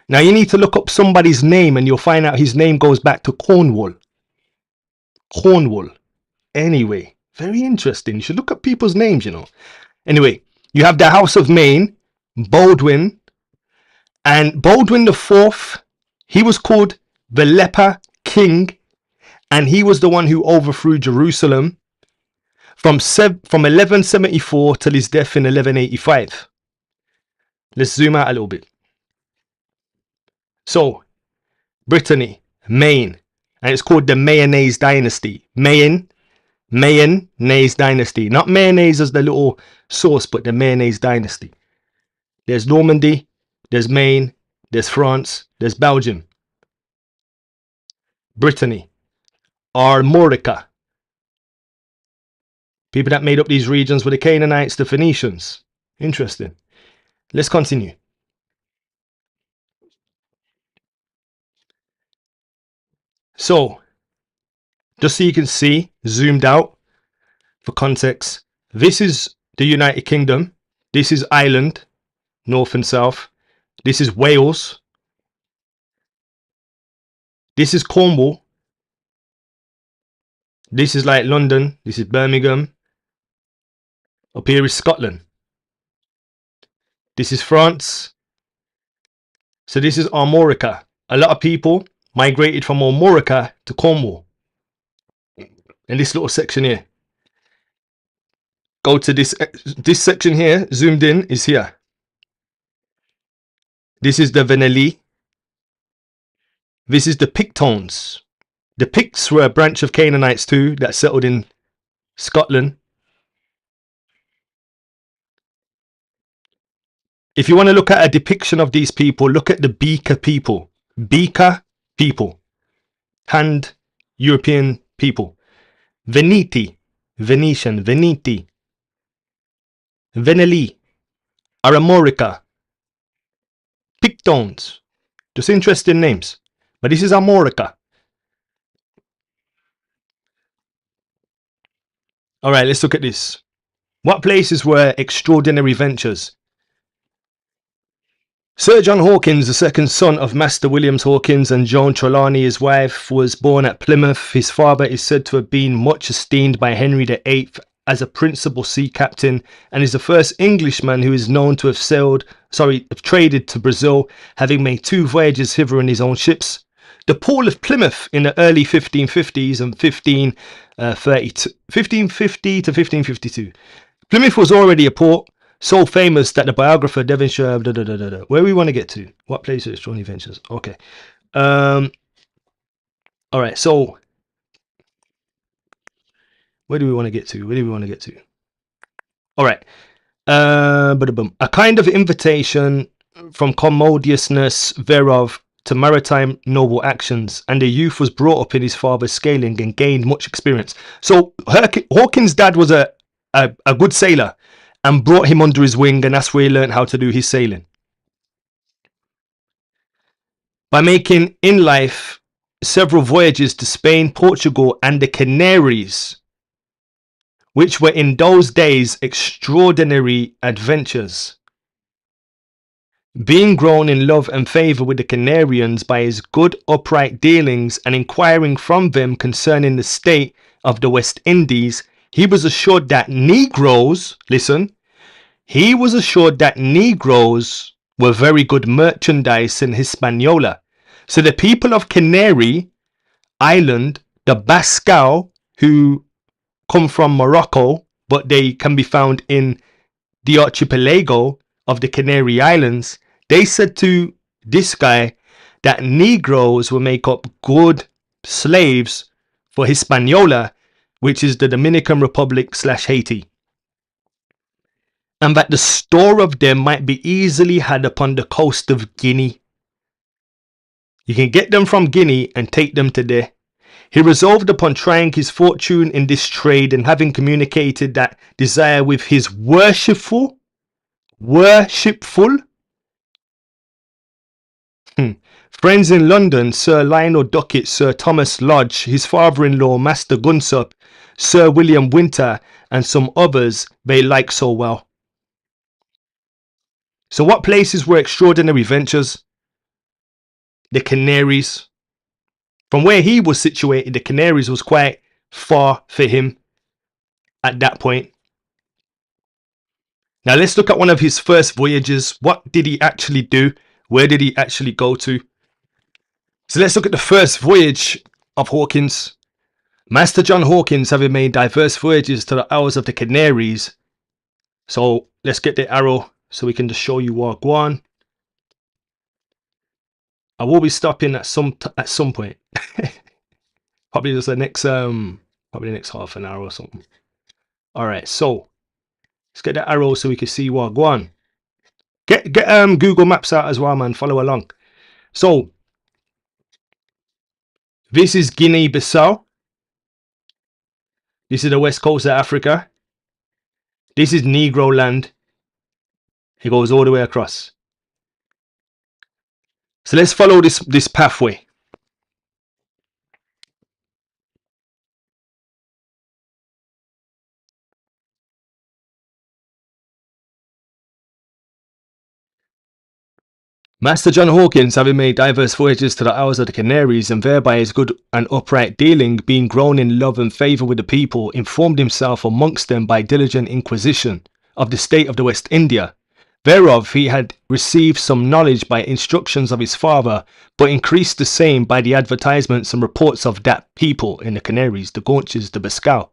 Now you need to look up somebody's name and you'll find out his name goes back to Cornwall. Cornwall. Anyway, very interesting. You should look up people's names, you know. Anyway, you have the House of Maine, Baldwin, and Baldwin IV, he was called the Leper King, and he was the one who overthrew Jerusalem from 1174 till his death in 1185. Let's zoom out a little bit. So, Brittany, Maine, and it's called the Mayonnaise Dynasty. Mayonnaise Dynasty. Not mayonnaise as the little sauce, but the Mayonnaise Dynasty. There's Normandy, there's Maine, there's France, there's Belgium, Brittany, Armorica. People that made up these regions were the Canaanites, the Phoenicians. Interesting. Let's continue. So, just so you can see, zoomed out for context, this is the United Kingdom. This is Ireland, north and south. This is Wales. This is Cornwall. This is like London. This is Birmingham. Up here is Scotland. This is France. So this is Armorica. A lot of people migrated from Armorica to Cornwall. In this little section here. Go to this section here, zoomed in, is here. This is the Veneli. This is the Pictones. The Picts were a branch of Canaanites too that settled in Scotland. If you want to look at a depiction of these people, look at the Beaker people. Beaker people. Hand European people. Veneti. Venetian. Veneti. Veneli. Armorica. Pictones. Just interesting names. But this is Armorica. Alright, let's look at this. What places were extraordinary ventures? Sir John Hawkins, the second son of Master Williams Hawkins and Joan Trelawney, his wife, was born at Plymouth. His father is said to have been much esteemed by Henry VIII as a principal sea captain, and is the first Englishman who is known to have traded to Brazil, having made 2 voyages hither in his own ships. The Port of Plymouth in the early 1550s and 1550 to 1552. Plymouth was already a port, so famous that the biographer Devonshire... Where we want to get to? What place are extraordinary ventures? Okay. Alright, so... Where do we want to get to? Alright. A kind of invitation from commodiousness thereof to maritime noble actions, and the youth was brought up in his father's scaling and gained much experience. So Hawkins' dad was a good sailor and brought him under his wing, and that's where he learned how to do his sailing. By making in life several voyages to Spain, Portugal and the Canaries, which were in those days extraordinary adventures. Being grown in love and favour with the Canarians by his good upright dealings, and inquiring from them concerning the state of the West Indies, he was assured that Negroes, listen, he was assured that Negroes were very good merchandise in Hispaniola. So the people of Canary Island, the Bascal, who come from Morocco, but they can be found in the archipelago of the Canary Islands, they said to this guy that Negroes will make up good slaves for Hispaniola, which is the Dominican Republic / Haiti, and that the store of them might be easily had upon the coast of Guinea. You can get them from Guinea and take them to there. He resolved upon trying his fortune in this trade, and having communicated that desire with his worshipful friends in London, Sir Lionel Duckett, Sir Thomas Lodge, his father-in-law, Master Gunsop, Sir William Winter, and some others they liked so well. So what places were extraordinary ventures? The Canaries. From where he was situated, the Canaries was quite far for him at that point. Now let's look at one of his first voyages. What did he actually do? Where did he actually go to? So let's look at the first voyage of Hawkins. Master John Hawkins, having made diverse voyages to the Isles of the Canaries. So let's get the arrow so we can just show you what go on. I will be stopping at some point. Probably just the next half an hour or something. All right, so let's get the arrow so we can see what go on. Get Google Maps out as well, man. Follow along. So this is Guinea-Bissau. This is the west coast of Africa. This is Negroland. It goes all the way across. So let's follow this pathway. Master John Hawkins, having made diverse voyages to the Isles of the Canaries, and thereby his good and upright dealing, being grown in love and favour with the people, informed himself amongst them by diligent inquisition of the state of the West India. Thereof he had received some knowledge by instructions of his father, but increased the same by the advertisements and reports of that people in the Canaries, the Gaunches, the Bascal.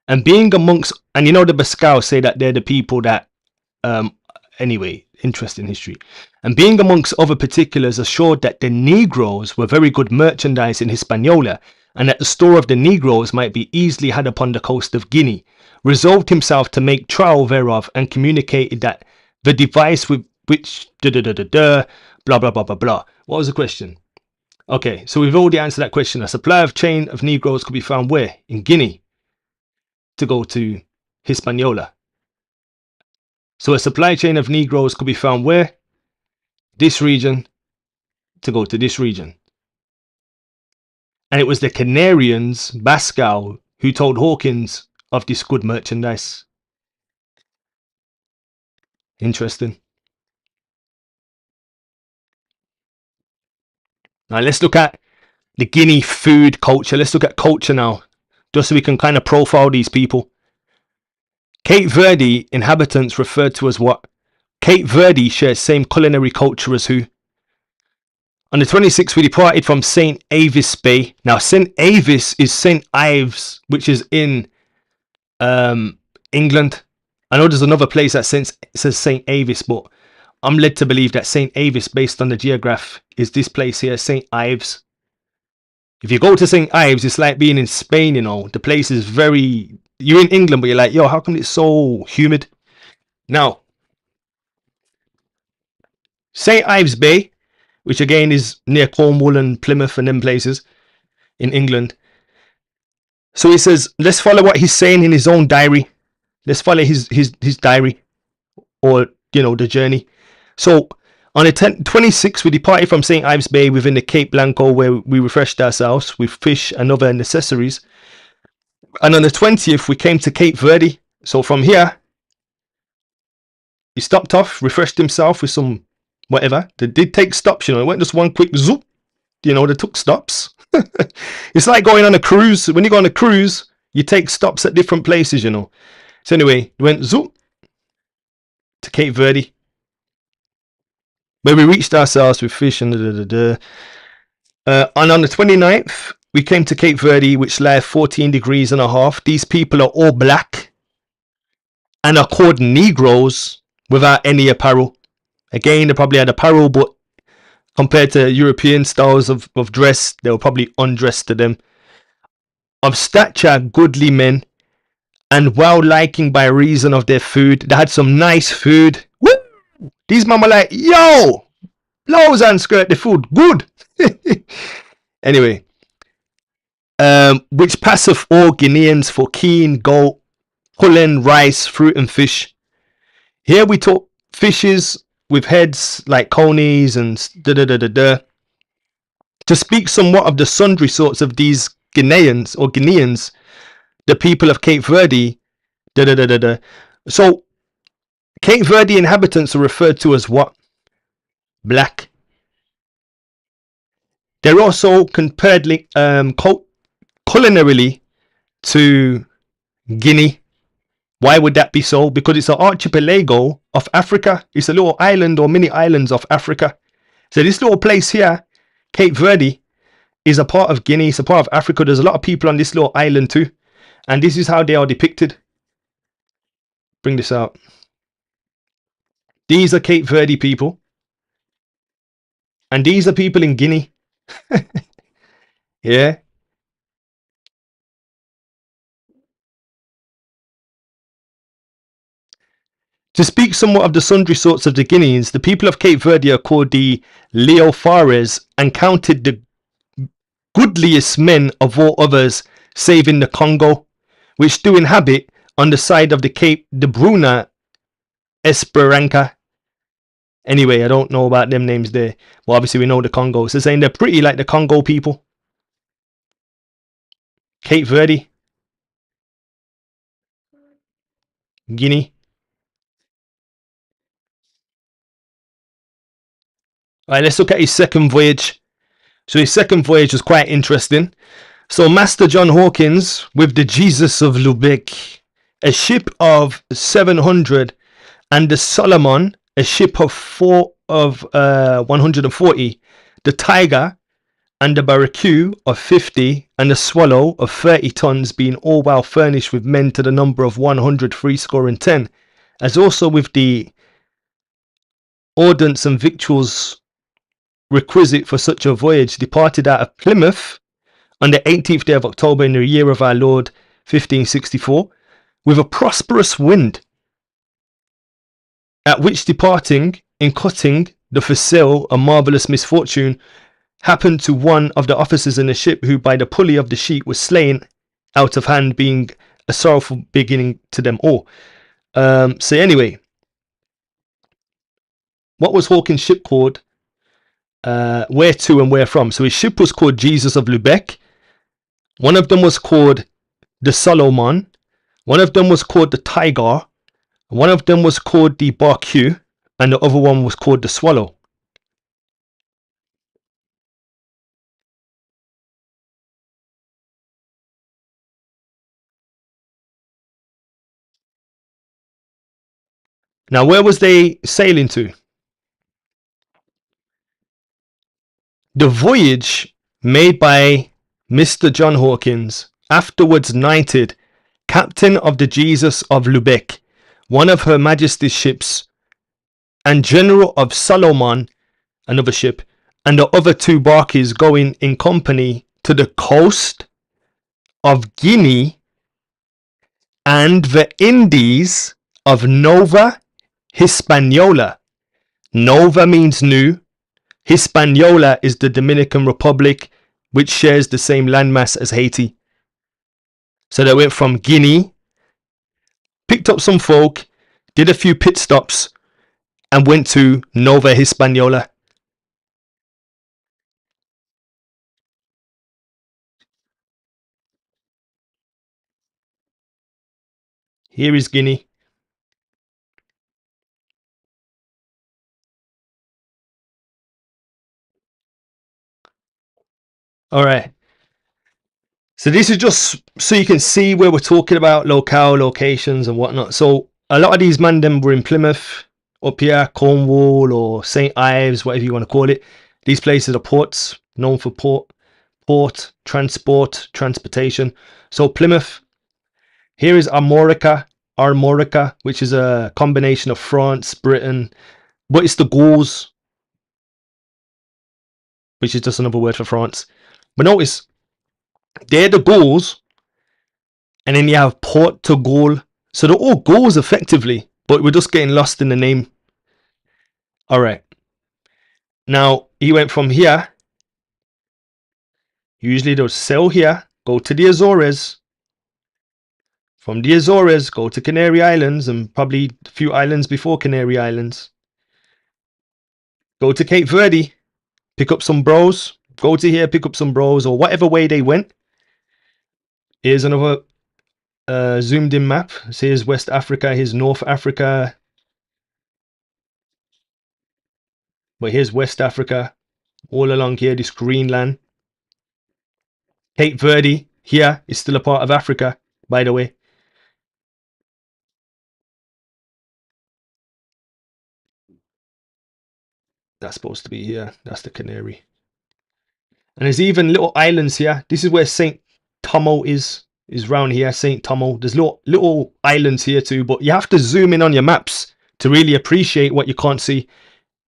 And being amongst, and you know the Bascal say that they're the people that, anyway, interesting history. And being amongst other particulars assured that the Negroes were very good merchandise in Hispaniola, and that the store of the Negroes might be easily had upon the coast of Guinea, resolved himself to make trial thereof, and communicated that the device with which blah blah blah blah blah. What was the question? Okay, so we've already answered that question. A supply of chain of Negroes could be found where? In Guinea, to go to Hispaniola. So a supply chain of Negroes could be found where? This region, to go to this region. And it was the Canarians, Bascal, who told Hawkins of this good merchandise. Interesting. Now let's look at the Guinea food culture. Let's look at culture now, just so we can kind of profile these people. Cape Verde inhabitants referred to as what? Cape Verde shares same culinary culture as who? On the 26th, we departed from St. Avis Bay. Now, St. Avis is St. Ives, which is in England. I know there's another place that says St. Avis, but I'm led to believe that St. Avis, based on the geograph, is this place here, St. Ives. If you go to St. Ives, it's like being in Spain, you know. The place is very... You're in England, but you're like, yo, how come it's so humid? Now, St. Ives Bay, which again is near Cornwall and Plymouth and them places in England. So he says, let's follow what he's saying in his own diary. Let's follow his diary, or, you know, the journey. So on the 26th, we departed from St. Ives Bay within the Cape Blanco, where we refreshed ourselves with fish and other necessaries. And on the 20th, we came to Cape Verde. So from here, he stopped off, refreshed himself with some whatever. They did take stops, you know. It went just one quick zoop. You know, they took stops. It's like going on a cruise. When you go on a cruise, you take stops at different places, you know. So anyway, we went zoop to Cape Verde, where we reached ourselves with fish and and on the 29th, we came to Cape Verde, which lay 14 degrees and a half. These people are all black and are called Negroes without any apparel. Again, they probably had apparel, but compared to European styles of dress, they were probably undressed to them. Of stature, goodly men, and well liking by reason of their food. They had some nice food. Woo! These men were like, yo, blouse and skirt, the food good. Anyway, which passeth all Guineans for keen, goat, pullen, rice, fruit, and fish. Here we talk fishes with heads like conies and To speak somewhat of the sundry sorts of these Guineans, the people of Cape Verde, So Cape Verde inhabitants are referred to as what? Black. They're also compared culinarily to Guinea. Why would that be so? Because it's an archipelago of Africa. It's a little island or mini islands of Africa. So this little place here, Cape Verde, is a part of Guinea. It's a part of Africa. There's a lot of people on this little island too. And this is how they are depicted. Bring this out. These are Cape Verde people. And these are people in Guinea. Yeah. To speak somewhat of the sundry sorts of the Guineans, the people of Cape Verde are called the Leofares and counted the goodliest men of all others, save in the Congo, which do inhabit on the side of the Cape de Bruna Esperanca. Anyway, I don't know about them names there. Well, obviously we know the Congo. So saying they're pretty like the Congo people. Cape Verde. Guinea. Alright, let's look at his second voyage. So his second voyage was quite interesting. So Master John Hawkins with the Jesus of Lubeck, a ship of 700, and the Solomon, a ship of 140, the Tiger and the Barracu of 50, and the Swallow of 30 tons, being all well furnished with men to the number of 110, as also with the ordnance and victuals requisite for such a voyage, departed out of Plymouth on the 18th day of October in the year of our Lord 1564, with a prosperous wind, at which departing, in cutting the foresail, a marvellous misfortune happened to one of the officers in the ship, who by the pulley of the sheet was slain out of hand, being a sorrowful beginning to them all. So anyway, what was Hawkins' ship called? Where to and where from? So his ship was called Jesus of Lubeck. One of them was called the Solomon. One of them was called the Tiger. One of them was called the Barracu, and the other one was called the Swallow. Now, where was they sailing to? The voyage made by Mr. John Hawkins, afterwards knighted Captain of the Jesus of Lubeck, one of Her Majesty's ships, and General of Solomon, another ship, and the other two barkies, going in company to the coast of Guinea and the Indies of Nova Hispaniola. Nova means new. Hispaniola is the Dominican Republic, which shares the same landmass as Haiti. So they went from Guinea, picked up some folk, did a few pit stops, and went to Nova Hispaniola. Here is Guinea. All right. So this is just so you can see where we're talking about locale, locations and whatnot. So a lot of these man them were in Plymouth, up here, Cornwall or St. Ives, whatever you want to call it. These places are ports, known for port, transport, transportation. So Plymouth, here is Armorica, which is a combination of France, Britain, but it's the Gauls, which is just another word for France. But notice, they're the Gauls, and then you have Port to Gaul. So they're all Gauls effectively, but we're just getting lost in the name. Alright. Now, he went from here. Usually they'll sail here, go to the Azores. From the Azores, go to Canary Islands, and probably a few islands before Canary Islands. Go to Cape Verde, pick up some bros. Go to here, pick up some bros, or whatever way they went. Here's another zoomed in map. So here's West Africa, here's North Africa. But here's West Africa. All along here, this Greenland. Cape Verde here is still a part of Africa, by the way. That's supposed to be here. That's the Canary. And there's even little islands here. This is where St. Tomo is round here, St. Tomo. There's little islands here too, but you have to zoom in on your maps to really appreciate what you can't see.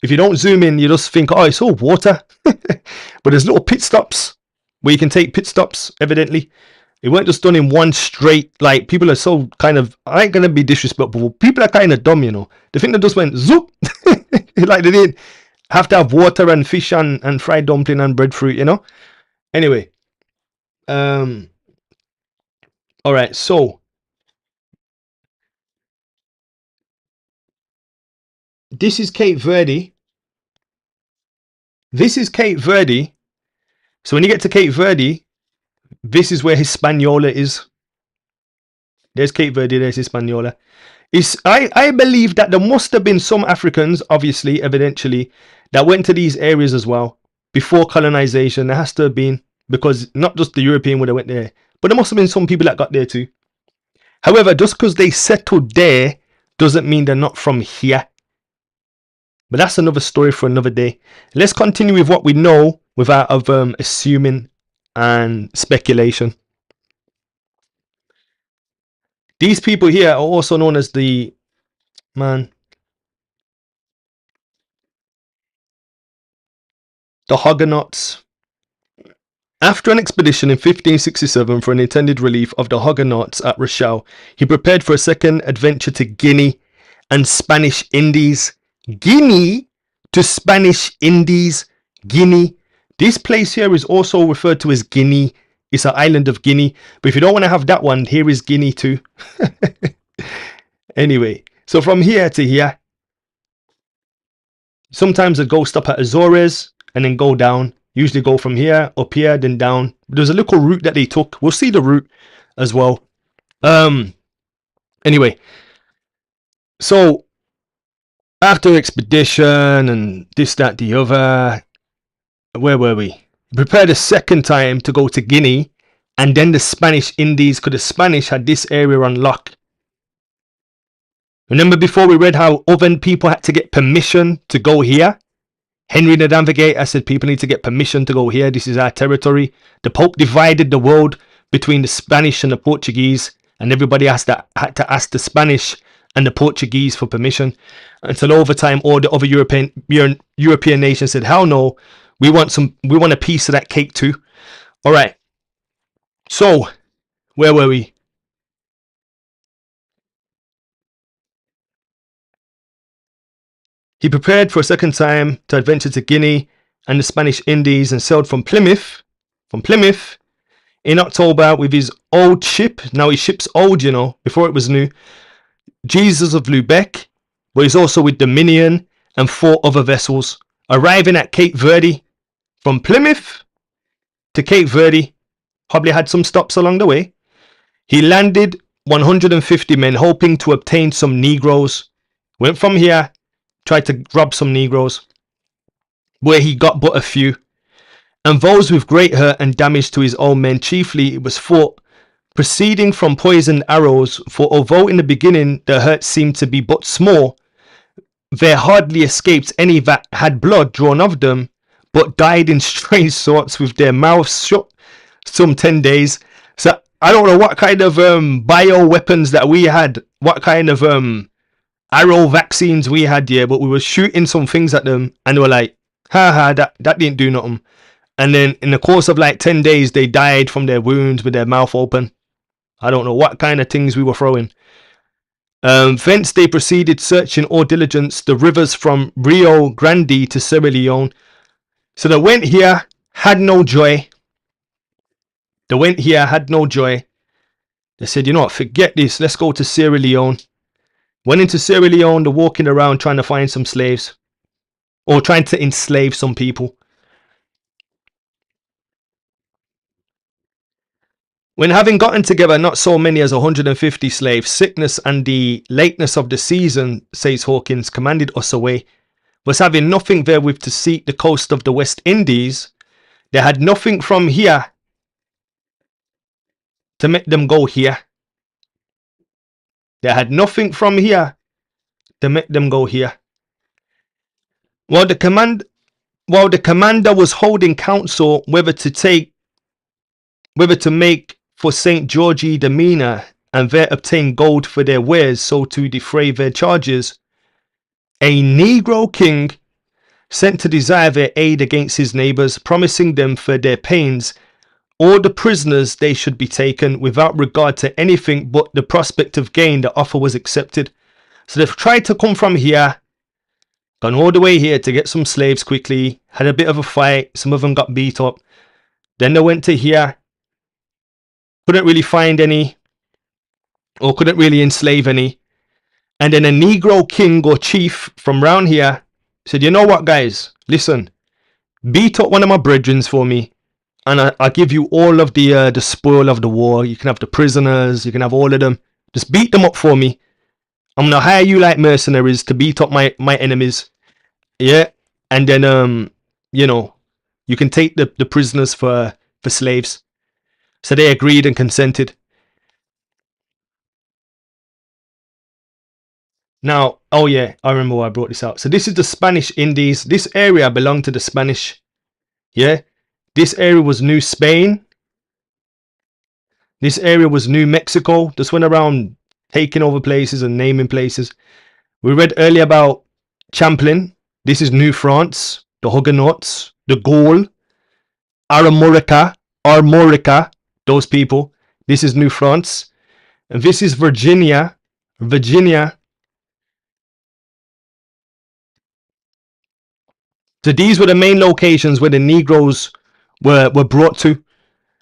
If you don't zoom in, you just think, oh, it's all water. But there's little pit stops where you can take pit stops, evidently. It weren't just done in one straight, like, people are so kind of, I ain't gonna be disrespectful, people are kind of dumb, you know. They think they just went zoop, like they didn't have to have water and fish and fried dumpling and breadfruit, you know. Anyway, all right, so this is Cape Verde. This is Cape Verde. So when you get to Cape Verde, this is where Hispaniola is. There's Cape Verde, there's Hispaniola. I believe that there must have been some Africans, obviously, evidentially, that went to these areas as well before colonization. There has to have been, because not just the European would have went there, but there must have been some people that got there too. However, just because they settled there doesn't mean they're not from here. But that's another story for another day. Let's continue with what we know without assuming and speculation. These people here are also known as the Huguenots. After an expedition in 1567 for an intended relief of the Huguenots at Rochelle, he prepared for a second adventure to Guinea and Spanish Indies. Guinea to Spanish Indies. Guinea. This place here is also referred to as Guinea. It's an island of Guinea. But if you don't want to have that one, here is Guinea too. Anyway, so from here to here, sometimes I'd go stop at Azores and then go down. Usually go from here, up here, then down. There's a little route that they took. We'll see the route as well. Anyway, so after expedition and this, that, the other, where were we? Prepared a second time to go to Guinea and then the Spanish Indies, because the Spanish had this area on lock. Remember before we read how other people had to get permission to go here? Henry the Navigator said people need to get permission to go here. This is our territory. The Pope divided the world between the Spanish and the Portuguese, and everybody had to ask the Spanish and the Portuguese for permission. Until over time, all the other European nations said, "Hell no, we want a piece of that cake too." All right. So, where were we? He prepared for a second time to adventure to Guinea and the Spanish Indies and sailed from Plymouth in October with his old ship. Now his ship's old, you know, before it was new. Jesus of Lubeck, but he's also with Dominion and 4 other vessels. Arriving at Cape Verde, from Plymouth to Cape Verde, probably had some stops along the way. He landed 150 men, hoping to obtain some Negroes. Went from here, tried to rob some Negroes, where he got but a few. And those with great hurt and damage to his own men, chiefly it was fought, proceeding from poisoned arrows, for although in the beginning the hurt seemed to be but small, there hardly escaped any that had blood drawn of them, but died in strange sorts with their mouths shut some 10 days. So I don't know what kind of bio weapons that we had, what kind of arrow vaccines we had here, but we were shooting some things at them and they were like, haha, that didn't do nothing. And then in the course of like 10 days, they died from their wounds with their mouth open. I don't know what kind of things we were throwing. Thence they proceeded, searching all diligence the rivers from Rio Grande to Sierra Leone. So they went here, had no joy. They went here, had no joy. They said, you know what, forget this, let's go to Sierra Leone. Went into Sierra Leone, they're walking around trying to find some slaves. Or trying to enslave some people. When having gotten together not so many as 150 slaves, sickness and the lateness of the season, says Hawkins, commanded us away. Was having nothing therewith to seek the coast of the West Indies, they had nothing from here to make them go here. They had nothing from here to make them go here. While the commander was holding council whether to make for St. George de Mina and there obtain gold for their wares, so to defray their charges, a Negro king sent to desire their aid against his neighbours, promising them for their pains all the prisoners they should be taken without regard to anything but the prospect of gain. The offer was accepted. So they've tried to come from here, gone all the way here to get some slaves quickly, had a bit of a fight, some of them got beat up. Then they went to here, couldn't really find any, or couldn't really enslave any. And then a Negro king or chief from round here said, you know what, guys, listen, beat up one of my brethren for me, and I'll give you all of the spoil of the war. You can have the prisoners, you can have all of them. Just beat them up for me. I'm gonna hire you like mercenaries to beat up my enemies. Yeah. And then you know, you can take the prisoners for slaves. So they agreed and consented. Now, oh yeah, I remember why I brought this out. So this is the Spanish Indies. This area belonged to the Spanish. Yeah. This area was New Spain. This area was New Mexico. Just went around taking over places and naming places. We read earlier about Champlain. This is New France. The Huguenots. The Gaul. Armorica. Those people. This is New France. And this is Virginia. So these were the main locations where the Negroes were brought to.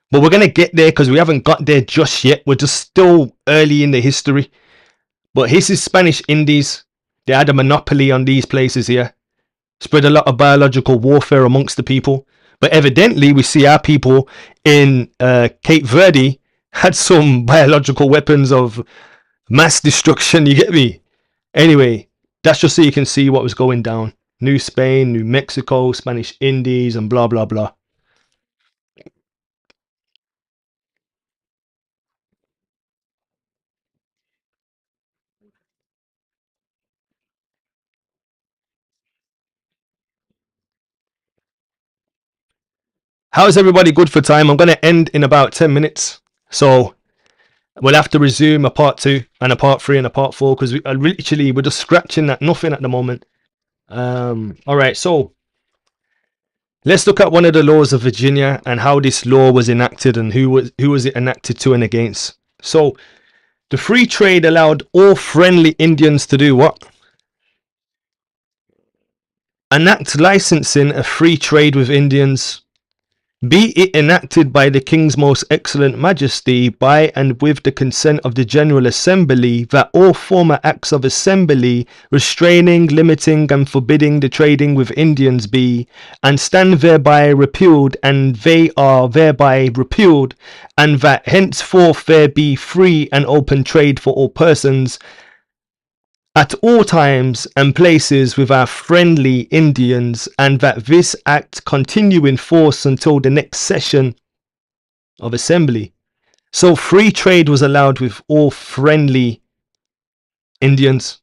But we're going to get there because we haven't got there just yet. We're just still early in the history. But this is Spanish Indies. They had a monopoly on these places here. Spread a lot of biological warfare amongst the people. But evidently we see our people in Cape Verde had some biological weapons of mass destruction. You get me? Anyway, that's just so you can see what was going down. New Spain, New Mexico, Spanish Indies, and blah, blah, blah. How's everybody good for time? I'm going to end in about 10 minutes. So we'll have to resume a part 2 and a part 3 and a part 4 because we're just scratching at nothing at the moment. All right, so let's look at one of the laws of Virginia and how this law was enacted and who was it enacted to and against. So the free trade allowed all friendly Indians to do what? Enact licensing a free trade with Indians. Be it enacted by the King's most excellent majesty, by and with the consent of the General Assembly, that all former acts of assembly restraining, limiting, and forbidding the trading with Indians be, and stand thereby repealed, and they are thereby repealed, and that henceforth there be free and open trade for all persons, at all times and places with our friendly Indians, and that this act continue in force until the next session of assembly. So free trade was allowed with all friendly Indians.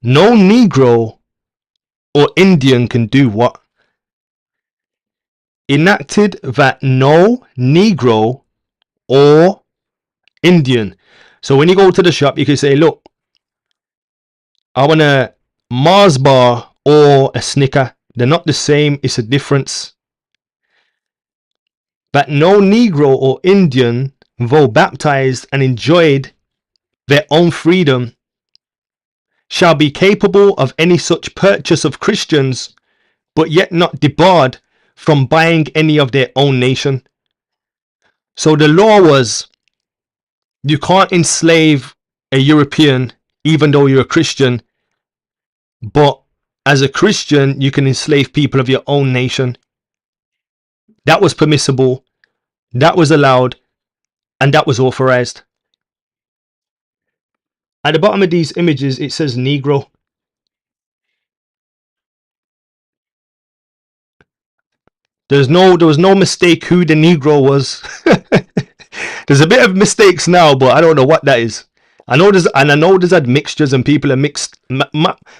No Negro or Indian can do what? Enacted that no Negro or Indian. So when you go to the shop, you can say, look, I want a Mars bar or a Snicker. They're not the same. It's a difference. That no Negro or Indian, though baptized and enjoyed their own freedom, shall be capable of any such purchase of Christians, but yet not debarred from buying any of their own nation. So the law was, you can't enslave a European even though you're a Christian, but as a Christian you can enslave people of your own nation. That was permissible, that was allowed, and that was authorized. At the bottom of these images it says Negro. There was no mistake who the Negro was. There's a bit of mistakes now, but I don't know what that is. I know there's had mixtures and people are mixed.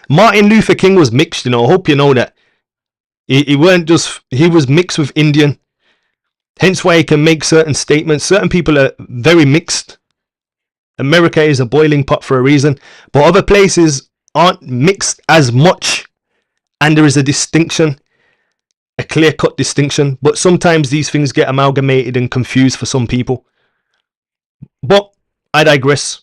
Martin Luther King was mixed, you know. I hope you know that. He was mixed with Indian. Hence why he can make certain statements. Certain people are very mixed. America is a boiling pot for a reason, but other places aren't mixed as much, and there is a distinction. a clear-cut distinction, but sometimes these things get amalgamated and confused for some people. But I digress.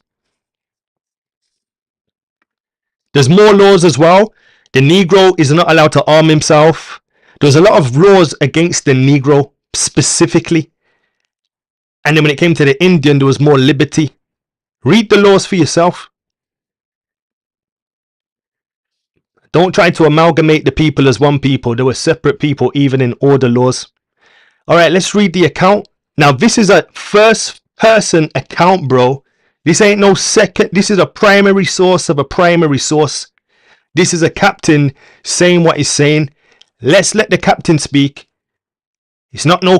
There's more laws as well. The Negro is not allowed to arm himself. There's a lot of laws against the Negro specifically. And then when it came to the Indian, there was more liberty. Read the laws for yourself. Don't try to amalgamate the people as one people. There were separate people even in all the laws. Alright, let's read the account. Now this is a first person account, bro. This ain't no second. This is a primary source of a primary source. This is a captain saying what he's saying. Let's let the captain speak. It's not no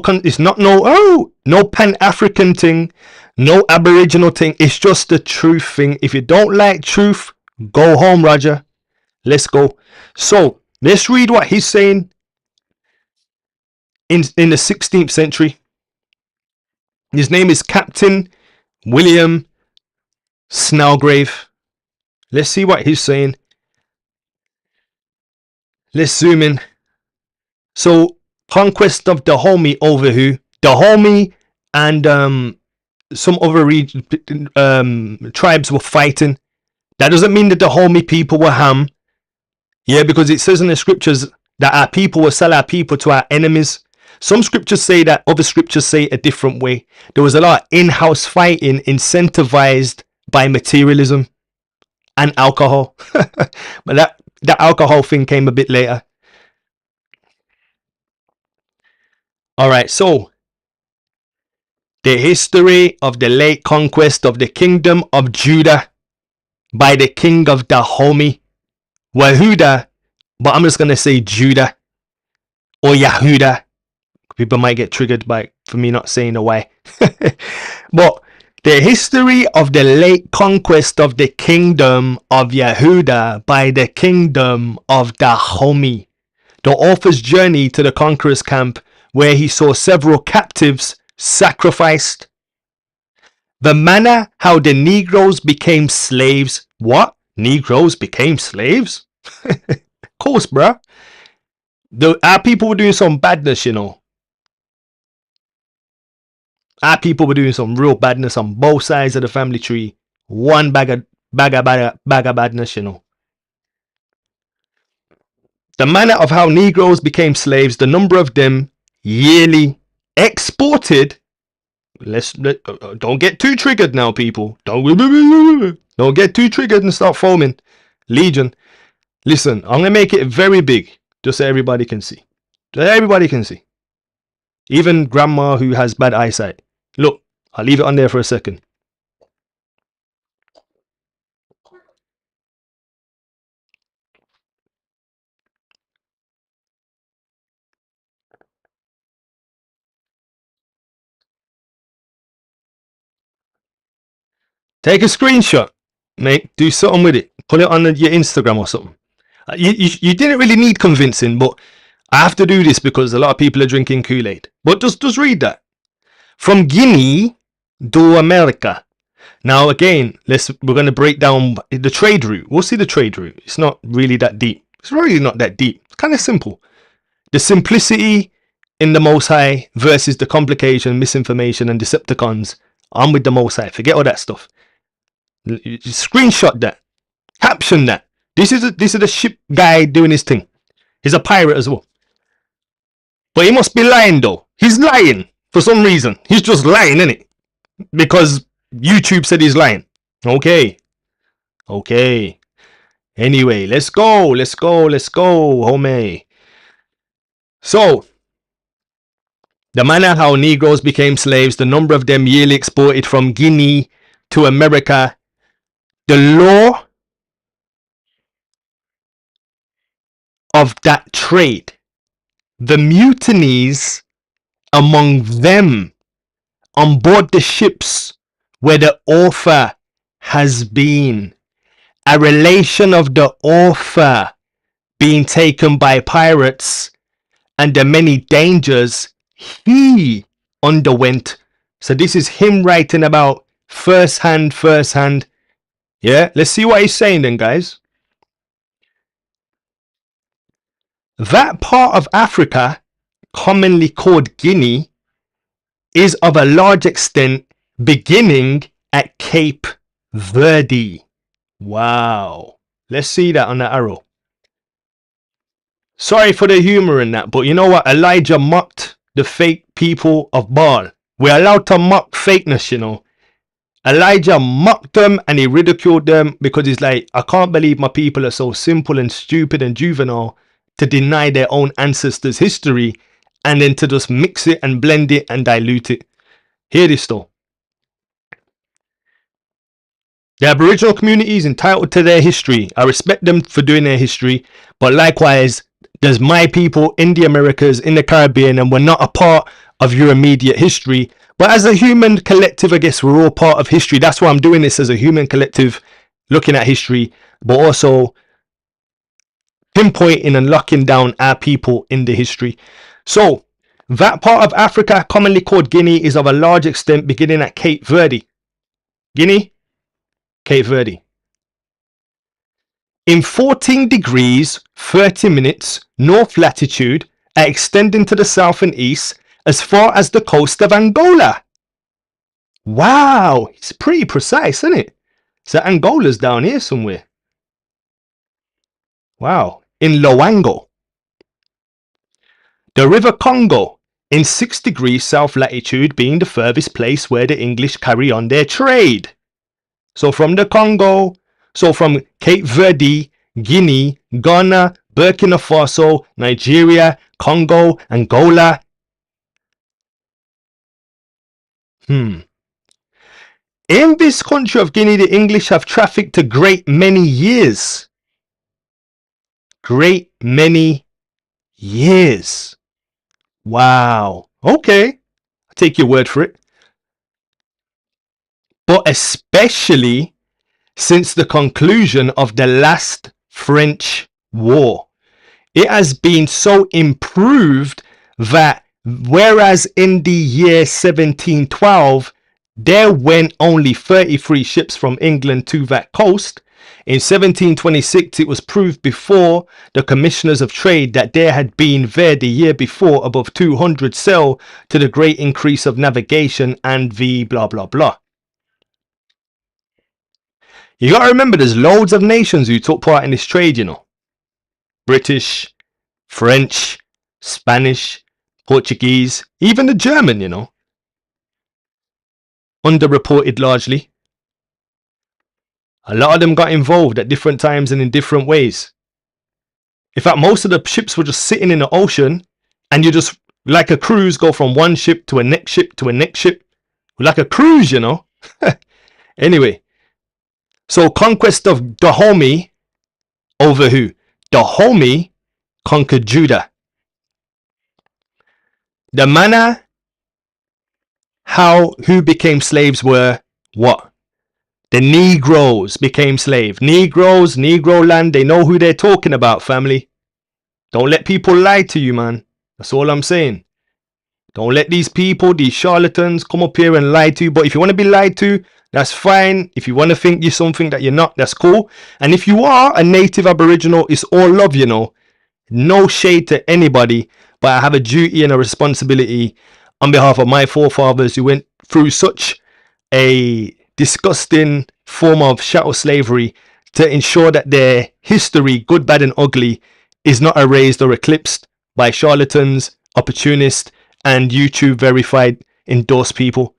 Pan-African thing, no Aboriginal thing. It's just the truth thing. If you don't like truth, go home, Roger. Let's go. So let's read what he's saying in the 16th century. His name is Captain William Snellgrave. Let's see what he's saying. Let's zoom in. So, conquest of Dahomey over who? Dahomey and some other tribes were fighting. That doesn't mean that the Dahomey people were Ham. Yeah, because it says in the scriptures that our people will sell our people to our enemies. Some scriptures say that, other scriptures say it a different way. There was a lot of in-house fighting incentivized by materialism and alcohol. But that alcohol thing came a bit later. Alright, so the history of the late conquest of the kingdom of Judah by the king of Dahomey, Wahuda, but I'm just going to say Judah or Yahuda. People might get triggered for me not saying the way. But the history of the late conquest of the kingdom of Yahuda by the kingdom of Dahomey. The author's journey to the conqueror's camp, where he saw several captives sacrificed. The manner how the Negroes became slaves. What? Negroes became slaves? Of course, bruh. Our people were doing some badness, you know. Our people were doing some real badness on both sides of the family tree. One bag of badness, you know. The manner of how Negroes became slaves, the number of them yearly exported. Don't get too triggered now, people. Don't get too triggered and start foaming. Legion. Listen, I'm gonna make it very big, just so everybody can see. Just so everybody can see. Even grandma who has bad eyesight. Look, I'll leave it on there for a second. Take a screenshot, mate. Do something with it. Put it on your Instagram or something. You didn't really need convincing, but I have to do this because a lot of people are drinking Kool-Aid. But just read that. From Guinea to America. Now again, we're going to break down the trade route. We'll see the trade route. It's not really that deep. It's really not that deep. It's kind of simple. The simplicity in the Most High versus the complication, misinformation, and Decepticons. I'm with the Most High. Forget all that stuff. Screenshot that. Caption that. This is the ship guy doing his thing. He's a pirate as well. But he must be lying though. He's lying for some reason. He's just lying, innit? Because YouTube said he's lying. Okay. Anyway, let's go, homie. So, the manner how Negroes became slaves, the number of them yearly exported from Guinea to America, the law of that trade, the mutinies among them on board the ships where the author has been, a relation of the author being taken by pirates, and the many dangers he underwent. So this is him writing about first hand. Yeah, let's see what he's saying then, guys. That part of Africa commonly called Guinea, is of a large extent beginning at Cape Verde. Wow. Let's see that on the arrow. Sorry for the humor in that, but you know what? Elijah mocked the fake people of Baal. We're allowed to mock fakeness, you know. Elijah mocked them and he ridiculed them because he's like, I can't believe my people are so simple and stupid and juvenile to deny their own ancestors' history and then to just mix it and blend it and dilute it. Hear this though. The Aboriginal community is entitled to their history. I respect them for doing their history, but likewise, there's my people in the Americas, in the Caribbean, and we're not a part of your immediate history. But as a human collective, I guess we're all part of history. That's why I'm doing this as a human collective, looking at history, but also pinpointing and locking down our people in the history. So, that part of Africa, commonly called Guinea, is of a large extent beginning at Cape Verde. Guinea, Cape Verde. In 14 degrees 30 minutes north latitude, extending to the south and east as far as the coast of Angola. Wow, it's pretty precise, isn't it? So Angola's down here somewhere. Wow, in Loango. The River Congo in 6 degrees south latitude being the furthest place where the English carry on their trade. So from the Congo, from Cape Verde, Guinea, Ghana, Burkina Faso, Nigeria, Congo, Angola. In this country of Guinea, the English have trafficked a great many years. Great many years. Wow. Okay. I'll take your word for it. But especially since the conclusion of the last French War. It has been so improved that whereas in the year 1712 there went only 33 ships from England to that coast, in 1726 it was proved before the commissioners of trade that there had been there the year before above 200 sail, to the great increase of navigation and the blah blah blah. You gotta remember, there's loads of nations who took part in this trade, you know. British, French, Spanish, Portuguese, even the German, you know. Underreported largely. A lot of them got involved at different times and in different ways. In fact, most of the ships were just sitting in the ocean and you just, like a cruise, go from one ship to a next ship to a next ship. Like a cruise, you know. Anyway. So conquest of Dahomey over who? Dahomey conquered Judah. The manner who became slaves were what? The Negroes became slaves. Negroes, Negroland, they know who they're talking about, family. Don't let people lie to you, man. That's all I'm saying. Don't let these people, these charlatans, come up here and lie to you. But if you want to be lied to, that's fine. If you want to think you're something that you're not, that's cool. And if you are a native Aboriginal, it's all love, you know. No shade to anybody, but I have a duty and a responsibility on behalf of my forefathers who went through such a disgusting form of chattel slavery to ensure that their history, good, bad and ugly, is not erased or eclipsed by charlatans, opportunists and YouTube verified endorsed people.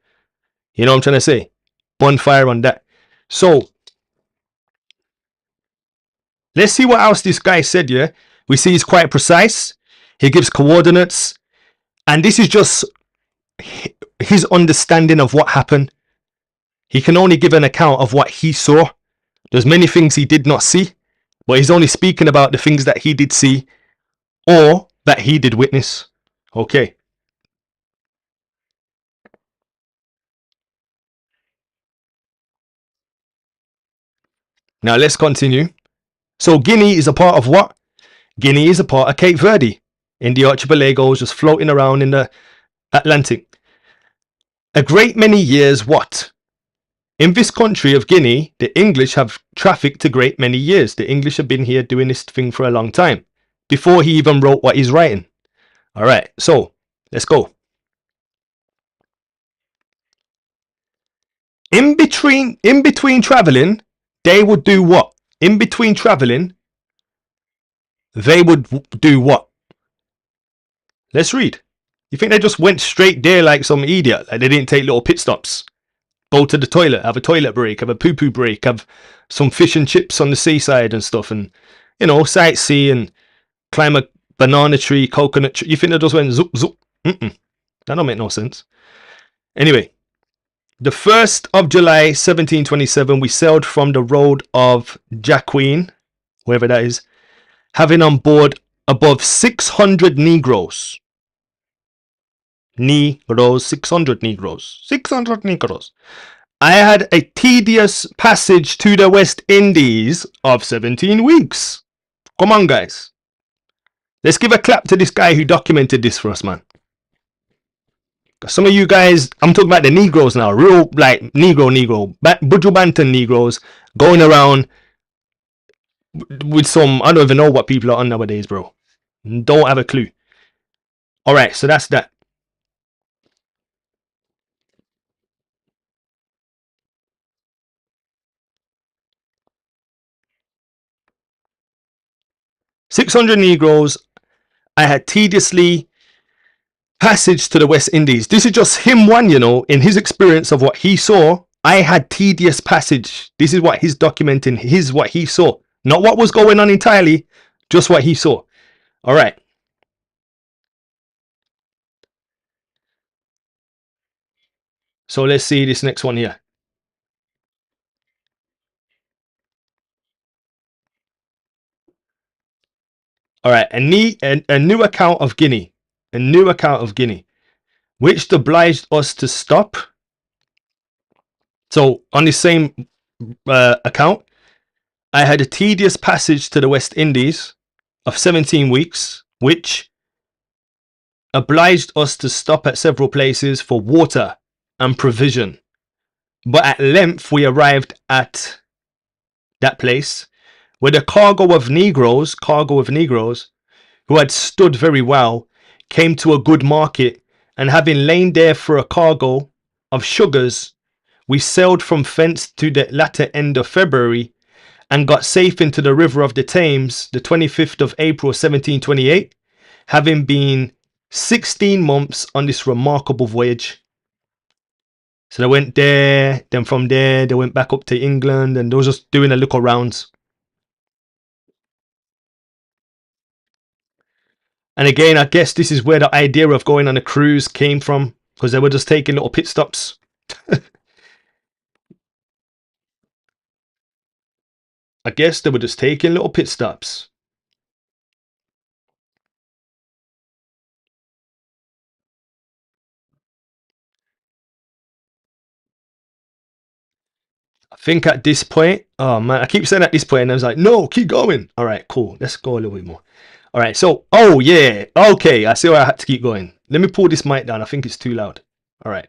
You know what I'm trying to say? Bonfire on that. So let's see what else this guy said. Yeah, we see he's quite precise. He gives coordinates, and this is just his understanding of what happened. He can only give an account of what he saw. There's many things he did not see, but he's only speaking about the things that he did see or that he did witness. Okay. Now let's continue. So Guinea is a part of what? Guinea is a part of Cape Verde in the archipelagos, just floating around in the Atlantic. A great many years what? In this country of Guinea, the English have trafficked a great many years. The English have been here doing this thing for a long time, before he even wrote what he's writing. All right, so let's go. In between traveling, they would do what? In between traveling, they would do what? Let's read. You think they just went straight there like some idiot? Like they didn't take little pit stops? Go to the toilet, have a toilet break, have a poo-poo break, have some fish and chips on the seaside and stuff, and, you know, sightsee and climb a banana tree, coconut tree. You think they just went zoop, zoop? That don't make no sense. Anyway, the 1st of July, 1727, we sailed from the road of Jacqueline, wherever that is, having on board above 600 Negroes. 600 Negroes. 600 Negroes. I had a tedious passage to the West Indies of 17 weeks. Come on, guys. Let's give a clap to this guy who documented this for us, man. Some of you guys, I'm talking about the Negroes now, real like Negro, Buju Banton Negroes going around with some, I don't even know what people are on nowadays, bro. Don't have a clue. All right, so that's that. "600 Negroes I had tediously passage to the West Indies." This is just him one, you know, in his experience of what he saw. I had tedious passage. This is what he's documenting, what he saw. Not what was going on entirely, just what he saw. All right. So let's see this next one here. All right, a new account of Guinea. A new account of Guinea, which obliged us to stop. So on the same account, I had a tedious passage to the West Indies of 17 weeks, which obliged us to stop at several places for water and provision. But at length we arrived at that place where the cargo of Negroes, who had stood very well, came to a good market, and having lain there for a cargo of sugars, we sailed from thence to the latter end of February, and got safe into the river of the Thames the 25th of April 1728, having been 16 months on this remarkable voyage. So they went there, then from there they went back up to England, and they were just doing a little rounds. And again, I guess this is where the idea of going on a cruise came from, because they were just taking little pit stops. I guess they were just taking little pit stops. I think at this point, oh man, I keep saying at this point, and I was like, no, keep going. All right, cool. Let's go a little bit more. All right, so, oh yeah, okay, I see why I had to keep going. Let me pull this mic down. I think it's too loud. All right.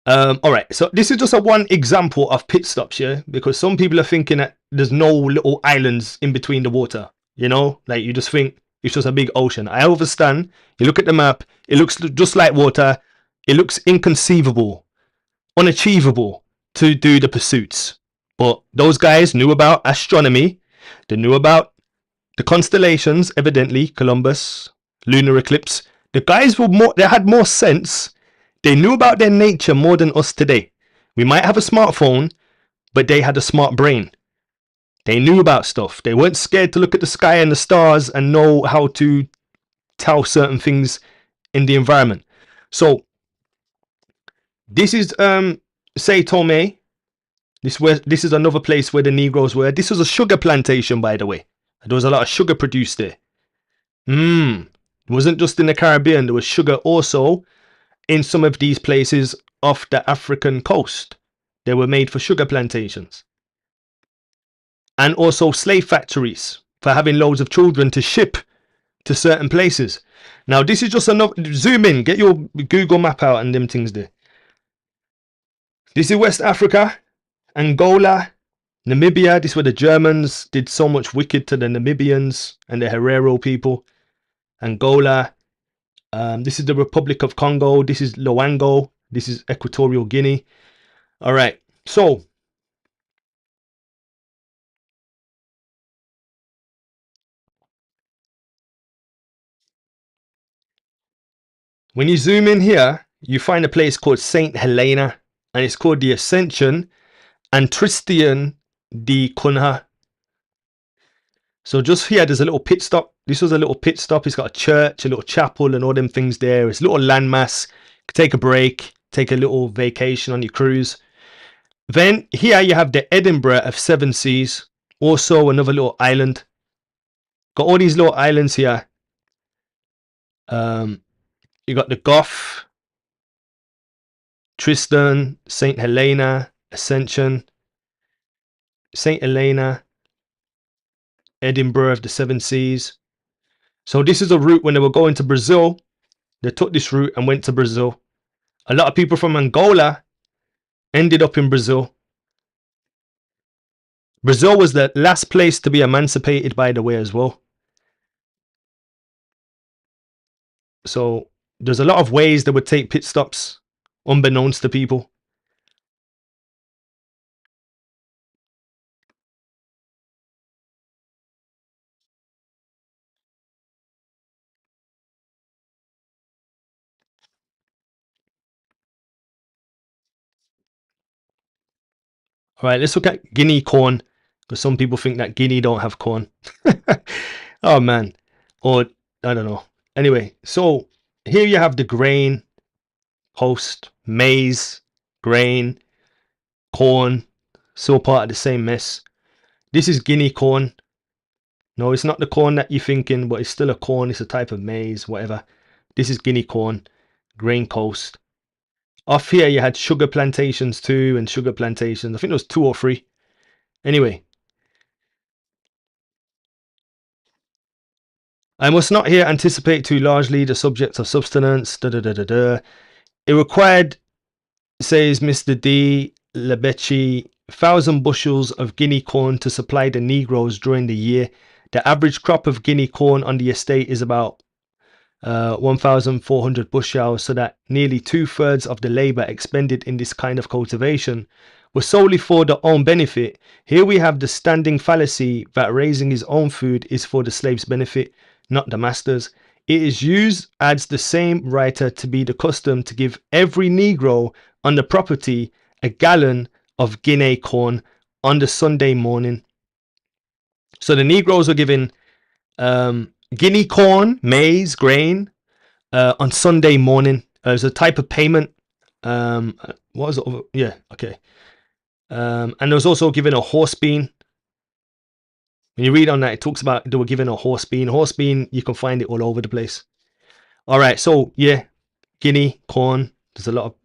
All right, so this is just a one example of pit stops, yeah, because some people are thinking that there's no little islands in between the water, you know, like you just think it's just a big ocean. I understand. You look at the map, it looks just like water. It looks inconceivable, unachievable to do the pursuits. But those guys knew about astronomy. They knew about the constellations, evidently, Columbus, lunar eclipse. The guys were more, they had more sense. They knew about their nature more than us today. We might have a smartphone, but they had a smart brain. They knew about stuff. They weren't scared to look at the sky and the stars and know how to tell certain things in the environment. So this is Sao Tome. This is another place where the Negroes were. This was a sugar plantation, by the way. There was a lot of sugar produced there. It wasn't just in the Caribbean. There was sugar also in some of these places off the African coast. They were made for sugar plantations. And also slave factories for having loads of children to ship to certain places. Now, this is just another... Zoom in. Get your Google map out and them things there. This is West Africa. Angola. Namibia. This is where the Germans did so much wicked to the Namibians and the Herero people. Angola. This is the Republic of Congo. This is Luango. This is Equatorial Guinea. All right. So when you zoom in here, you find a place called Saint Helena, and it's called the Ascension and Tristan de Cunha. So just here, there's a little pit stop. This was a little pit stop. It's got a church, a little chapel, and all them things there. It's a little landmass. Take a break, take a little vacation on your cruise. Then here you have the Edinburgh of Seven Seas, also another little island. Got all these little islands here. You got the Gough, Tristan, St. Helena, Ascension, St. Helena, Edinburgh of the Seven Seas. So this is a route when they were going to Brazil. They took this route and went to Brazil. A lot of people from Angola ended up in Brazil. Brazil was the last place to be emancipated, by the way, as well. So there's a lot of ways they would take pit stops, unbeknownst to people. All right, let's look at Guinea corn, because some people think that Guinea don't have corn. Oh man, or I don't know. Anyway, so here you have the grain host, maize, grain, corn, so part of the same mess. This is Guinea corn. No, it's not the corn that you're thinking, but it's still a corn. It's a type of maize, whatever. This is Guinea corn, grain coast. Off here you had sugar plantations too, and sugar plantations. I think there was 2 or 3. Anyway, I must not here anticipate too largely the subject of subsistence. It required, says Mr. D. Lebechi, 1,000 bushels of Guinea corn to supply the Negroes during the year. The average crop of Guinea corn on the estate is about 1,400 bushels, so that nearly 2/3 of the labor expended in this kind of cultivation was solely for their own benefit. Here we have the standing fallacy that raising his own food is for the slave's benefit, not the master's. It is used, adds the same writer, to be the custom to give every Negro on the property a gallon of Guinea corn on the Sunday morning. So the Negroes were given Guinea corn, maize, grain on Sunday morning as a type of payment. What was it? Yeah, okay. And there was also given a horse bean. When you read on that, it talks about they were given a horse bean. Horse bean, you can find it all over the place. All right, so yeah, Guinea corn. There's a lot of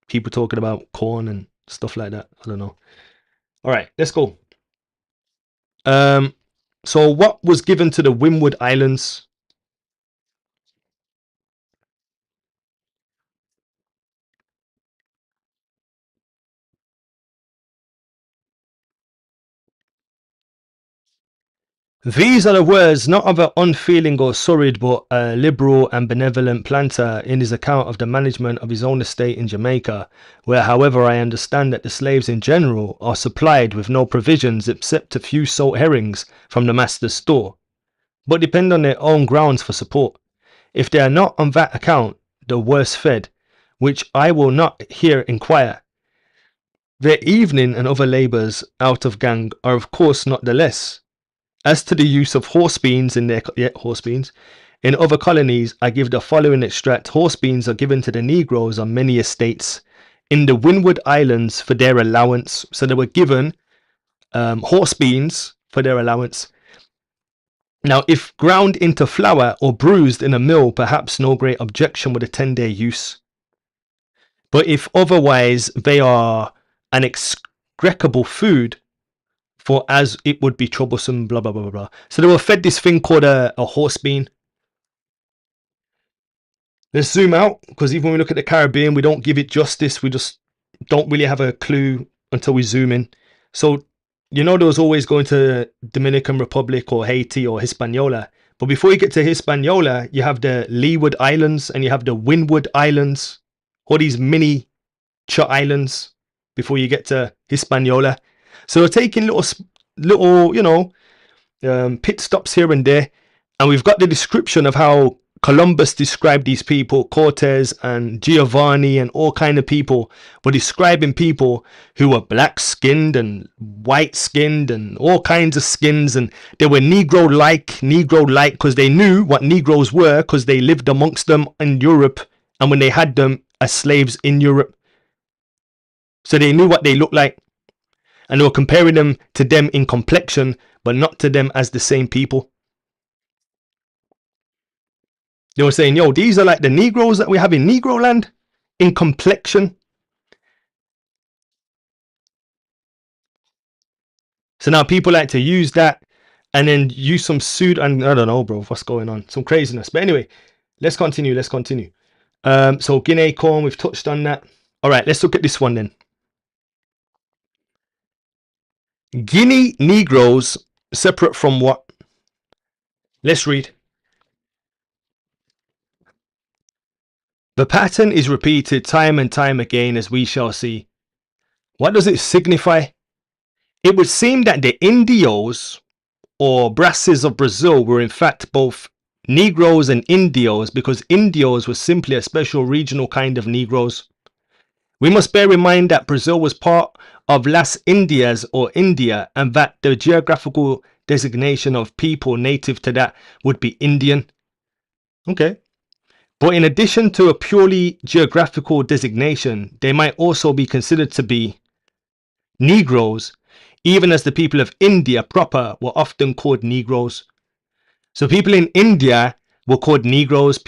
people talking about corn and stuff like that. I don't know. All right, let's go. So what was given to the Windward Islands? These are the words not of an unfeeling or sordid, but a liberal and benevolent planter in his account of the management of his own estate in Jamaica, where, however, I understand that the slaves in general are supplied with no provisions except a few salt herrings from the master's store, but depend on their own grounds for support. If they are not on that account the worse fed, which I will not here inquire, their evening and other labours out of gang are of course not the less. As to the use of horse beans in in other colonies, I give the following extract. Horse beans are given to the Negroes on many estates in the Windward Islands for their allowance. So they were given horse beans for their allowance. Now, if ground into flour or bruised in a mill, perhaps no great objection would attend their use. But if otherwise, they are an execrable food, for as it would be troublesome, blah, blah, blah, blah, blah. So they were fed this thing called a horse bean. Let's zoom out, because even when we look at the Caribbean, we don't give it justice. We just don't really have a clue until we zoom in. So, you know, there was always going to Dominican Republic or Haiti or Hispaniola, But before you get to Hispaniola, you have the Leeward Islands and you have the Windward Islands, all these mini islands before you get to Hispaniola. So we're taking little, pit stops here and there, and we've got the description of how Columbus described these people. Cortez and Giovanni and all kind of people were describing people who were black skinned and white skinned and all kinds of skins, and they were Negro like because they knew what Negroes were because they lived amongst them in Europe, and when they had them as slaves in Europe, so they knew what they looked like, and they were comparing them to them in complexion, but not to them as the same people. They were saying, yo, these are like the Negroes that we have in Negroland in complexion. So now people like to use that and then use some pseudo, and I don't know, bro, what's going on? Some craziness. But anyway, let's continue. So Guinea corn, we've touched on that. All right, let's look at this one then. Guinea Negroes separate from what? Let's read. The pattern is repeated time and time again, as we shall see. What does it signify? It would seem that the Indios or Brasses of Brazil were in fact both Negroes and Indios, because Indios was simply a special regional kind of Negroes. We must bear in mind that Brazil was part of Las Indias or India, and that the geographical designation of people native to that would be Indian. Okay. But in addition to a purely geographical designation, they might also be considered to be Negroes, even as the people of India proper were often called Negroes. So people in India were called Negroes,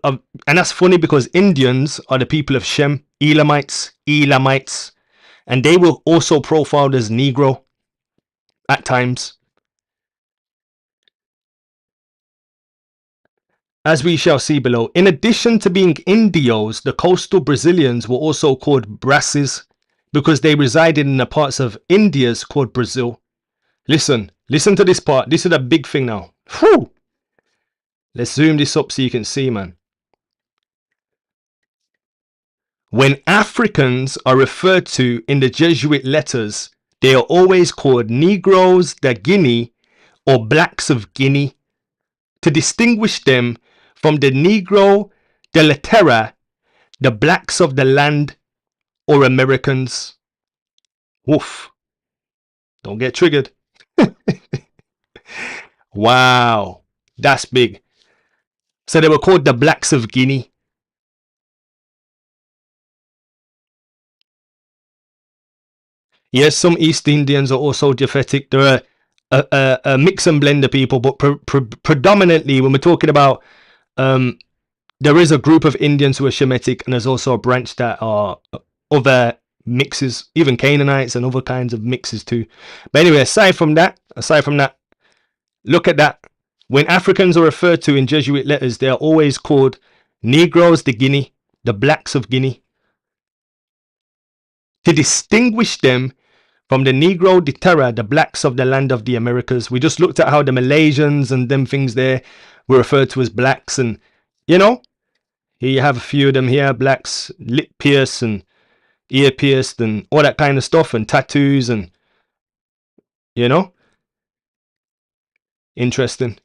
and that's funny because Indians are the people of Shem, Elamites, and they were also profiled as Negro at times. As we shall see below, in addition to being Indios, the coastal Brazilians were also called Brasses because they resided in the parts of Indias called Brazil. Listen to this part. This is a big thing now. Whew. Let's zoom this up so you can see, man. When Africans are referred to in the Jesuit letters, they are always called Negroes de Guinea or Blacks of Guinea, to distinguish them from the Negro de la Terra, the blacks of the land, or Americans. Woof. Don't get triggered. Wow, that's big. So they were called the Blacks of Guinea. Yes, some East Indians are also Japhetic. They're a mix and blend of people, but predominantly when we're talking about, there is a group of Indians who are Shemitic, and there's also a branch that are other mixes, even Canaanites and other kinds of mixes too. But anyway, aside from that, look at that. When Africans are referred to in Jesuit letters, they are always called Negroes de Guinea, the Blacks of Guinea, to distinguish them from the Negro de Terra, the blacks of the land of the Americas. We just looked at how the Malaysians and them things there were referred to as blacks, and here you have a few of them here, blacks, lip pierced and ear pierced and all that kind of stuff, and tattoos, and interesting.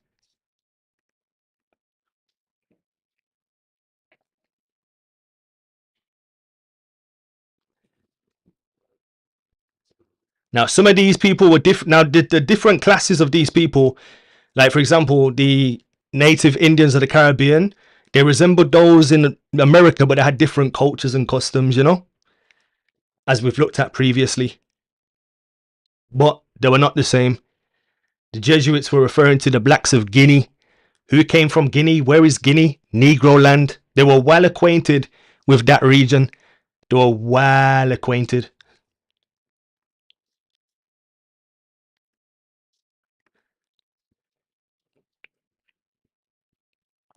Now, some of these people were different. Now, the different classes of these people, like for example, the native Indians of the Caribbean, they resembled those in America, but they had different cultures and customs, as we've looked at previously. But they were not the same. The Jesuits were referring to the blacks of Guinea. Who came from Guinea? Where is Guinea? Negroland. They were well acquainted with that region. They were well acquainted.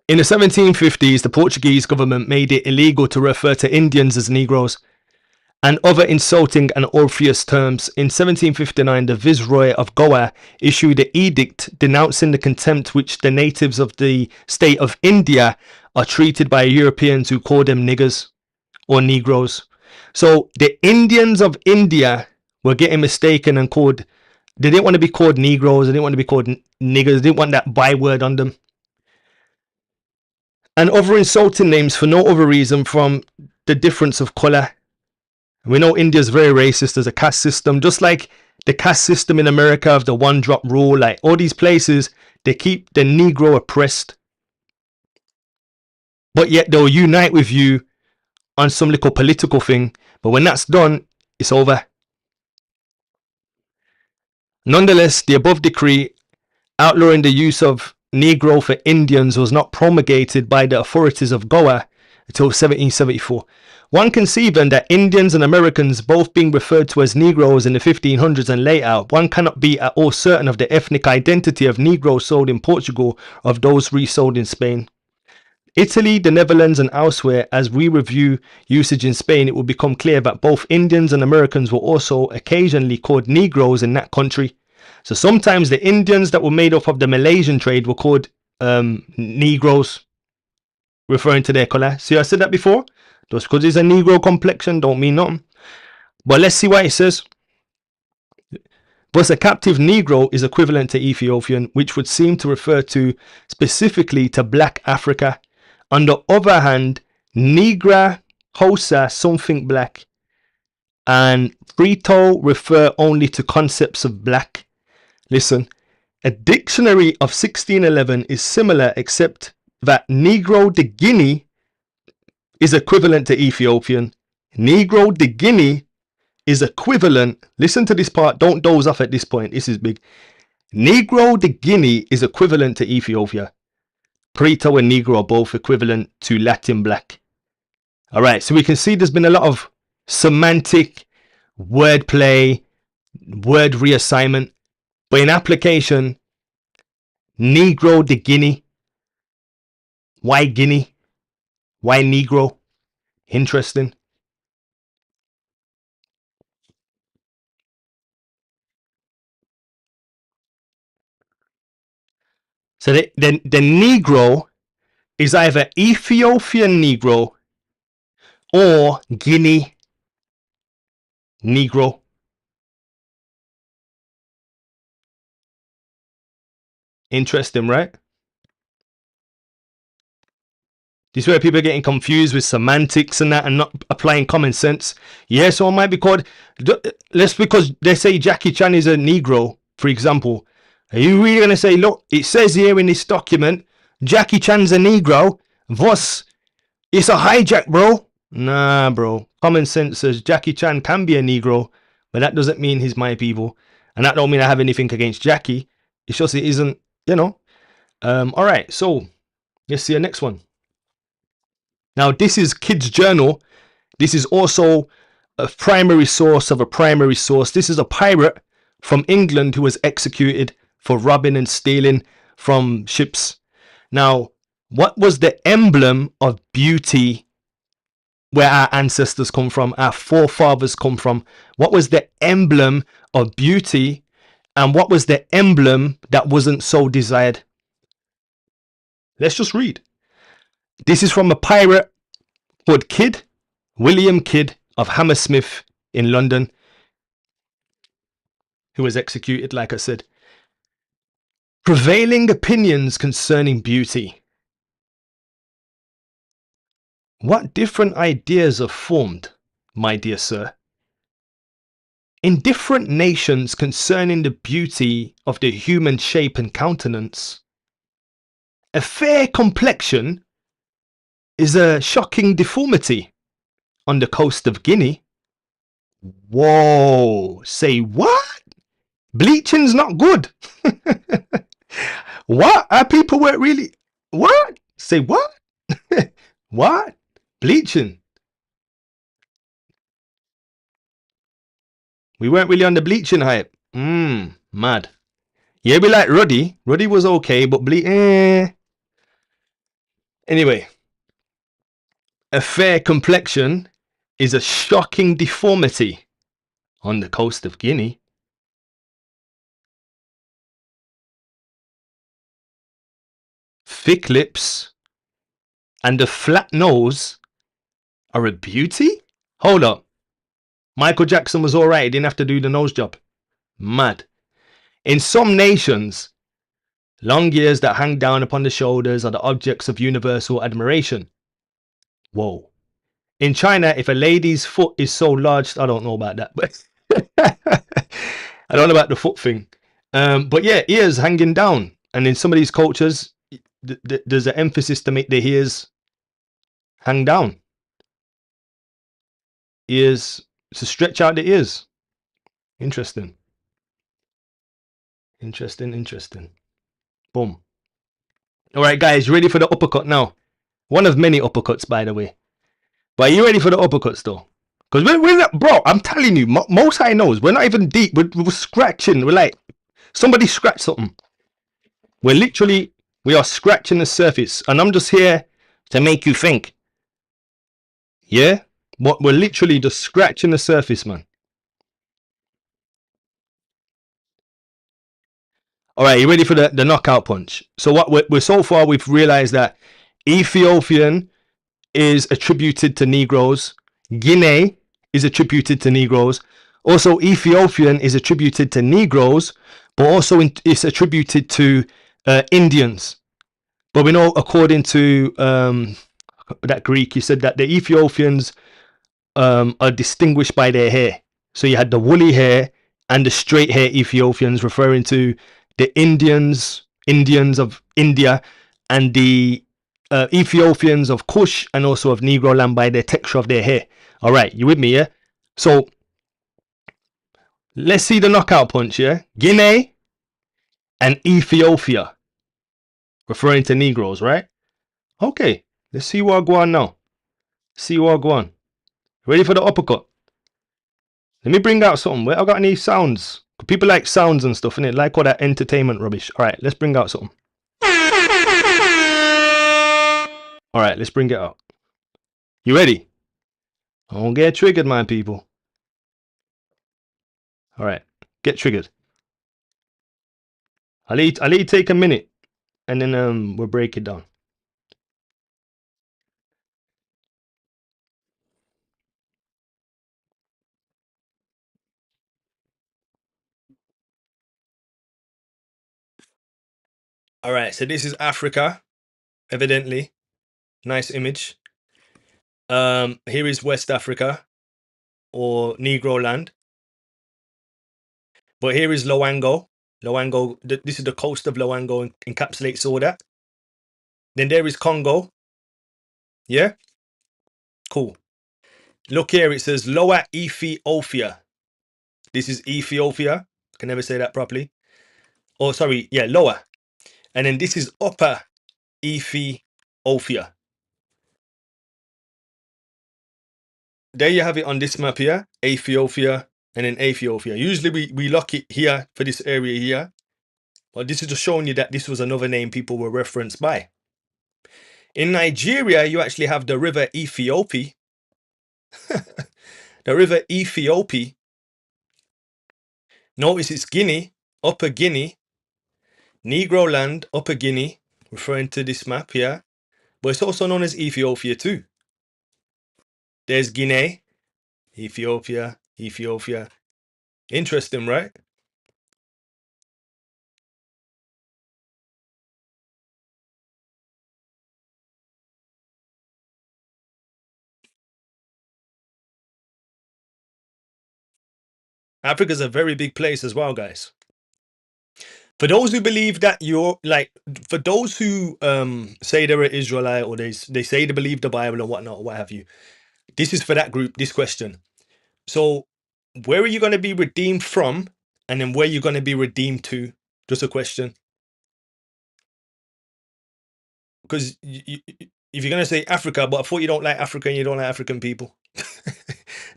In the 1750s, the Portuguese government made it illegal to refer to Indians as Negroes, and other insulting and obvious terms. In 1759, the Viceroy of Goa issued an edict denouncing the contempt which the natives of the state of India are treated by Europeans who call them niggers or Negroes. So the Indians of India were getting mistaken and called, they didn't want to be called Negroes, they didn't want to be called niggers, they didn't want that byword on them. And other insulting names for no other reason from the difference of colour. We know India's very racist. There's a caste system, just like the caste system in America of the one drop rule. Like all these places, they keep the Negro oppressed, but yet they'll unite with you on some little political thing. But when that's done, it's over. Nonetheless, the above decree outlawing the use of Negro for Indians was not promulgated by the authorities of Goa until 1774. One can see then that Indians and Americans both being referred to as Negroes in the 1500s and later, one cannot be at all certain of the ethnic identity of Negroes sold in Portugal of those resold in Spain. Italy, the Netherlands and elsewhere, as we review usage in Spain, it will become clear that both Indians and Americans were also occasionally called Negroes in that country. So sometimes the Indians that were made up of the Malaysian trade were called Negroes, referring to their colour. See, I said that before? Just because it's a Negro complexion don't mean nothing. But let's see what it says. Thus, a captive Negro is equivalent to Ethiopian, which would seem to refer to specifically to Black Africa. On the other hand, Negra, Hausa, something black, and Frito refer only to concepts of black. Listen, a dictionary of 1611 is similar except that Negro de Guinea is equivalent to Ethiopian. Negro de Guinea is equivalent. Listen to this part. Don't doze off at this point. This is big. Negro de Guinea is equivalent to Ethiopia. Prito and Negro are both equivalent to Latin black. All right. So we can see there's been a lot of semantic wordplay, word reassignment. But in application, Negro de Guinea. Why Guinea? Why Negro? Interesting. So the Negro is either Ethiopian Negro or Guinea Negro. Interesting, right? This is where people are getting confused with semantics and that and not applying common sense. Yeah, so it might be called, let's because they say Jackie Chan is a Negro, for example. Are you really going to say, look, it says here in this document, Jackie Chan's a Negro, thus it's a hijack, bro. Nah, bro. Common sense says Jackie Chan can be a Negro, but that doesn't mean he's my people. And that don't mean I have anything against Jackie. It's just it isn't, you know. All right, so let's see the next one. Now, this is Kids Journal. This is also a primary source of a primary source. This is a pirate from England who was executed for robbing and stealing from ships. Now, what was the emblem of beauty where our ancestors come from, our forefathers come from? What was the emblem of beauty and what was the emblem that wasn't so desired? Let's just read. This is from a pirate called Kidd, William Kidd of Hammersmith in London, who was executed, like I said. Prevailing opinions concerning beauty. What different ideas are formed, my dear sir, in different nations concerning the beauty of the human shape and countenance. A fair complexion is a shocking deformity on the coast of Guinea. Whoa, say what? Bleaching's not good. What? Our people weren't really, what? Say what? What? Bleaching. We weren't really on the bleaching hype. Mad. Yeah, we like Ruddy. Ruddy was okay, but Anyway, a fair complexion is a shocking deformity on the coast of Guinea. Thick lips and a flat nose are a beauty? Hold up. Michael Jackson was alright, he didn't have to do the nose job. Mad. In some nations, long ears that hang down upon the shoulders are the objects of universal admiration. Whoa. In China, if a lady's foot is so large, I don't know about that, but I don't know about the foot thing. But yeah, ears hanging down. And in some of these cultures, there's an emphasis to make the ears hang down. Ears, to stretch out the ears. Interesting. Interesting. Boom. All right, guys, ready for the uppercut now? One of many uppercuts, by the way. But are you ready for the uppercuts, though? Because we're not, bro, I'm telling you, most High knows, we're not even deep. We're scratching. We're like, somebody scratch something. We are scratching the surface. And I'm just here to make you think. Yeah? But we're literally just scratching the surface, man. All right, you ready for the knockout punch? So we're so far, we've realized that Ethiopian is attributed to Negroes. Guinea is attributed to Negroes. Also, Ethiopian is attributed to Negroes, but also it's attributed to Indians. But we know, according to that Greek, he said that the Ethiopians are distinguished by their hair. So you had the woolly hair and the straight hair Ethiopians, referring to the Indians of India, and the Ethiopians of Kush and also of Negroland by the texture of their hair. All right, you with me, yeah? So let's see the knockout punch, yeah? Guinea and Ethiopia, referring to Negroes, right? Okay, let's see what I go on now. See what I go on. Ready for the uppercut? Let me bring out something. Where I got any sounds? People like sounds and stuff, innit? Like all that entertainment rubbish. All right, let's bring out something. All right, let's bring it out. You ready? Don't get triggered, my people. All right, get triggered. I'll let you take a minute, and then we'll break it down. All right, so this is Africa, evidently. Nice image. Here is West Africa, or Negroland. But here is Loango. Loango, this is the coast of Loango, encapsulates all that. Then there is Congo. Yeah? Cool. Look here, it says Lower Ethiopia. This is Ethiopia. Can never say that properly. Oh, sorry. Yeah, lower. And then this is Upper Ethiopia. There you have it on this map here. Ethiopia and then Ethiopia. Usually we lock it here for this area here. But this is just showing you that this was another name people were referenced by. In Nigeria, you actually have the river Ethiopia. The river Ethiopia. Notice it's Guinea, Upper Guinea, Negroland, Upper Guinea, referring to this map here. But it's also known as Ethiopia too. There's Guinea, Ethiopia. Interesting, right? Africa's a very big place as well, guys. For those who believe that for those who say they're an Israelite, or they say they believe the Bible and whatnot, or what have you, this is for that group, this question. So where are you going to be redeemed from, and then where are you going to be redeemed to? Just a question. Because if you're going to say Africa, but I thought you don't like Africa and you don't like African people.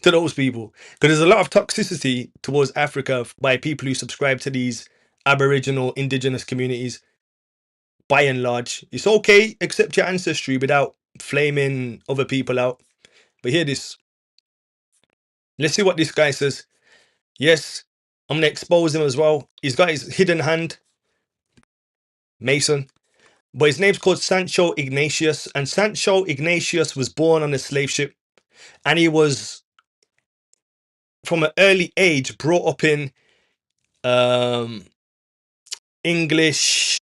To those people, because there's a lot of toxicity towards Africa by people who subscribe to these Aboriginal indigenous communities. By and large, it's okay, accept your ancestry without flaming other people out. But hear this. Let's see what this guy says. Yes, I'm gonna expose him as well. He's got his hidden hand, Mason. But his name's called Sancho Ignatius, and Sancho Ignatius was born on a slave ship, and he was from an early age brought up in um, English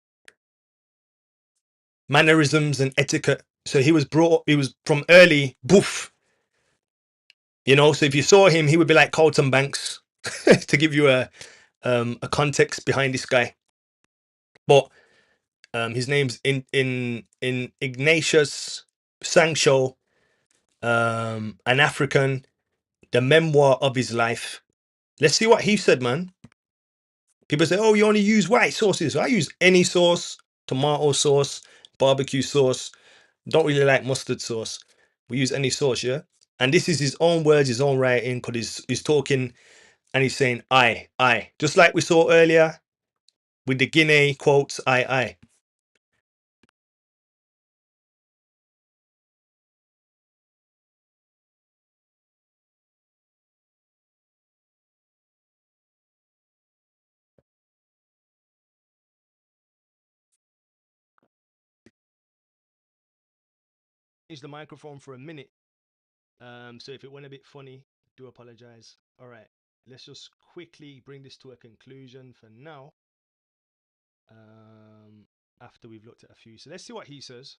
mannerisms and etiquette. So he was brought up, he was from early boof, you know. So if you saw him, he would be like Carlton Banks, to give you a context behind this guy. But his name's in Ignatius Sancho, an African, the memoir of his life. Let's see what he said, man. People say, "Oh, you only use white sauces." I use any sauce, tomato sauce, barbecue sauce. Don't really like mustard sauce. We use any sauce, yeah. And this is his own words, his own writing, because he's talking and he's saying, I," just like we saw earlier with the Guinea quotes, I. Change the microphone for a minute. So if it went a bit funny, do apologize. All right, let's just quickly bring this to a conclusion for now. After we've looked at a few, so let's see what he says.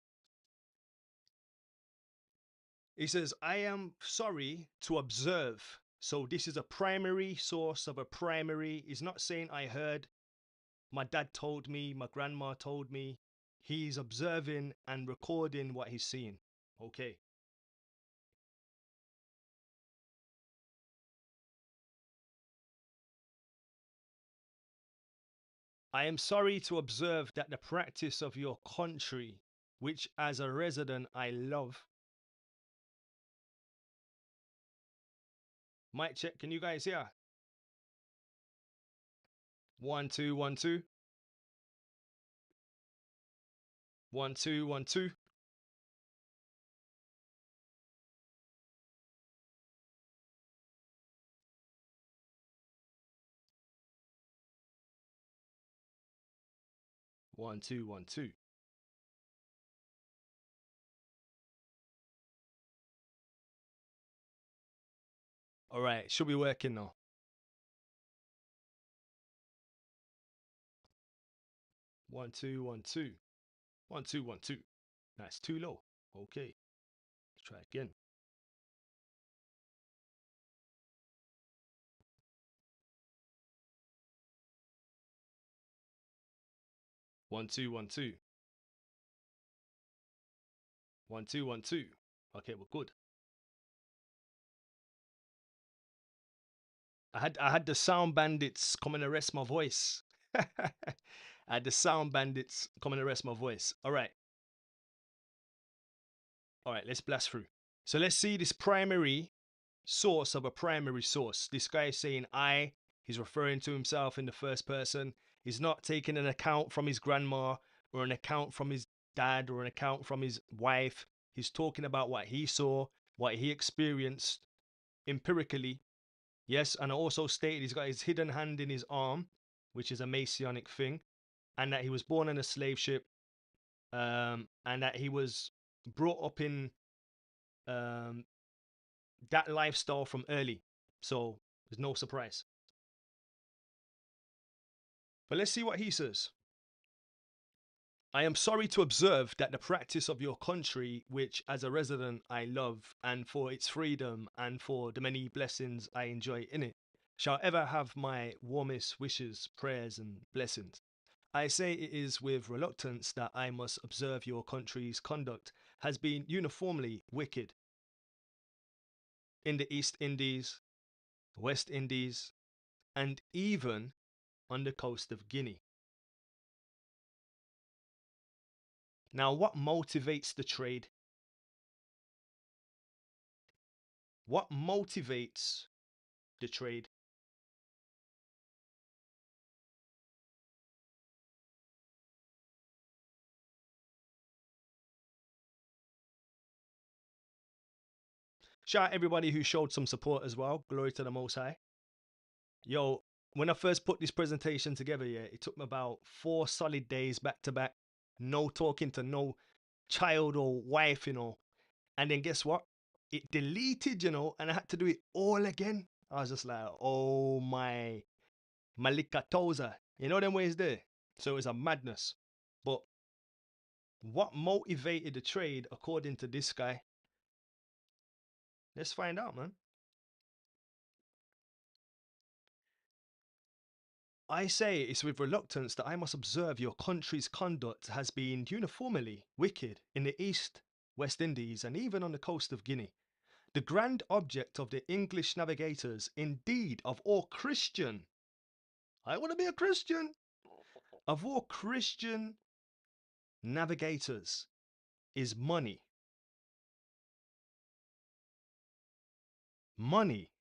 He says, "I am sorry to observe." So this is a primary source of a primary. He's not saying I heard, my dad told me, my grandma told me. He's observing and recording what he's seeing. Okay. "I am sorry to observe that the practice of your country, which as a resident I love." Mic check, can you guys hear? 1 2 1 2. 1 2 1 2. 1 2 1 2. All right, should be working now. 1 2 1 2. 1 2 1 2. That's too low. Okay, let's try again. 1 2 1 2. 1 2 1 2. Okay, we're good. I had the sound bandits come and arrest my voice. I had the sound bandits come and arrest my voice. All right. All right, let's blast through. So let's see this primary source of a primary source. This guy is saying I. He's referring to himself in the first person. He's not taking an account from his grandma or an account from his dad or an account from his wife. He's talking about what he saw, what he experienced empirically. Yes, and I also stated he's got his hidden hand in his arm, which is a Masonic thing, and that he was born on a slave ship, and that he was brought up in um, that lifestyle from early. So there's no surprise. But let's see what he says. "I am sorry to observe that the practice of your country, which as a resident I love, and for its freedom and for the many blessings I enjoy in it, shall ever have my warmest wishes, prayers, and blessings. I say it is with reluctance that I must observe your country's conduct has been uniformly wicked in the East Indies, West Indies, and even on the coast of Guinea. Now, what motivates the trade? What motivates the trade? Shout out everybody who showed some support as well. Glory to the Most High. Yo, when I first put this presentation together, yeah, it took me about 4 solid days back to back. No talking to no child or wife, And then guess what? It deleted, and I had to do it all again. I was just like, oh my Malikatoza. You know them ways there? So it was a madness. But what motivated the trade, according to this guy? Let's find out, man. I say it's with reluctance that I must observe your country's conduct has been uniformly wicked in the East, West Indies, and even on the coast of Guinea. The grand object of the English navigators, indeed of all Christian, I want to be a Christian, of all Christian navigators, is money. Money.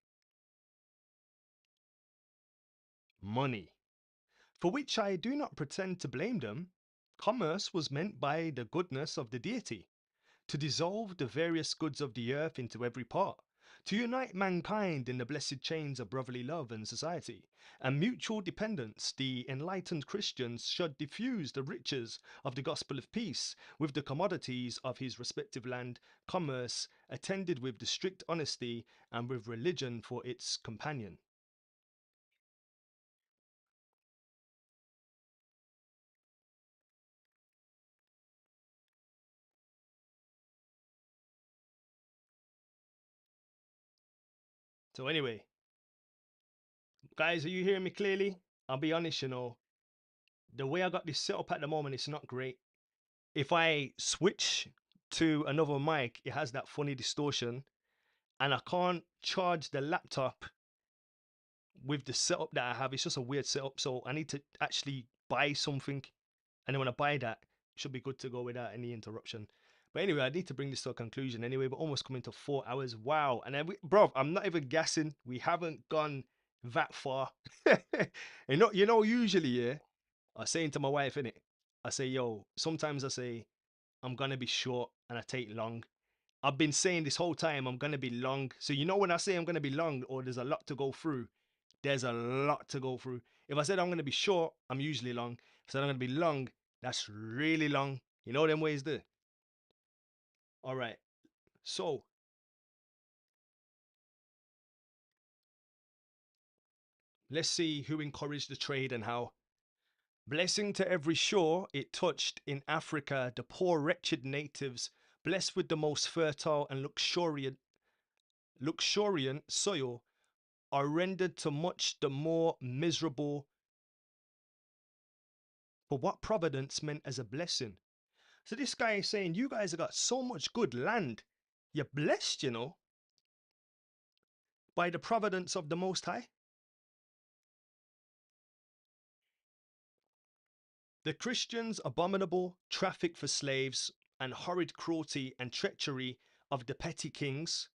Money. For which I do not pretend to blame them. Commerce was meant by the goodness of the deity to dissolve the various goods of the earth into every part, to unite mankind in the blessed chains of brotherly love and society, and mutual dependence. The enlightened Christians should diffuse the riches of the gospel of peace with the commodities of his respective land, commerce attended with the strict honesty and with religion for its companion. So anyway, guys, are you hearing me clearly? I'll be honest, the way I got this set up at the moment, it's not great. If I switch to another mic, it has that funny distortion, and I can't charge the laptop with the setup that I have. It's just a weird setup, so I need to actually buy something, and then when I buy that, it should be good to go without any interruption. But anyway, I need to bring this to a conclusion anyway. We're almost coming to 4 hours. Wow. And then, bro, I'm not even guessing. We haven't gone that far. Usually, yeah, I was saying to my wife, innit? I say, yo, sometimes I say, I'm gonna be short and I take long. I've been saying this whole time I'm gonna be long. So when I say I'm gonna be long or there's a lot to go through, there's a lot to go through. If I said I'm gonna be short, I'm usually long. If I said I'm gonna be long, that's really long. You know them ways there. All right. So let's see who encouraged the trade and how. Blessing to every shore it touched in Africa, the poor wretched natives, blessed with the most fertile and luxuriant soil, are rendered to much the more miserable for what providence meant as a blessing. So this guy is saying, you guys have got so much good land. You're blessed, by the providence of the Most High. The Christians' abominable traffic for slaves and horrid cruelty and treachery of the petty kings,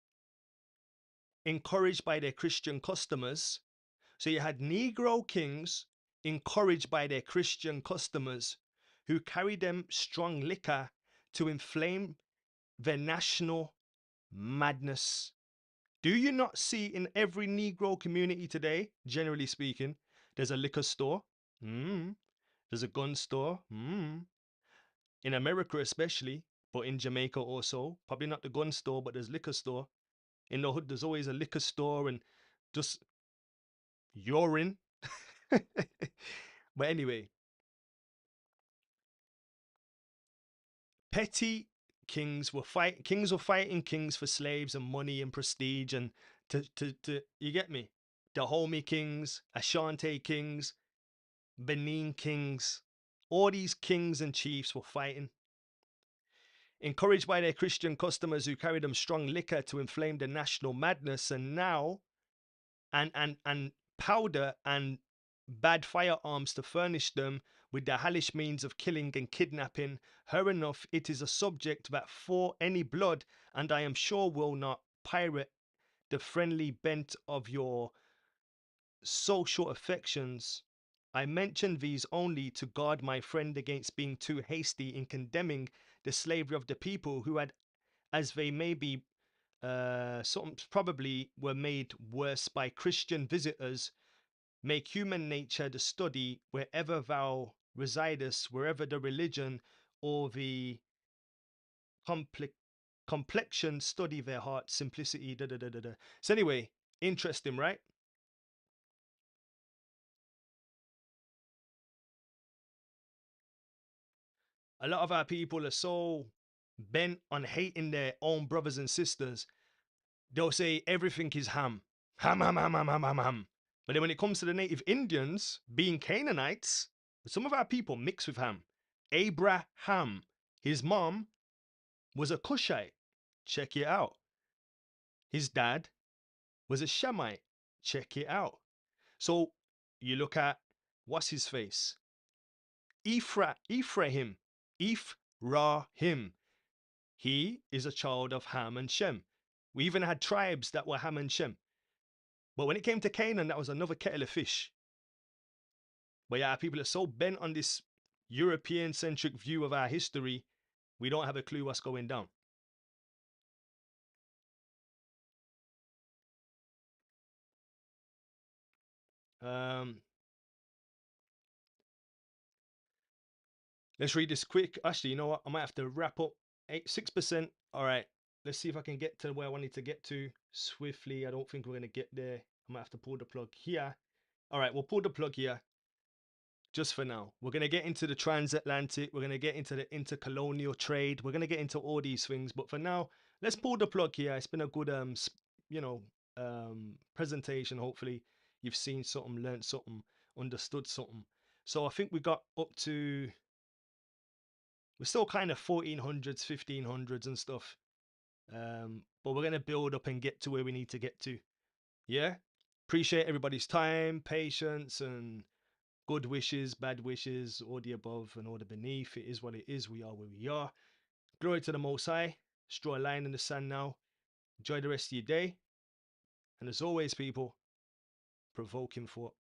encouraged by their Christian customers. So you had Negro kings encouraged by their Christian customers who carried them strong liquor to inflame their national madness. Do you not see in every Negro community today, generally speaking, there's a liquor store? There's a gun store? In America especially, but in Jamaica also. Probably not the gun store, but there's liquor store. In the hood, there's always a liquor store and just urine. But anyway, petty kings were fighting kings for slaves and money and prestige and to you get me? Dahomey kings, Ashanti kings, Benin kings, all these kings and chiefs were fighting. Encouraged by their Christian customers who carried them strong liquor to inflame the national madness, and now and powder and bad firearms to furnish them with the hellish means of killing and kidnapping, her enough it is a subject that for any blood, and I am sure will not pirate the friendly bent of your social affections. I mention these only to guard my friend against being too hasty in condemning the slavery of the people who had, as they may be some probably were made worse by Christian visitors, make human nature the study wherever thou residest, wherever the religion or the complexion study their heart, simplicity, da da da da da. So anyway, interesting, right? A lot of our people are so bent on hating their own brothers and sisters. They'll say everything is ham. Ham, ham, ham, ham, ham, ham, ham. But then when it comes to the native Indians being Canaanites, some of our people mix with ham. Abraham, his mom was a Cushite. Check it out. His dad was a Shemite. Check it out. So you look at, what's his face? Ephraim. Ephraim. He is a child of Ham and Shem. We even had tribes that were Ham and Shem. But when it came to Canaan, that was another kettle of fish. But yeah, people are so bent on this European-centric view of our history, we don't have a clue what's going down. Let's read this quick. Actually, you know what? I might have to wrap up. 6%. All right. Let's see if I can get to where I wanted to get to swiftly. I don't think we're going to get there. I might have to pull the plug here. All right, we'll pull the plug here just for now. We're going to get into the transatlantic. We're going to get into the intercolonial trade. We're going to get into all these things. But for now, let's pull the plug here. It's been a good, presentation. Hopefully you've seen something, learned something, understood something. So I think we got up to, we're still kind of 1400s, 1500s and stuff. But we're going to build up and get to where we need to get to. Yeah. Appreciate everybody's time, patience, and good wishes, bad wishes, all the above and all the beneath. It is what it is. We are where we are. Glory to the Most High. Just draw a line in the sand now. Enjoy the rest of your day. And as always, people, provoking thought.